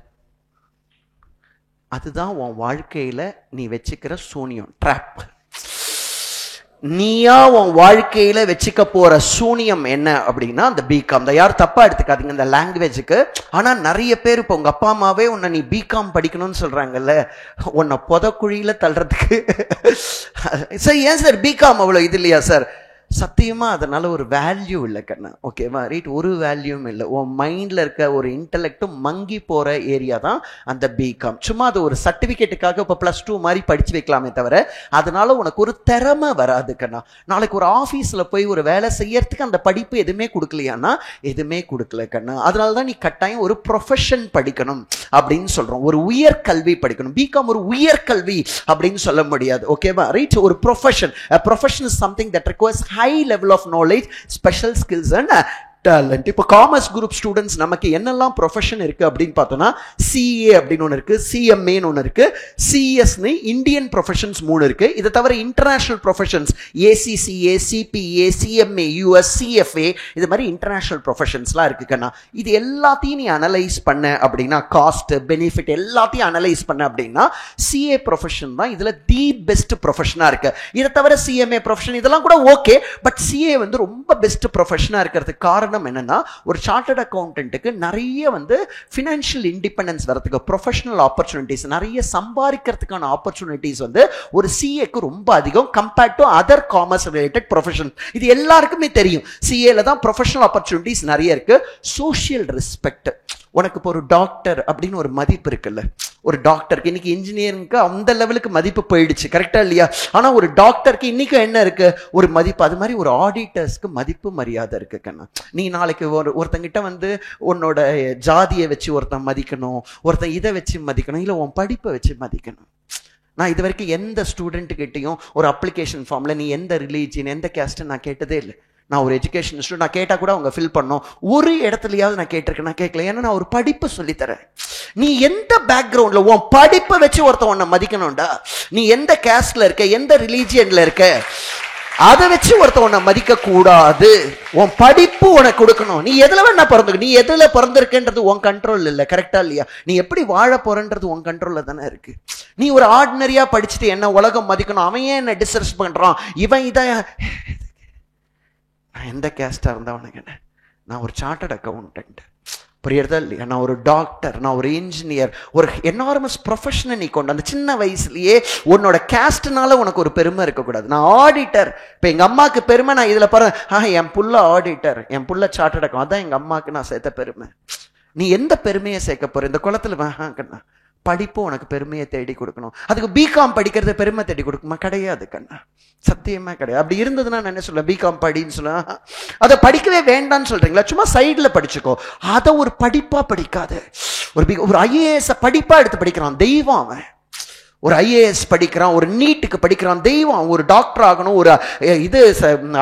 அதுதான் உன் வாழ்க்கையில நீ வச்சுக்கிற சூனியம், ட்ராப். நீயா உன் வாழ்க்கையில வச்சுக்க போற சூனியம் என்ன அப்படின்னா அந்த பிகாம். யாரும் தப்பா எடுத்துக்காதீங்க இந்த லாங்குவேஜுக்கு. ஆனா நிறைய பேர் இப்போ உங்க அப்பா அம்மாவே உன்னை நீ பிகாம் படிக்கணும்னு சொல்றாங்கல்ல, உன்னை புதக்குழியில தள்ளுறதுக்கு. சார் ஏன் சார் பிகாம் அவ்வளவு இது இல்லையா சார்? சத்தியமா அதனால ஒரு வேல்யூ இல்லை கண்ணா. ஓகேவா? ரைட். ஒரு வேல்யூவும் இல்லை. உன் மைண்ட்ல இருக்க ஒரு இன்டெலெக்டும் மங்கி போற ஏரியா தான் அந்த பிகாம். சும்மா அது ஒரு சர்டிபிகேட்டுக்காக இப்போ +2 மாதிரி படிச்சு வைக்கலாமே தவிர அதனால உனக்கு ஒரு திறமை வராது கண்ணா. நாளைக்கு ஒரு ஆஃபீஸ்ல போய் ஒரு வேலை செய்யறதுக்கு அந்த படிப்பு எதுவுமே கொடுக்கலையானா எதுவுமே கொடுக்கல கண்ணா. அதனாலதான் நீ கட்டாயம் ஒரு ப்ரொஃபஷன் படிக்கணும் அப்படின்னு சொல்றோம், ஒரு உயர்கல்வி படிக்கணும். பிகாம் ஒரு உயர்கல்வி அப்படின்னு சொல்ல முடியாது. ஓகேவா? ரைட். ஒரு profession. Profession is something that requires high level of knowledge, special skills and talent. இப்போ காமர்ஸ் குரூப் ஸ்டூடெண்ட்ஸ் நமக்கு என்னெல்லாம் ப்ரொஃபஷன் இருக்கு அப்படின்னு பார்த்தோம்னா, சிஏ அப்படின்னு ஒன்று இருக்கு, சிஎம்ஏன்னு ஒன்று இருக்கு, சிஎஸ்னு இந்தியன் ப்ரொஃபஷன்ஸ் 3 இருக்கு. இதை தவிர international professions ACCA, CPA, CMA, US, CFA, இது மாதிரி இன்டர்நேஷனல் ப்ரொஃபஷன்ஸ்லாம் இருக்கு கண்ணா. இது எல்லாத்தையும் நீ அனலைஸ் பண்ண அப்படின்னா, காஸ்ட் பெனிஃபிட் எல்லாத்தையும் அனலைஸ் பண்ண அப்படின்னா சிஏ ப்ரொஃபஷன் தான் இதுல தி பெஸ்ட் ப்ரொஃபஷனா இருக்கு. இதை தவிர சிஎம்ஏ ப்ரொஃபஷன் இதெல்லாம் கூட ஓகே, பட் சிஏ வந்து ரொம்ப பெஸ்ட் ப்ரொஃபஷனா இருக்கிறதுக்கு காரணம் என்னன்னா, ஒரு சார்ட்டர்ட் அக்கவுண்டன்ட்டுக்கு நிறைய வந்து ஃபினான்ஷியல் இண்டிபெண்டன்ஸ் வரதுக்கு, ப்ரொஃபஷனல் ஆப்பர்ச்சுனிட்டிஸ், நிறைய சம்பாதிக்கிறதுக்கான ஆப்பர்ச்சுனிட்டிஸ் வந்து ஒரு சிஏக்கு ரொம்ப அதிகம் compared to other commerce related profession. இது எல்லாருக்குமே தெரியும். சிஏல தான் ப்ரொஃபஷனல் ஆப்பர்ச்சுனிட்டிஸ் நிறைய இருக்கு. Social respect. உனக்கு இப்போ ஒரு டாக்டர் அப்படின்னு ஒரு மதிப்பு இருக்குல்ல, ஒரு டாக்டருக்கு இன்னைக்கு இன்ஜினியரிங்க்கு அந்த லெவலுக்கு மதிப்பு போயிடுச்சு, கரெக்டா இல்லையா? ஆனா ஒரு டாக்டருக்கு இன்னைக்கு என்ன இருக்கு, ஒரு மதிப்பு. அது மாதிரி ஒரு ஆடிட்டர்ஸ்க்கு மதிப்பு மரியாதை இருக்கு கண்ணா. நீ நாளைக்கு ஒருத்தங்கிட்ட வந்து உன்னோட ஜாதியை வச்சு ஒருத்தன் மதிக்கணும், ஒருத்தன் இதை வச்சு மதிக்கணும், இல்லை உன் படிப்பை வச்சு மதிக்கணும். நான் இது வரைக்கும் எந்த ஸ்டூடெண்ட் கிட்டையும் ஒரு அப்ளிகேஷன் ஃபார்ம்ல நீ எந்த ரிலீஜியன் எந்த கேஸ்ட் நான் கேட்டதே இல்லை. நான் ஒரு எஜுகேஷன் இன்ஸ்டியூட் நான் கேட்டால் கூட அவங்க ஃபில் பண்ணோம். ஒரு இடத்துலையாவது நான் கேட்டிருக்கேன்? நான் கேட்கல. ஏன்னா நான் ஒரு படிப்பு சொல்லித்தரேன். நீ எந்த பேக்ரவுண்டில் உன் படிப்பை வச்சு ஒருத்தன் உன்னை மதிக்கணும்டா. நீ எந்த கேஸ்ட்ல இருக்க, எந்த ரிலீஜியன்ல இருக்க, அதை வச்சு ஒருத்தன் உன்னை மதிக்க கூடாது. உன் படிப்பு உனக்கு கொடுக்கணும். நீ எதுல வேணா பிறந்துக்க, நீ எதுல பிறந்திருக்கன்றது உன் கண்ட்ரோல் இல்லை. கரெக்டா இல்லையா? நீ எப்படி வாழ போறன்றது உன் கண்ட்ரோல்ல தானே இருக்கு. நீ ஒரு ஆர்டினரியா படிச்சுட்டு என்ன உலகம் மதிக்கணும், அவன் ஏன் என்ன டிஸ்ரெஸ்ட் பண்றான், இவன் இதை. நான் எந்த கேஸ்டா இருந்தா உனக்கு என்ன? நான் ஒரு சார்ட்டர்ட் அக்கௌண்டன்ட், புரியுறதா இல்லையா? நான் ஒரு டாக்டர், நான் ஒரு இன்ஜினியர், ஒரு எனார்மஸ் ப்ரொஃபஷனை நீ கொண்டு அந்த சின்ன வயசுலயே உன்னோட கேஸ்ட்னால உனக்கு ஒரு பெருமை இருக்கக்கூடாது. நான் ஆடிட்டர். இப்போ எங்க அம்மாவுக்கு பெருமை நான் இதுல பாரு, என் புள்ள ஆடிட்டர், என் புள்ள சார்ட்டர்ட் அக்கௌண்ட், அதான் எங்க அம்மாவுக்கு நான் சேர்த்த பெருமை. நீ எந்த பெருமையை சேர்க்க போற இந்த குளத்துல? படிப்பு உனக்கு பெருமையை தேடி கொடுக்கணும். அதுக்கு பிகாம் படிக்கிறது பெருமை தேடி கொடுக்குமா? கிடையாது கண்ணா, சத்தியமா கிடையாது. அப்படி இருந்ததுன்னா நான் என்ன சொல்ல, பிகாம் படின்னு சொல்ல, அதை படிக்கவே வேண்டாம்னு சொல்றீங்களா? சும்மா சைட்ல படிச்சுக்கோ. அதை ஒரு படிப்பா படிக்காது. ஒரு ஐஏஎஸ் படிப்பா எடுத்து படிக்கிறான் தெய்வம் அவன். ஒரு ஐஏஎஸ் படிக்கிறான், ஒரு நீட்டுக்கு படிக்கிறான் தெய்வம். ஒரு டாக்டர் ஆகணும், ஒரு இது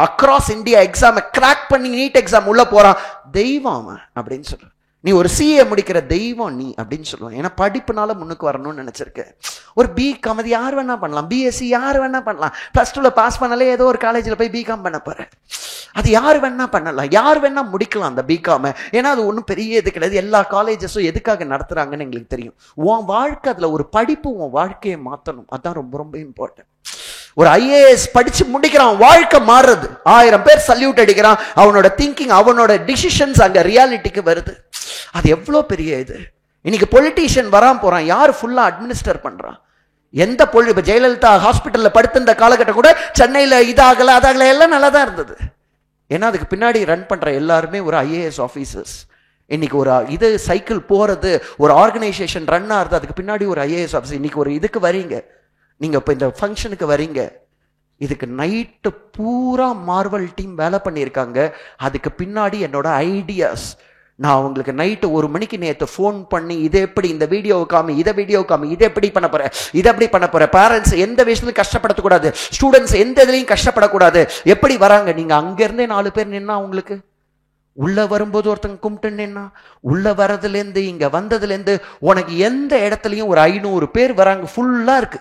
அக்ராஸ் இந்தியா எக்ஸாம் கிராக் பண்ணி நீட் எக்ஸாம் உள்ள போறான் தெய்வம் அவன் அப்படின்னு சொல்ற. நீ ஒரு சிஏ முடிக்கிற தெய்வம் நீ அப்படின்னு சொல்லுவாங்க. ஏன்னா படிப்புனால முன்னுக்கு வரணும்னு நினைச்சிருக்க. ஒரு பிகாம் அது யார் வேணா பண்ணலாம், பிஎஸ்சி யார் வேணா பண்ணலாம். பிளஸ் டூல பாஸ் பண்ணாலே ஏதோ ஒரு காலேஜில் போய் பிகாம் பண்ண போற. அது யார் வேணா பண்ணலாம், யார் வேணா முடிக்கலாம் அந்த பிகாம. ஏன்னா அது ஒன்றும் பெரிய இது கிடையாது. எல்லா காலேஜஸும் எதுக்காக நடத்துறாங்கன்னு எங்களுக்கு தெரியும். உன் வாழ்க்கை அதுல ஒரு படிப்பு உன் வாழ்க்கையை மாற்றணும். அதுதான் ரொம்ப ரொம்ப இம்பார்ட்டன்ட். ஒரு ஐஏஎஸ் படிச்சு முடிக்கிறான், வாழ்க்கை மாறுறது. 1000 பேர் சல்யூட் அடிக்கிறான். அவனோட திங்கிங், அவனோட டிசிஷன்ஸ் அங்க ரியாலிட்டிக்கு வருது. அது எவ்வளவு பெரிய இது. இன்னைக்கு பொலிட்டீஷியன் வராம போறான், யார் ஃபுல்லா அட்மினிஸ்டர் பண்றான்? எந்த இப்ப ஜெயலலிதா ஹாஸ்பிட்டல்ல படுத்திருந்த காலகட்டம் கூட சென்னையில இதாகல அதாகல எல்லாம் நல்லா தான் இருந்தது. ஏன்னா அதுக்கு பின்னாடி ரன் பண்ற எல்லாருமே ஒரு ஐஏஎஸ் ஆபீசர்ஸ். இன்னைக்கு ஒரு இது சைக்கிள் போறது, ஒரு ஆர்கனைசேஷன் ரன் ஆகுது, அதுக்கு பின்னாடி ஒரு ஐஏஎஸ் ஆபீசர். இன்னைக்கு ஒரு இதுக்கு வரீங்க, நீங்க இப்ப இந்த ஃபங்க்ஷனுக்கு வரீங்க, இதுக்கு நைட்டு பூரா மார்வல் டீம் வேலை பண்ணியிருக்காங்க. அதுக்கு பின்னாடி என்னோட ஐடியாஸ். நான் உங்களுக்கு நைட்டு 1 மணிக்கு நேற்று ஃபோன் பண்ணி, இதை எப்படி இந்த வீடியோவை காமி, இதை வீடியோ காமி, இதை எப்படி பண்ண போற, இதை எப்படி பண்ண போற, பேரண்ட்ஸ் எந்த விஷயத்துலையும் கஷ்டப்படக்கூடாது, ஸ்டூடெண்ட்ஸ் எந்த இதுலையும் கஷ்டப்படக்கூடாது, எப்படி வராங்க. நீங்க அங்கிருந்தே 4 பேர் நின்னா உங்களுக்கு உள்ள வரும்போது ஒருத்தங்க கும்பிட்டு நின்னா, உள்ள வரதுலேருந்து இங்க வந்ததுலேருந்து உனக்கு எந்த இடத்துலையும் ஒரு 500 பேர் வராங்க. ஃபுல்லா இருக்கு,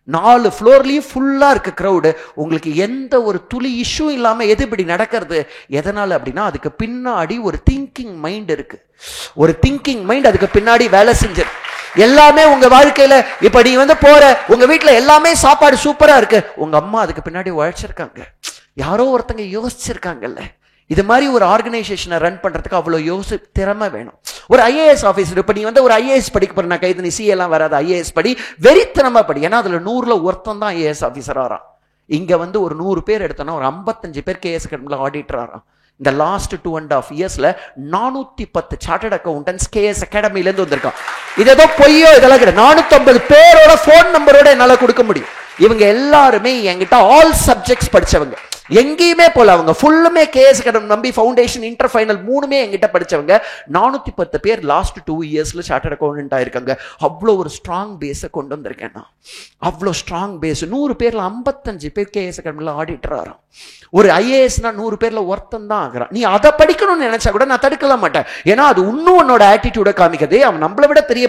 4 ஃப்ளோர்லயும் ஃபுல்லா இருக்கு கிரௌடு. உங்களுக்கு எந்த ஒரு துளி இஷ்யூ இல்லாம எது இப்படி நடக்கிறது? எதனால அப்படின்னா அதுக்கு பின்னாடி ஒரு திங்கிங் மைண்ட் இருக்கு. ஒரு திங்கிங் மைண்ட் அதுக்கு பின்னாடி வேலை செஞ்சது. எல்லாமே உங்க வாழ்க்கையில இப்ப நீ போற உங்க வீட்டுல எல்லாமே சாப்பாடு சூப்பரா இருக்கு. உங்க அம்மா அதுக்கு பின்னாடி உழைச்சிருக்காங்க, யாரோ ஒருத்தங்க யோசிச்சிருக்காங்கல்ல. இது மாதிரி ஒரு ஆர்கனைசேஷனை ரன் பண்றதுக்கு அவ்வளவு திறமை வேணும். ஒரு ஐஏஎஸ் ஆஃபீஸர், இப்ப நீ ஒரு ஐஏஎஸ் படிக்க போற, நான் கைது நீ சி எல்லாம் வராது, ஐஏஎஸ் படி, வெறித்தனமா படி. ஏன்னா அதுல 100ல ஒருத்தன் தான் ஐஏஎஸ் ஆஃபீஸர் ஆறான். இங்க ஒரு 100 பேர் எடுத்தோன்னா ஒரு 55 பேர் கேஎஸ் அகாடமில ஆடிட்டர் ஆறான். இந்த லாஸ்ட் 2.5 இயர்ஸ்ல 410 சார்ட்டர்ட் அக்கௌண்டன்ஸ் கேஎஸ் அகாடமில இருந்து வந்திருக்கான். இது ஏதோ பொய்யோ இதெல்லாம் கிடையாது. 450 பேரோட போன் நம்பரோட என்னால கொடுக்க முடியும். இவங்க எல்லாருமே என்கிட்ட ஆல் சப்ஜெக்ட்ஸ் படிச்சவங்க, எங்கேயுமே போல. அவங்க ஃபுல்லுமே கேஎஸ் அகாடமி நம்பி ஃபவுண்டேஷன் இன்டர் ஃபைனல் 3மே எங்கிட்ட படிச்சவங்க. 410 பேர் லாஸ்ட் 2 இயர்ஸ்ல சார்ட்டர்ட் அக்கௌண்டன்ட் ஆயிருக்காங்க. அவ்வளோ ஒரு ஸ்ட்ராங் பேஸை கொண்டு வந்திருக்கேன் நான். அவ்வளோ ஸ்ட்ராங் பேஸ். 100 பேர்ல 55 பேர் கேஎஸ் அகாடமில ஆடிட்டர் ஆகிறான். ஒரு ஐஏஎஸ்னா 100 பேர்ல ஒருத்தன் தான் ஆகிறான். நீ அதை படிக்கணும்னு நினைச்சா கூட நான் தடுக்கல மாட்டேன். ஏன்னா அது இன்னும் உன்னோட ஆட்டிடியூட காமிக்கதே. அவன் நம்மளை விட பெரிய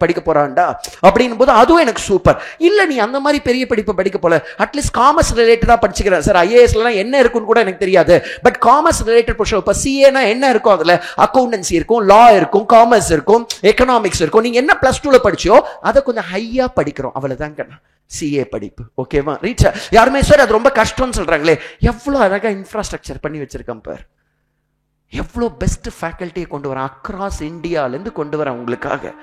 படிக்க போறான்டா அப்படின்னும் போது அதுவும் எனக்கு சூப்பர். இல்ல நீ அந்த மாதிரி பெரிய படிப்பு படிக்க போல, அட்லீஸ்ட் காமர்ஸ் ரிலேட்டடா படிச்சுக்கிறேன் சார். ஐஏஎஸ்லாம் என்ன இருக்குன்னு கூட எனக்கு தெரியாது, பட் காமர்ஸ் ரிலேட்டட் பொசிஷன். இப்ப சிஏனா என்ன இருக்கும், அதுல அக்கௌண்டன்சி இருக்கும், லா இருக்கும், காமர்ஸ் இருக்கும், எக்கனாமிக்ஸ் இருக்கும். நீங்க என்ன பிளஸ் 2ல படிச்சியோ அதை கொஞ்சம் ஹையா படிக்கிறோம், அவ்வளவுதான் கண்ணா சிஏ படிப்பு. ஓகேவா? ரீச் யாருமே சார் அது ரொம்ப கஷ்டம்னு சொல்றாங்களே, எவ்வளவு அழகா இன்ஃப்ராஸ்ட்ரக்சர் பண்ணி வச்சிருக்கேன் பார். எவ்வளோ பெஸ்ட் ஃபேக்கல்ட்டியை கொண்டு வரேன், அக்ராஸ் இந்தியாவிலேருந்து கொண்டு வரேன் உங்களுக்காக.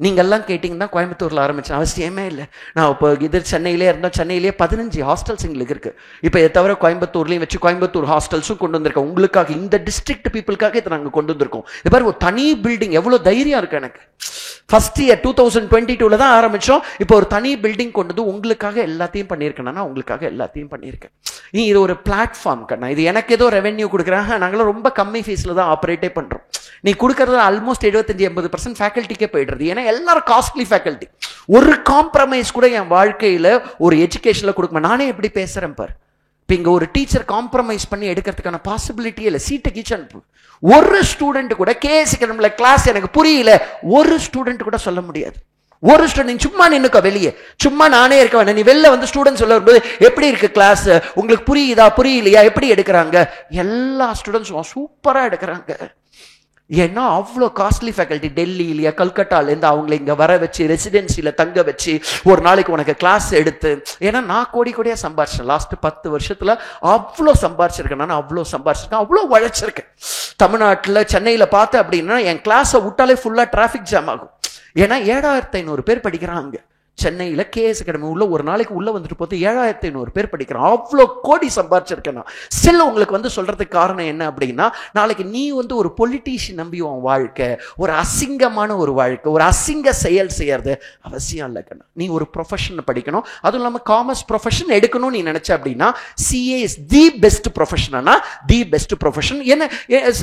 நீங்கள்லாம் கேட்டிங்கன்னா கோயம்புத்தூரில் ஆரம்பிச்சேன், அவசியமே இல்லை. நான் இப்போ இது சென்னையிலே இருந்தோம், சென்னையிலே 15 ஹாஸ்டல்ஸ் எங்களுக்கு இருக்குது. இப்போ இதை தவிர கோயம்புத்தூர்லேயும் வச்சு கோயம்புத்தூர் ஹாஸ்டல்ஸும் கொண்டு வந்திருக்கோம் உங்களுக்காக. இந்த டிஸ்ட்ரிக்ட் பீப்புளுக்காக இதை நாங்கள் கொண்டு வந்திருக்கோம். இது பாரு ஒரு தனி பில்டிங், எவ்வளோ தைரியம் இருக்குது எனக்கு. ஃபர்ஸ்ட் இயர் 2022 தான் ஆரம்பித்தோம். இப்போ ஒரு தனி பில்டிங் கொண்டு வந்து உங்களுக்காக எல்லாத்தையும் பண்ணியிருக்கேன்னா உங்களுக்காக எல்லாத்தையும் பண்ணியிருக்கேன். நீ இது ஒரு பிளாட்ஃபார்ம் கண்ணா. இது எனக்கு ஏதோ ரெவென்யூ கொடுக்குறாங்க, நாங்களும் ரொம்ப கம்மி ஃபீஸில் தான் ஆப்ரேட்டே பண்ணுறோம். நீ கொடுக்கறது ஆல்மோஸ்ட் 75-80% ஃபேக்கல்ட்டிக்கே போயிடுறது. ஏன்னா எல்லாரும் காஸ்ட்லி ஃபேக்கல்ட்டி. ஒரு காம்ப்ரமைஸ் கூட என் வாழ்க்கையில் ஒரு எஜுகேஷனில் கொடுக்க. நானே எப்படி பேசுகிறேன் பார். இப்போ இங்கே ஒரு டீச்சர் காம்ப்ரமைஸ் பண்ணி எடுக்கிறதுக்கான பாசிபிலிட்டியே இல்லை. சீட்டை கீச்சு அனுப்பு. ஒரு ஸ்டூடெண்ட் கூட கேசிக்கணும்ல கிளாஸ் எனக்கு புரியல, ஒரு ஸ்டூடெண்ட் கூட சொல்ல முடியாது. ஒரு ஸ்டூடெண்ட் சும்மா நின்னுக்க வெளியே, சும்மா நானே இருக்க வேணாம். நீ வெளில வந்து ஸ்டூடெண்ட் சொல்ல வரும்போது எப்படி இருக்கு கிளாஸ், உங்களுக்கு புரியுதா புரியலையா, எப்படி எடுக்கிறாங்க, எல்லா ஸ்டூடெண்ட்ஸும் சூப்பரா எடுக்கிறாங்க. ஏன்னா அவ்வளோ காஸ்ட்லி ஃபேக்கல்ட்டி, டெல்லியிலையா கல்கட்டாலேருந்து அவங்கள இங்கே வர வச்சு ரெசிடென்சியில் தங்க வச்சு ஒரு நாளைக்கு உனக்கு கிளாஸ் எடுத்து. ஏன்னா நான் கோடி கோடியாக சம்பாரிச்சேன் லாஸ்ட் 10 வருஷத்தில். அவ்வளோ சம்பாரிச்சிருக்கேன், நான் அவ்வளோ சம்பாரிச்சிருக்கேன், அவ்வளோ உழைச்சிருக்கேன். தமிழ்நாட்டில் சென்னையில் பார்த்தேன் அப்படின்னா என் கிளாஸை விட்டாலே ஃபுல்லாக டிராஃபிக் ஜாம் ஆகும். ஏன்னா 7500 பேர் படிக்கிறாங்க சென்னையில். கேஎஸ் அகாடமி உள்ள ஒரு நாளைக்கு உள்ள வந்துட்டு போது 7500 பேர் படிக்கிறான். அவ்வளோ கோடி சம்பாரிச்சிருக்கேன் நான். ஸ்டில் உங்களுக்கு வந்து சொல்றதுக்கு காரணம் என்ன அப்படின்னா, நாளைக்கு நீ வந்து ஒரு பொலிட்டீஷியன் நம்பி உன் வாழ்க்கை, ஒரு அசிங்கமான ஒரு வாழ்க்கை, ஒரு அசிங்க செயல் செய்யறது அவசியம் இல்லை கண்ணா. நீ ஒரு ப்ரொஃபஷன் படிக்கணும். அதுவும் இல்லாமல் காமர்ஸ் ப்ரொஃபஷன் எடுக்கணும்னு நீ நினைச்ச அப்படின்னா சிஏ இஸ் தி பெஸ்ட் ப்ரொஃபஷனா, தி பெஸ்ட் ப்ரொஃபஷன். என்ன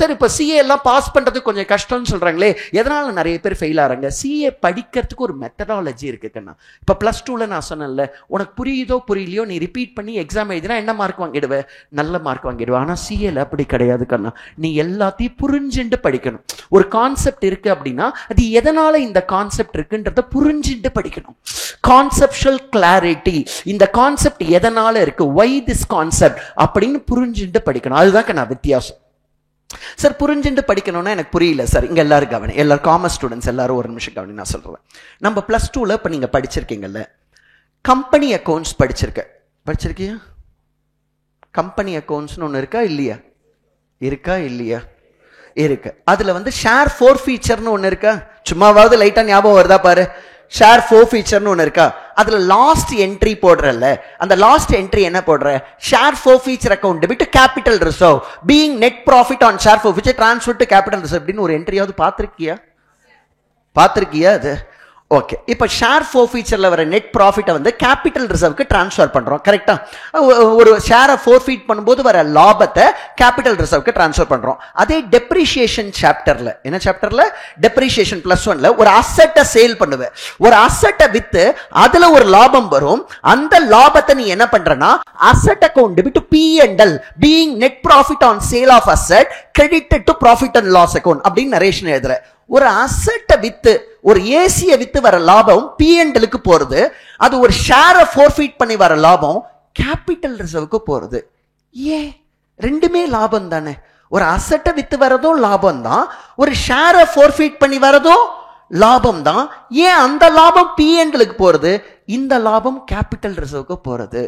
சார் இப்போ சிஏ எல்லாம் பாஸ் பண்றது கொஞ்சம் கஷ்டம்னு சொல்றாங்களே, எதனால நிறைய பேர் ஃபெயில் ஆறாங்க? சிஏ படிக்கிறதுக்கு ஒரு மெத்தடாலஜி இருக்கு கண்ணா. இப்போ ப்ளஸ் 2ல் நான் சொன்னேன்ல, உனக்கு புரியுதோ புரியலையோ நீ ரிப்பீட் பண்ணி எக்ஸாம் எழுதினா என்ன மார்க் வாங்கிடுவேன்? நல்ல மார்க் வாங்கிடுவேன். ஆனால் சிஏல அப்படி கிடையாது கண்ணா. நீ எல்லாத்தையும் புரிஞ்சுட்டு படிக்கணும். ஒரு கான்செப்ட் இருக்கு அப்படின்னா அது எதனால இந்த கான்செப்ட் இருக்குன்றத புரிஞ்சுட்டு படிக்கணும். கான்செப்சுவல் கிளாரிட்டி, இந்த கான்செப்ட் எதனால இருக்கு, வை திஸ் கான்செப்ட் அப்படின்னு புரிஞ்சுட்டு படிக்கணும். அதுதான் கண்ணா வித்தியாசம். சார் புரிஞ்சுட்டு படிக்கணும்னா எனக்கு புரியல சார். இங்க எல்லாரும் கவனி, எல்லாரும் காமர்ஸ் ஸ்டூடெண்ட்ஸ் எல்லாரும் ஒரு நிமிஷம் கவனி. நான் சொல்றேன், நம்ம பிளஸ் 2ல இப்ப நீங்க படிச்சிருக்கீங்கல்ல, கம்பெனி அக்கௌண்ட்ஸ் படிச்சிருக்கியா? கம்பெனி அக்கௌண்ட்ஸ்னு ஒன்று இருக்கா இல்லையா? இருக்கா இல்லையா? இருக்கு. அதுல வந்து ஷேர் ஃபோர் ஃபீச்சர்னு ஒன்று இருக்கா? சும்மாவாவது லைட்டா ஞாபகம் வருதா பாரு. ஷேர் ஃபோர் ஃபீச்சர்னு ஒன்று இருக்கா? அதுல லாஸ்ட் என்ட்ரி போடுறல, அந்த லாஸ்ட் என்ட்ரி என்ன போடுற? Share four feature account debit capital reserve being net profit on share four feature transfer to capital reserve அப்படின்னு ஒரு என்ட்ரியாவது பார்த்திருக்கியா? அது ஓகே. இப்போ ஷேர் ஃபோர் ஃபீச்சர்ல வர நெட் ப்ராஃபிட்டை வந்து கேபிட்டல் ரிசர்வ்க்கு டிரான்ஸ்ஃபர் பண்றோம், கரெக்டா? ஒரு ஷேரை ஃபோர்ஃபீட் பண்ணும்போது வர லாபத்தை கேபிட்டல் ரிசர்வ்க்கு டிரான்ஸ்ஃபர் பண்றோம். அதே டெப்ரிசியேஷன் சாப்டர்ல, என்ன சாப்டர்ல? டெப்ரிசியேஷன் +1ல ஒரு அசெட்டை சேல் பண்ணுவேன். ஒரு அசெட்டை வித்து அதுல ஒரு லாபம் வரும். அந்த லாபத்தை நீ என்ன பண்றனா asset account debit P&L being net profit on sale of asset credited to profit and loss account அப்படின்னு நரேஷன் எழுதுற. ஒரு அசெட்டை வித்து, ஒரு ஏசியை வித்து வர லாபம் P&Lக்கு போறது. அது ஒரு ஷேரை ஃபோர்ஃபீட் பண்ணி வர லாபம் கேபிட்டல் ரிசர்வுக்கு போறது. ஏன்? ரெண்டுமே லாபம் தானே. ஒரு அசெட்டை வித்து வரதும் லாபம் தான், ஒரு ஷேரை ஃபோர்ஃபீட் பண்ணி வரதும் லாபம் தான். ஏன் அந்த லாபம் P&Lக்கு போறது, இந்த லாபம் கேபிட்டல் ரிசர்வுக்கு போறது?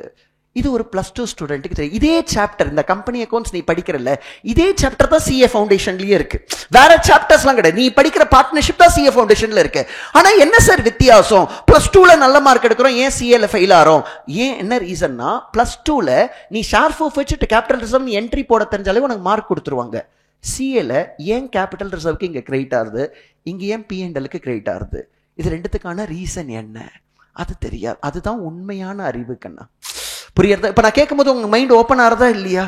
இது ஒரு +2 ஸ்டூடெண்ட்டுக்கு தெரியும். இதே சாப்டர், இந்த கம்பெனி அக்கௌண்ட்ஸ் நீ படிக்கிறல்ல, இதே சாப்டர் தான் சிஏ ஃபவுண்டேஷன்லயே இருக்கு. வேற சாப்டர்ஸ்லாம் கிடையாது. நீ படிக்கிற பார்ட்னர்ஷிப் தான் சிஏ ஃபவுண்டேஷன்ல இருக்கு. ஆனா என்ன சார் வித்தியாசம்? +2ல நல்ல மார்க் எடுக்கிறோம், ஏன் சிஏல ஃபெயில் ஆறோம்? ஏன்? என்ன ரீசன்னா, +2ல நீ share four feature capital reserve நீ என்ட்ரி போட தெரிஞ்சாலே உனக்கு மார்க் கொடுத்துருவாங்க. சிஏல ஏன் கேபிட்டல் ரிசர்வ்க்கு இங்க கிரெடிட் ஆகுது, இங்க ஏன் P&Lக்கு கிரெடிட் ஆகுது? இது ரெண்டுத்துக்கான ரீசன் என்ன? அது தெரியாது. அதுதான் உண்மையான அறிவு கண்ணா. புரியுறதா? இப்ப நான் கேட்கும்போது உங்க மைண்ட் ஓப்பன் ஆறதா இல்லையா?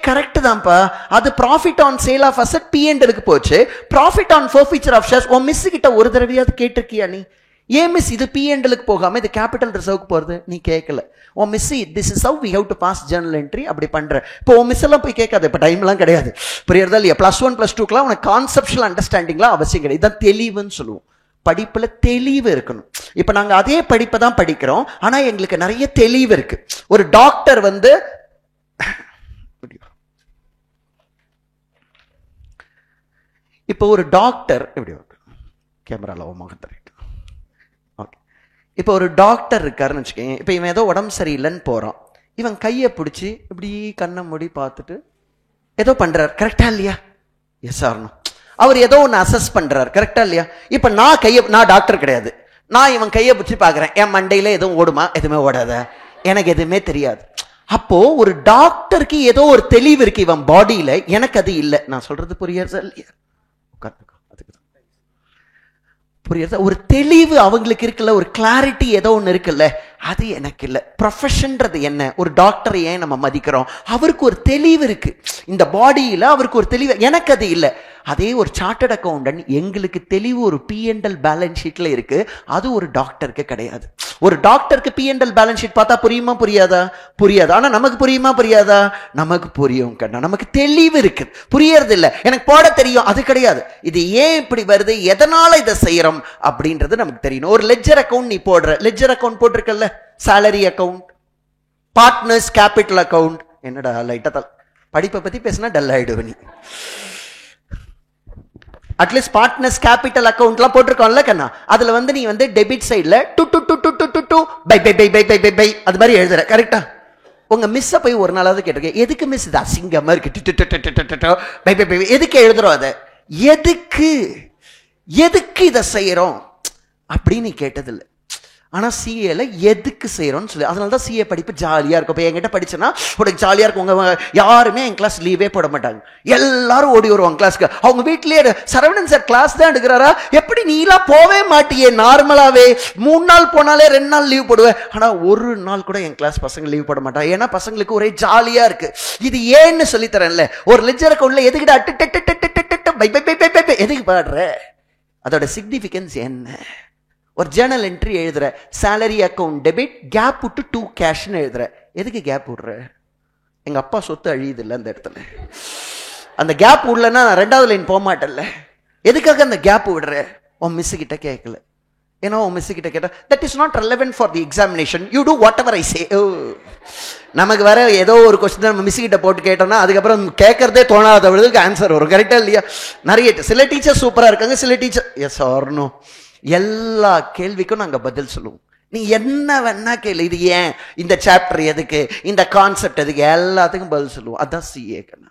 கரெக்ட் தான்ப்பா. அது profit on sale of asset P&Lக்கு போச்சு. Profit on forfeiture of shares உன் மிஸ் கிட்ட ஒரு தடவையாவது கேட்டிருக்கியா நீ? ஏன் மிஸ் இது P&Lக்கு போகாம இது கேபிட்டல் ரிசர்வ்க்கு போறது? நீ கேட்கல. உன் miss this is how we have to pass journal entry அப்படி பண்ற. இப்போ உன் மிஸ் எல்லாம் போய் கேட்காது. இப்ப டைம்லாம் கிடையாது. புரியுறதா இல்லையா? +1 +2க்குலாம் உனக்கு கான்செப்ஷுவல் அண்டர்ஸ்டாண்டிங்லாம் அவசியம் கிடையாது. இதான் தெளிவுன்னு சொல்லுவோம். படிப்புல தெளிவு இருக்கணும். இப்ப நாங்க அதே படிப்பை தான் படிக்கிறோம், ஆனா எங்களுக்கு நிறைய தெளிவு இருக்கு. ஒரு டாக்டர் வந்து இப்போ ஒரு டாக்டர் எப்படி கேமரால முகத்தரை, ஓகே. இப்போ ஒரு டாக்டர் இருக்காருன்னு வச்சுக்கோங்க. இப்போ இவன் ஏதோ உடம்பு சரியில்லைன்னு போறான். இவன் கையை பிடிச்சி இப்படி கண்ணை மூடி பார்த்துட்டு ஏதோ பண்றாரு, கரெக்டா இல்லையா? S or no? அவர் ஏதோ ஒன்று அசஸ் பண்றாரு, கரெக்டா இல்லையா? இப்ப நான் டாக்டர் கிடையாது. நான் இவன் கையை பிடிச்சி பாக்குறேன், என் மண்டையில எதுவும் ஓடுமா? எதுவுமே ஓடாத, எனக்கு எதுவுமே தெரியாது. அப்போ ஒரு டாக்டருக்கு ஏதோ ஒரு தெளிவு இருக்கு இவன் பாடியில, எனக்கு அது இல்லை. நான் சொல்றது புரியுறதா இல்லையா? புரியுறதா? ஒரு தெளிவு அவங்களுக்கு இருக்குல்ல, ஒரு கிளாரிட்டி ஏதோ ஒன்று இருக்குல்ல, அது எனக்கு இல்லை. ப்ரொஃபஷன்றது என்ன? ஒரு டாக்டரை ஏன் நம்ம மதிக்கிறோம்? அவருக்கு ஒரு தெளிவு இருக்கு இந்த பாடியில, அவருக்கு ஒரு தெளிவு. எனக்கு அது இல்லை. அதே ஒரு சார்ட்டர்ட் அக்கௌண்டன்ட் எங்களுக்கு தெளிவு ஒரு P&L பேலன்ஸ் ஷீட்ல இருக்கு, அது ஒரு டாக்டருக்கு கிடையாது. ஒரு டாக்டருக்கு P&L பேலன்ஸ் ஷீட் பார்த்தா புரியுமா புரியாதா? புரியாது. ஆனா நமக்கு புரியுமா புரியாதா? நமக்கு புரியும் கண்ணா. நமக்கு தெளிவு இருக்கு, புரியறது இல்லை. எனக்கு போட தெரியும், அது கிடையாது. இது ஏன் இப்படி வருது, எதனால இதை செய்யறோம் அப்படின்றது நமக்கு தெரியணும். ஒரு லெட்ஜர் அக்கௌண்ட் நீ போடுற, லெட்ஜர் அக்கௌண்ட் போட்டிருக்கல, salary account, partners capital account. என்னடா லைட்டா படிப்பை பத்தி பேசினா டல் ஆயிடுவ நீ. அட்லீஸ்ட் பார்ட்னர்ஸ் கேபிட்டல் அக்கௌண்ட்லாம் போட்டிருக்கோம்ல கண்ணா, அதுல வந்து நீ வந்து டெபிட் சைட்ல to to to to to to by by by by by by by அது மாதிரி எழுதுற, கரெக்டா? உங்க மிஸ்ஸை போய் ஒரு நாளாவது கேட்டிருக்கேன், எதுக்கு மிஸ் இது அசிங்கமா இருக்கு பை பை பை எதுக்கு எழுதுறோம், அதை எதுக்கு இதை செய்யறோம் அப்படின்னு கேட்டதில்லை. ஆனா சிஏல எதுக்கு செய்யறோம்னு சொல்லி, அதனால தான் சிஏ படிப்பு ஜாலியா இருக்கும். இப்போ என்கிட்ட படிச்சுன்னா உனக்கு ஜாலியா இருக்கும். உங்க யாருமே என் கிளாஸ் லீவே போட மாட்டாங்க, எல்லாரும் ஓடி வருவாங்க கிளாஸ்க்கு. அவங்க வீட்லயே சரவணன் சார் கிளாஸ் தான் எடுக்கிறாரா, எப்படி நீலாம் போவே மாட்டியே, நார்மலாவே 3 நாள் போனாலே 2 நாள் லீவ் போடுவேன். ஆனா ஒரு நாள் கூட என் கிளாஸ் பசங்க லீவ் போட மாட்டாங்க. ஏன்னா பசங்களுக்கு ஒரே ஜாலியா இருக்கு. இது ஏன்னு சொல்லி தரேன்ல. ஒரு லெட்ஜர் அக்கௌண்ட்ல எதுக்கிட்ட எதுக்கு பாடுற, அதோட சிக்னிபிகன்ஸ் என்ன? ஒரு ஜேர்னல் என்ட்ரி எழுதுற, சேலரி அக்கௌண்ட் டெபிட், கேப் விட்டு 2 கேஷ்னு எழுதுற, எதுக்கு கேப் விடுற? எங்க அப்பா சொத்து அழியுது இல்லை அந்த இடத்துல, அந்த கேப் விடலன்னா நான் 2வது லைன் போக மாட்டேன்ல. எதுக்காக அந்த கேப் விடுற? உன் மிஸ் கிட்ட கேட்கல, ஏன்னா உன் மிஸ் கிட்ட கேட்டா that is not relevant for the examination, you do whatever I say. நமக்கு வர ஏதோ ஒரு கொஸ்டின் நம்ம மிஸ் கிட்ட போட்டு கேட்டோம்னா அதுக்கப்புறம் கேட்கறதே தோணாதவர்களுக்கு ஆன்சர் வரும், கரெக்டா இல்லையா? நிறைய சில டீச்சர் சூப்பரா இருக்காங்க, சில டீச்சர் எஸ் ஆர் நோ, எல்லா கேள்விக்கும் நாங்க பதில் சொல்லுவோம். நீ என்ன வேணா கேளு, இது ஏன், இந்த சாப்டர் எதுக்கு, இந்த கான்செப்ட் எதுக்கு, எல்லாத்துக்கும் பதில் சொல்லுவோம். அதான் சிஏ கண்ணா,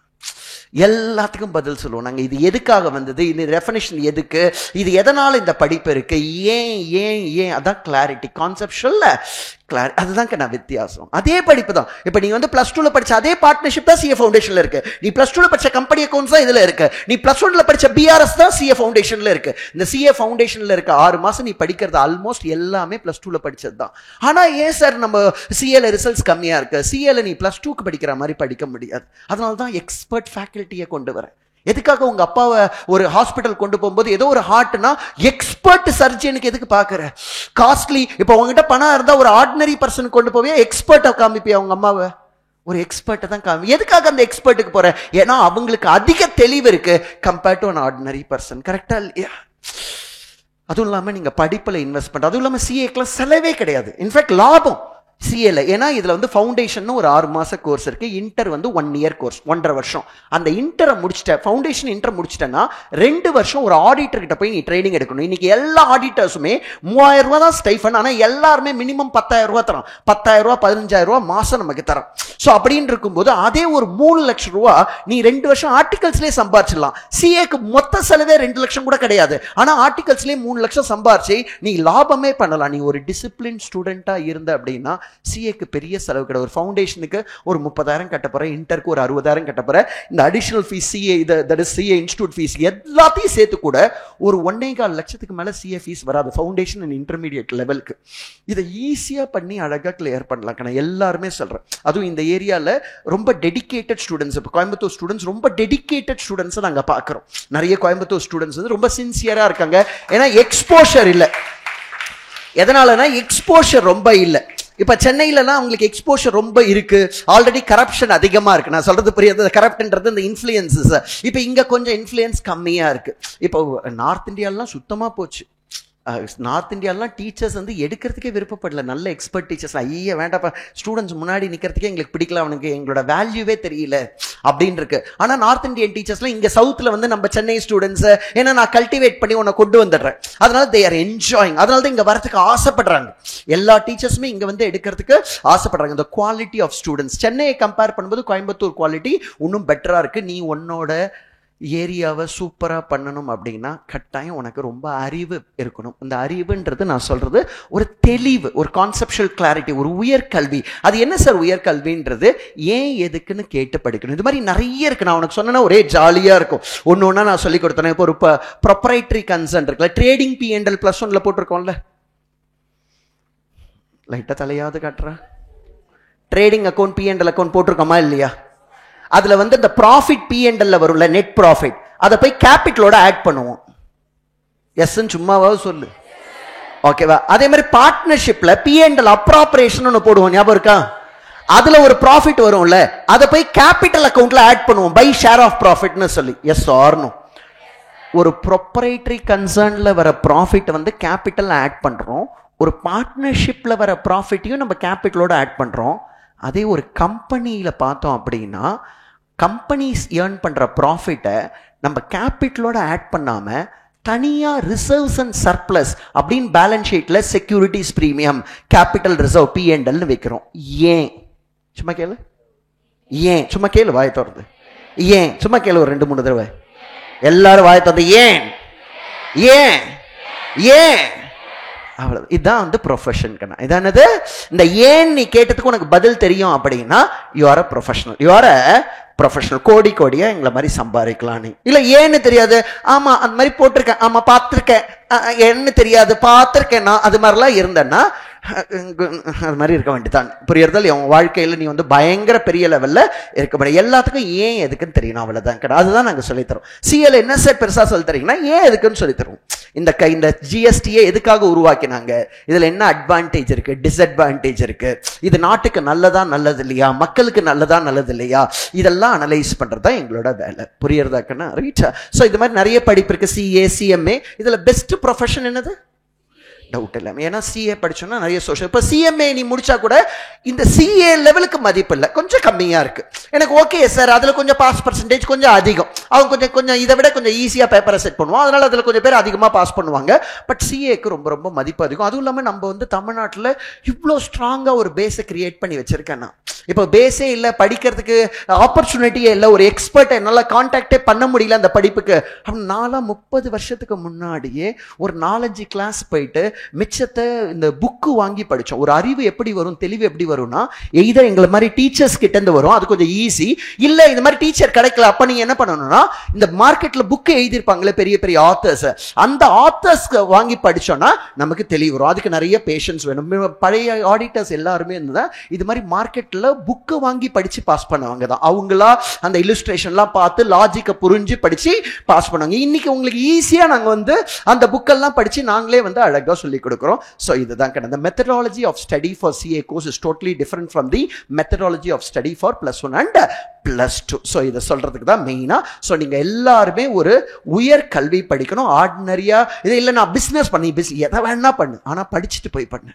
எல்லாத்துக்கும் பதில் சொல்லுவோம் நாங்க. இது எதுக்காக வந்தது, இந்த டெஃபினிஷன் எதுக்கு, இது எதனால இந்த படிப்பு இருக்கு, ஏன் ஏன் ஏன், அதான் கிளாரிட்டி, கான்செப்ஷுவல்ல கிளாரிட்டி. அதுதான் நான் வித்தியாசம். அதே படிப்பு தான். இப்போ நீ வந்து +2ல படிச்ச அதே பார்ட்னர்ஷிப் தான் சிஏ ஃபவுண்டேஷன்ல இருக்கு. நீ +2ல படிச்ச கம்பெனி அக்கௌண்ட்ஸ் தான் இதுல இருக்கு. நீ +1ல படிச்ச பிஆர்எஸ் தான் சிஏ ஃபவுண்டேஷன்ல இருக்கு. இந்த சிஏ ஃபவுண்டேஷன்ல இருக்க 6 மாசம் நீ படிக்கிறது ஆல்மோஸ்ட் எல்லாமே +2ல படிச்சது தான். ஆனா ஏன் சார் நம்ம சிஏல ரிசல்ட்ஸ் கம்மியா இருக்கு? சிஏல நீ +2க்கு படிக்கிற மாதிரி படிக்க முடியாது. அதனால தான் எக்ஸ்பர்ட் ஃபேக்கல்ட்டியை கொண்டு வரேன். எதுக்காக? உங்க அப்பாவை ஒரு ஹாஸ்பிட்டல் கொண்டு போகும்போது ஏதோ ஒரு ஹார்ட்னா எக்ஸ்பர்ட் சர்ஜனுக்கு எதுக்கு பாக்குற? காஸ்ட்லி. இப்போ உங்ககிட்ட பணம் இருந்தா ஒரு ஆர்டினரி பர்சன் கொண்டு போவே, எக்ஸ்பர்ட்டை காமிப்பியா உங்க அம்மாவை? ஒரு எக்ஸ்பர்ட்டை தான் காமி. எதுக்காக அந்த எக்ஸ்பர்ட்டுக்கு போற? ஏன்னா அவங்களுக்கு அதிக தெளிவு இருக்கு compared to an ordinary person, கரெக்டா இல்லையா? அதுவும் இல்லாம நீங்க படிப்புல இன்வெஸ்ட் பண்ற, அதுவும் இல்லாம சிஏக்குலாம் செலவே கிடையாது, இன்ஃபேக்ட் லாபம் சிஏல. ஏன்னா இதுல வந்து ஃபவுண்டேஷன் ஒரு 6 மாச கோர்ஸ் இருக்கு, இன்டர் வந்து 1 இயர் கோர்ஸ், 1.5 வருஷம். அந்த இன்டரை முடிச்சிட்ட, ஃபவுண்டேஷன் இன்டர் முடிச்சிட்டேன்னா 2 வருஷம் ஒரு ஆடிட்டர் கிட்ட போய் நீ ட்ரைனிங் எடுக்கணும். இன்னைக்கு எல்லா ஆடிட்டர்ஸுமே 3000 ரூபாய் தான் ஸ்டைஃபன், ஆனா எல்லாருமே மினிமம் 10,000 ரூபாய் தரோம், 10,000 ரூபாய் 15,000 ரூபாய் மாசம் நமக்கு தரோம். ஸோ அப்படின்னு இருக்கும்போது அதே ஒரு 3 லட்சம் ரூபா நீ 2 வருஷம் ஆர்டிகல்ஸ்லேயே சம்பாரிச்சிடலாம். சிஏக்கு மொத்த செலவே 2 லட்சம் கூட கிடையாது, ஆனா ஆர்டிகல்ஸ்லேயே 3 லட்சம் சம்பாரிச்சு நீ லாபமே பண்ணலாம். நீ ஒரு டிசிப்ளின் ஸ்டூடெண்டா இருந்த அப்படின்னா சிஏக்கு பெரிய செலவு கிடையாது. ஒரு ஃபவுண்டேஷனுக்கு ஒரு 30,000 கட்ட போற, இன்டருக்கு ஒரு 60,000 கட்ட போற, இந்த additional fees CA, that is CA institute fees எல்லாத்தையும் சேர்த்து கூட ஒரு 1.25 லட்சத்துக்கு மேல சிஏ ஃபீஸ் வராது ஃபவுண்டேஷன் அண்ட் இன்டர்மீடியட் லெவலுக்கு. இதை ஈஸியா பண்ணி அழகா கிளியர் பண்ணலாம். நான் எல்லாருமே சொல்றேன், அதுவும் இந்த ஏரியால ரொம்ப டெடிகேட்டட் ஸ்டூடெண்ட்ஸ், இப்போ கோயம்புத்தூர் ஸ்டூடெண்ட்ஸ் ரொம்ப டெடிகேட்டட் ஸ்டூடெண்ட்ஸை நாங்கள் பார்க்குறோம். நிறைய கோயம்புத்தூர் ஸ்டூடெண்ட்ஸ் வந்து ரொம்ப சின்சியரா இருக்காங்க. ஏன்னா எக்ஸ்போஷர் இல்லை. எதனாலனா எக்ஸ்போஷர் ரொம்ப இல்லை. இப்ப சென்னையிலலாம் அவங்களுக்கு எக்ஸ்போஷர் ரொம்ப இருக்கு, ஆல்ரெடி கரப்ஷன் அதிகமா இருக்கு. நான் சொல்றது புரியாது, கரப்ட்ன்றது இந்த இன்ஃப்ளூயன்சஸ். இப்ப இங்க கொஞ்சம் இன்ஃப்ளூயன்ஸ் கம்மியா இருக்கு. இப்போ நார்த் இந்தியாலாம் சுத்தமா போச்சு. நார்த் இந்தியாலாம் டீச்சர்ஸ் வந்து எடுக்கிறதுக்கே விருப்பப்படல, நல்ல எக்ஸ்பர்ட் டீச்சர்ஸ். ஐயா வேண்டாப்பா, ஸ்டூடெண்ட்ஸ் முன்னாடி நிற்கிறதுக்கே எங்களுக்கு பிடிக்கல, அவனுக்கு எங்களோட வேல்யூவே தெரியல அப்படின்னு இருக்கு. ஆனா நார்த் இந்தியன் டீச்சர்ஸ்லாம் இங்க சவுத்ல வந்து நம்ம சென்னை ஸ்டூடெண்ட்ஸ், ஏன்னா நான் கல்டிவேட் பண்ணி உன்னை கொண்டு வந்துடுறேன், அதனால தே ஆர் என்ஜாயிங், அதனால தான் இங்க வரதுக்கு ஆசைப்படுறாங்க. எல்லா டீச்சர்ஸுமே இங்க வந்து எடுக்கிறதுக்கு ஆசைப்படுறாங்க. இந்த குவாலிட்டி ஆஃப் ஸ்டூடெண்ட்ஸ் சென்னையை கம்பேர் பண்ணும்போது கோயம்புத்தூர் குவாலிட்டி இன்னும் பெட்டரா இருக்கு. நீ உன்னோட ஏரியாவை சூப்பரா பண்ணணும் அப்படின்னா கட்டாயம் உனக்கு ரொம்ப அறிவு இருக்கணும். இந்த அறிவுன்றது நான் சொல்றது ஒரு தெளிவு, ஒரு கான்செப்சுவல் கிளாரிட்டி, ஒரு உயர்கல்வி. அது என்ன சார் உயர்கல்வின்றது? ஏன் எதுக்குன்னு கேட்டு படிக்கணும். இது மாதிரி நிறைய இருக்கு. நான் உனக்கு சொன்னா ஒரே ஜாலியா இருக்கும். ஒன்னு ஒன்னா நான் சொல்லி கொடுத்தேன். இப்போ ஒரு ப்ரொப்ரைட்டரி கன்சர்ன் இருக்குல்ல, ட்ரேடிங் P&L +1ல போட்டிருக்கோம்ல, லைட்டா தலையாவது காட்டுறா. ட்ரேடிங் அக்கௌண்ட் P&L அக்கௌண்ட் போட்டிருக்கோமா இல்லையா? அதுல வந்து இந்த ப்ராஃபிட் P&L வரும்ல, நெட் ப்ராஃபிட், அதை போய் கேபிட்டலோட ஆட் பண்ணுவோம். எஸ்ன்னு சும்மாவாவது சொல்லு. ஓகேவா? அதே மாதிரி பார்ட்னர்ஷிப்ல P&L அப்ராப்ரேஷன் ஒன்று போடுவோம், ஞாபகம் இருக்கா? அதுல ஒரு ப்ராஃபிட் வரும்ல, அதை போய் கேபிட்டல் அக்கவுண்ட்ல ஆட் பண்ணுவோம், பை ஷேர் ஆஃப் ப்ராஃபிட்னு சொல்லி. Yes or no? ஒரு ப்ரொப்ரைட்டரி கன்சர்ன்ல வர ப்ராஃபிட் வந்து கேபிட்டல் ஆட் பண்றோம், ஒரு பார்ட்னர்ஷிப்ல வர ப்ராஃபிட்டையும் நம்ம கேபிட்டலோட ஆட் பண்றோம். அதே ஒரு கம்பெனியில பார்த்தோம் அப்படின்னா, கம்பெனிஸ் ஏர்ன் பண்ற ப்ராஃபிட்டை நம்ம கேபிட்டலோட ஆட் பண்ணாம தனியா ரிசர்வ்ஸ் அண்ட் சர்ப்ளஸ் அப்படின்னு பேலன்ஸ் ஷீட்ல securities premium capital reserve P&L வைக்கிறோம். ஏன்? சும்மா கேளு. ஏன்? சும்மா கேளு, வாயை திறந்து. ஏன்? சும்மா கேளு ஒரு 2-3 தடவை. எல்லாரும் வாயை திறந்து ஏன் ஏன் ஏன். அவ்வளவு. இதுதான் வந்து ப்ரொஃபஷன். இதானது? இந்த ஏன் நீ கேட்டதுக்கு உனக்கு பதில் தெரியும் அப்படின்னா you are a professional. You are a professional. கோடியா எங்களை மாதிரி சம்பாதிக்கலாம். நீ இல்ல ஏன்னு தெரியாது, ஆமா அந்த மாதிரி போட்டிருக்கேன், ஆமா பார்த்திருக்கேன், என்ன தெரியாது பார்த்திருக்கேன், நான் அது மாதிரிலாம் இருந்தேன்னா அது மாதிரி இருக்க வேண்டியதான். புரியுறதால்? உன் வாழ்க்கையில் நீ வந்து பயங்கர பெரிய லெவல்ல இருக்க முடியும். எல்லாத்துக்கும் ஏன் எதுக்குன்னு தெரியணும், அவ்வளவுதான். அதுதான் நாங்கள் சொல்லித்தரோம். CL என்ன சார் பெருசா சொல்லி தரீங்கன்னா ஏன் எதுக்குன்னு சொல்லி தருவோம். இந்த GST-யை எதுக்காக உருவாக்கினாங்க, இதுல என்ன அட்வான்டேஜ் இருக்கு, டிஸ்அட்வான்டேஜ் இருக்கு, இது நாட்டுக்கு நல்லதா நல்லது இல்லையா, மக்களுக்கு நல்லதா நல்லது இல்லையா, இதெல்லாம் அனலைஸ் பண்றதுதான் எங்களோட வேலை. புரியுறதாக்கன்னா ரைட்டா? ஸோ இது மாதிரி நிறைய படிப்பு இருக்கு. CA CMA. இதுல பெஸ்ட் ப்ரொஃபஷன் என்னது? டவுட் இல்லை. ஏன்னா CA படிச்சோம்னா நிறைய சோஷியல். இப்போ CMA நீ முடிச்சா கூட இந்த CA லெவலுக்கு மதிப்பு இல்லை, கொஞ்சம் கம்மியா இருக்கு. எனக்கு ஓகே சார், அதுல கொஞ்சம் பாஸ் பர்சன்டேஜ் கொஞ்சம் அதிகம், அவங்க கொஞ்சம் இதை விட கொஞ்சம் ஈஸியா பேப்பரை செட் பண்ணுவோம், அதனால அதுல கொஞ்சம் பேர் அதிகமா பாஸ் பண்ணுவாங்க. பட் CAக்கு ரொம்ப மதிப்பு அதிகம். அதுவும் இல்லாம நம்ம வந்து தமிழ்நாட்டில் இவ்வளோ ஸ்ட்ராங்கா ஒரு பேஸை கிரியேட் பண்ணி வச்சிருக்கேன்னா, இப்போ பேஸே இல்லை, படிக்கிறதுக்கு ஆப்பர்ச்சுனிட்டியே இல்லை, ஒரு எக்ஸ்பர்ட்டை என்னால் கான்டாக்டே பண்ண முடியல அந்த படிப்புக்கு. நான்லாம் 30 வருஷத்துக்கு முன்னாடியே ஒரு 4-5 கிளாஸ் போயிட்டு மிச்சத்தை இந்த புக்கு வாங்கி படித்தோம். ஒரு அறிவு எப்படி வரும், தெளிவு எப்படி வரும்னா, எய்தர் எங்களை மாதிரி டீச்சர்ஸ் கிட்ட இருந்து வரும், அது கொஞ்சம் ஈஸி. இல்லை இந்த மாதிரி டீச்சர் கிடைக்கல, அப்போ நீங்க என்ன பண்ணணும்னா இந்த மார்க்கெட்ல புக்கு எழுதியிருப்பாங்களே பெரிய பெரிய ஆத்தர்ஸ், அந்த ஆத்தர்ஸ் வாங்கி படிச்சோம்னா நமக்கு தெளிவு வரும். அதுக்கு நிறைய பேஷன்ஸ் வேணும். பழைய ஆடிட்டர்ஸ் எல்லாருமே இருந்தா இது மாதிரி மார்க்கெட்ல புக்கு வாங்கி படிச்சு பாஸ் பண்ணவங்க தான். அவங்களா அந்த இல்லுஸ்ட்ரேஷன்லாம் பார்த்து லாஜிக்கை புரிஞ்சு படிச்சு பாஸ் பண்ணுவாங்க. இன்னைக்கு உங்களுக்கு ஈஸியா நாங்க வந்து அந்த புக்கெல்லாம் படிச்சு நாங்களே வந்து அழகா சொல்லி கொடுக்கிறோம். ஸோ இதுதான் the methodology of study for CA course is totally different from the methodology of study for +1 and +2. So இதை சொல்றதுக்கு தான் மெயினா. ஸோ நீங்க எல்லாருமே ஒரு உயர் கல்வி படிக்கணும். ஆர்டினரியா இது இல்லை நான் பிசினஸ் பண்ணி எதை வேணா பண்ணு, ஆனா படிச்சுட்டு போய் பண்ணு.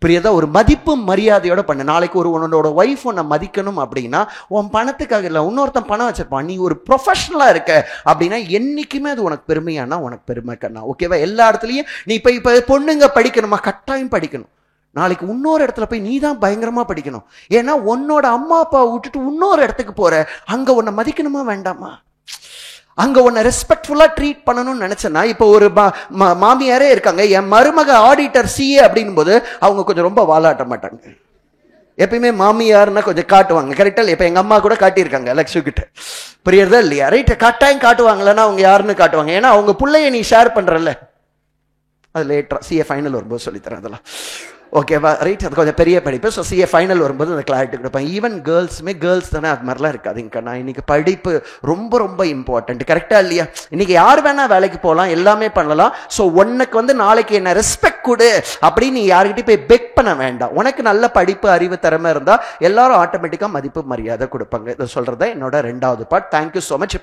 புரியுதா? ஒரு மதிப்பு மரியாதையோட பண்ணு. நாளைக்கு உன்னோட ஒய்ஃப் உன்னை மதிக்கணும் அப்படின்னா உன் பணத்துக்காக இல்லை, இன்னொருத்தன் பணம் வச்சிருப்பான், நீ ஒரு ப்ரொஃபஷனலா இருக்க அப்படின்னா என்னைக்குமே அது உனக்கு பெருமையானா உனக்கு பெருமை கண்ணா. ஓகேவா? எல்லா இடத்துலையும் நீ இப்போ பொண்ணுங்க படிக்கணுமா, கட்டாயம் படிக்கணும். நாளைக்கு இன்னொரு இடத்துல போய் நீ தான் பயங்கரமா படிக்கணும். ஏன்னா உன்னோட அம்மா அப்பாவை விட்டுட்டு இன்னொரு இடத்துக்கு போற, அங்க உன்னை மதிக்கணுமா வேண்டாமா? அங்க உன்னை ரெஸ்பெக்ட்ஃபுல்லா ட்ரீட் பண்ணணும்னு நினைச்சேன்னா, இப்போ ஒரு மாமியாரே இருக்காங்க, என் மருமக ஆடிட்டர் CA அப்படின் போது அவங்க கொஞ்சம் ரொம்ப வாலாட்ட மாட்டாங்க. எப்பயுமே மாமியார்னா கொஞ்சம் காட்டுவாங்க. கரெக்டா? இப்ப எங்க அம்மா கூட காட்டியிருக்காங்க லக்ஷ்மி கிட்ட. புரியுறதா இல்லையா? ரைட்? கட்டாயம் காட்டுவாங்களன்னா அவங்க யாருன்னு காட்டுவாங்க. ஏன்னா அவங்க பிள்ளைய நீ ஷேர் பண்றல, அது லேட்டரா CA ஃபைனல் வரும்போது சொல்லித்தரேன் அதெல்லாம். ஓகேவா? ரைட்? அது கொஞ்சம் பெரிய படிப்பு. ஸோ CA ஃபைனல் வரும்போது அந்த கிளாரிட்டி கொடுப்பேன். ஈவன் கேர்ள்ஸுமே, கேர்ள்ஸ் தானே, அது மாதிரிலாம் இருக்காதுங்க. நான் இன்னைக்கு படிப்பு ரொம்ப இம்பார்ட்டன்ட். கரெக்டா இல்லையா? இன்னைக்கு யார் வேணா வேலைக்கு போகலாம், எல்லாமே பண்ணலாம். ஸோ உனக்கு வந்து நாளைக்கு என்ன ரெஸ்பெக்ட் கொடு அப்படின்னு நீ யார்கிட்ட போய் பெக் பண்ண வேண்டாம். உனக்கு நல்ல படிப்பு, அறிவு, திறமை இருந்தா எல்லாரும் ஆட்டோமேட்டிக்கா மதிப்பு மரியாதை கொடுப்பாங்க. இதை சொல்றதா என்னோட 2வது பார்ட். Thank you so much.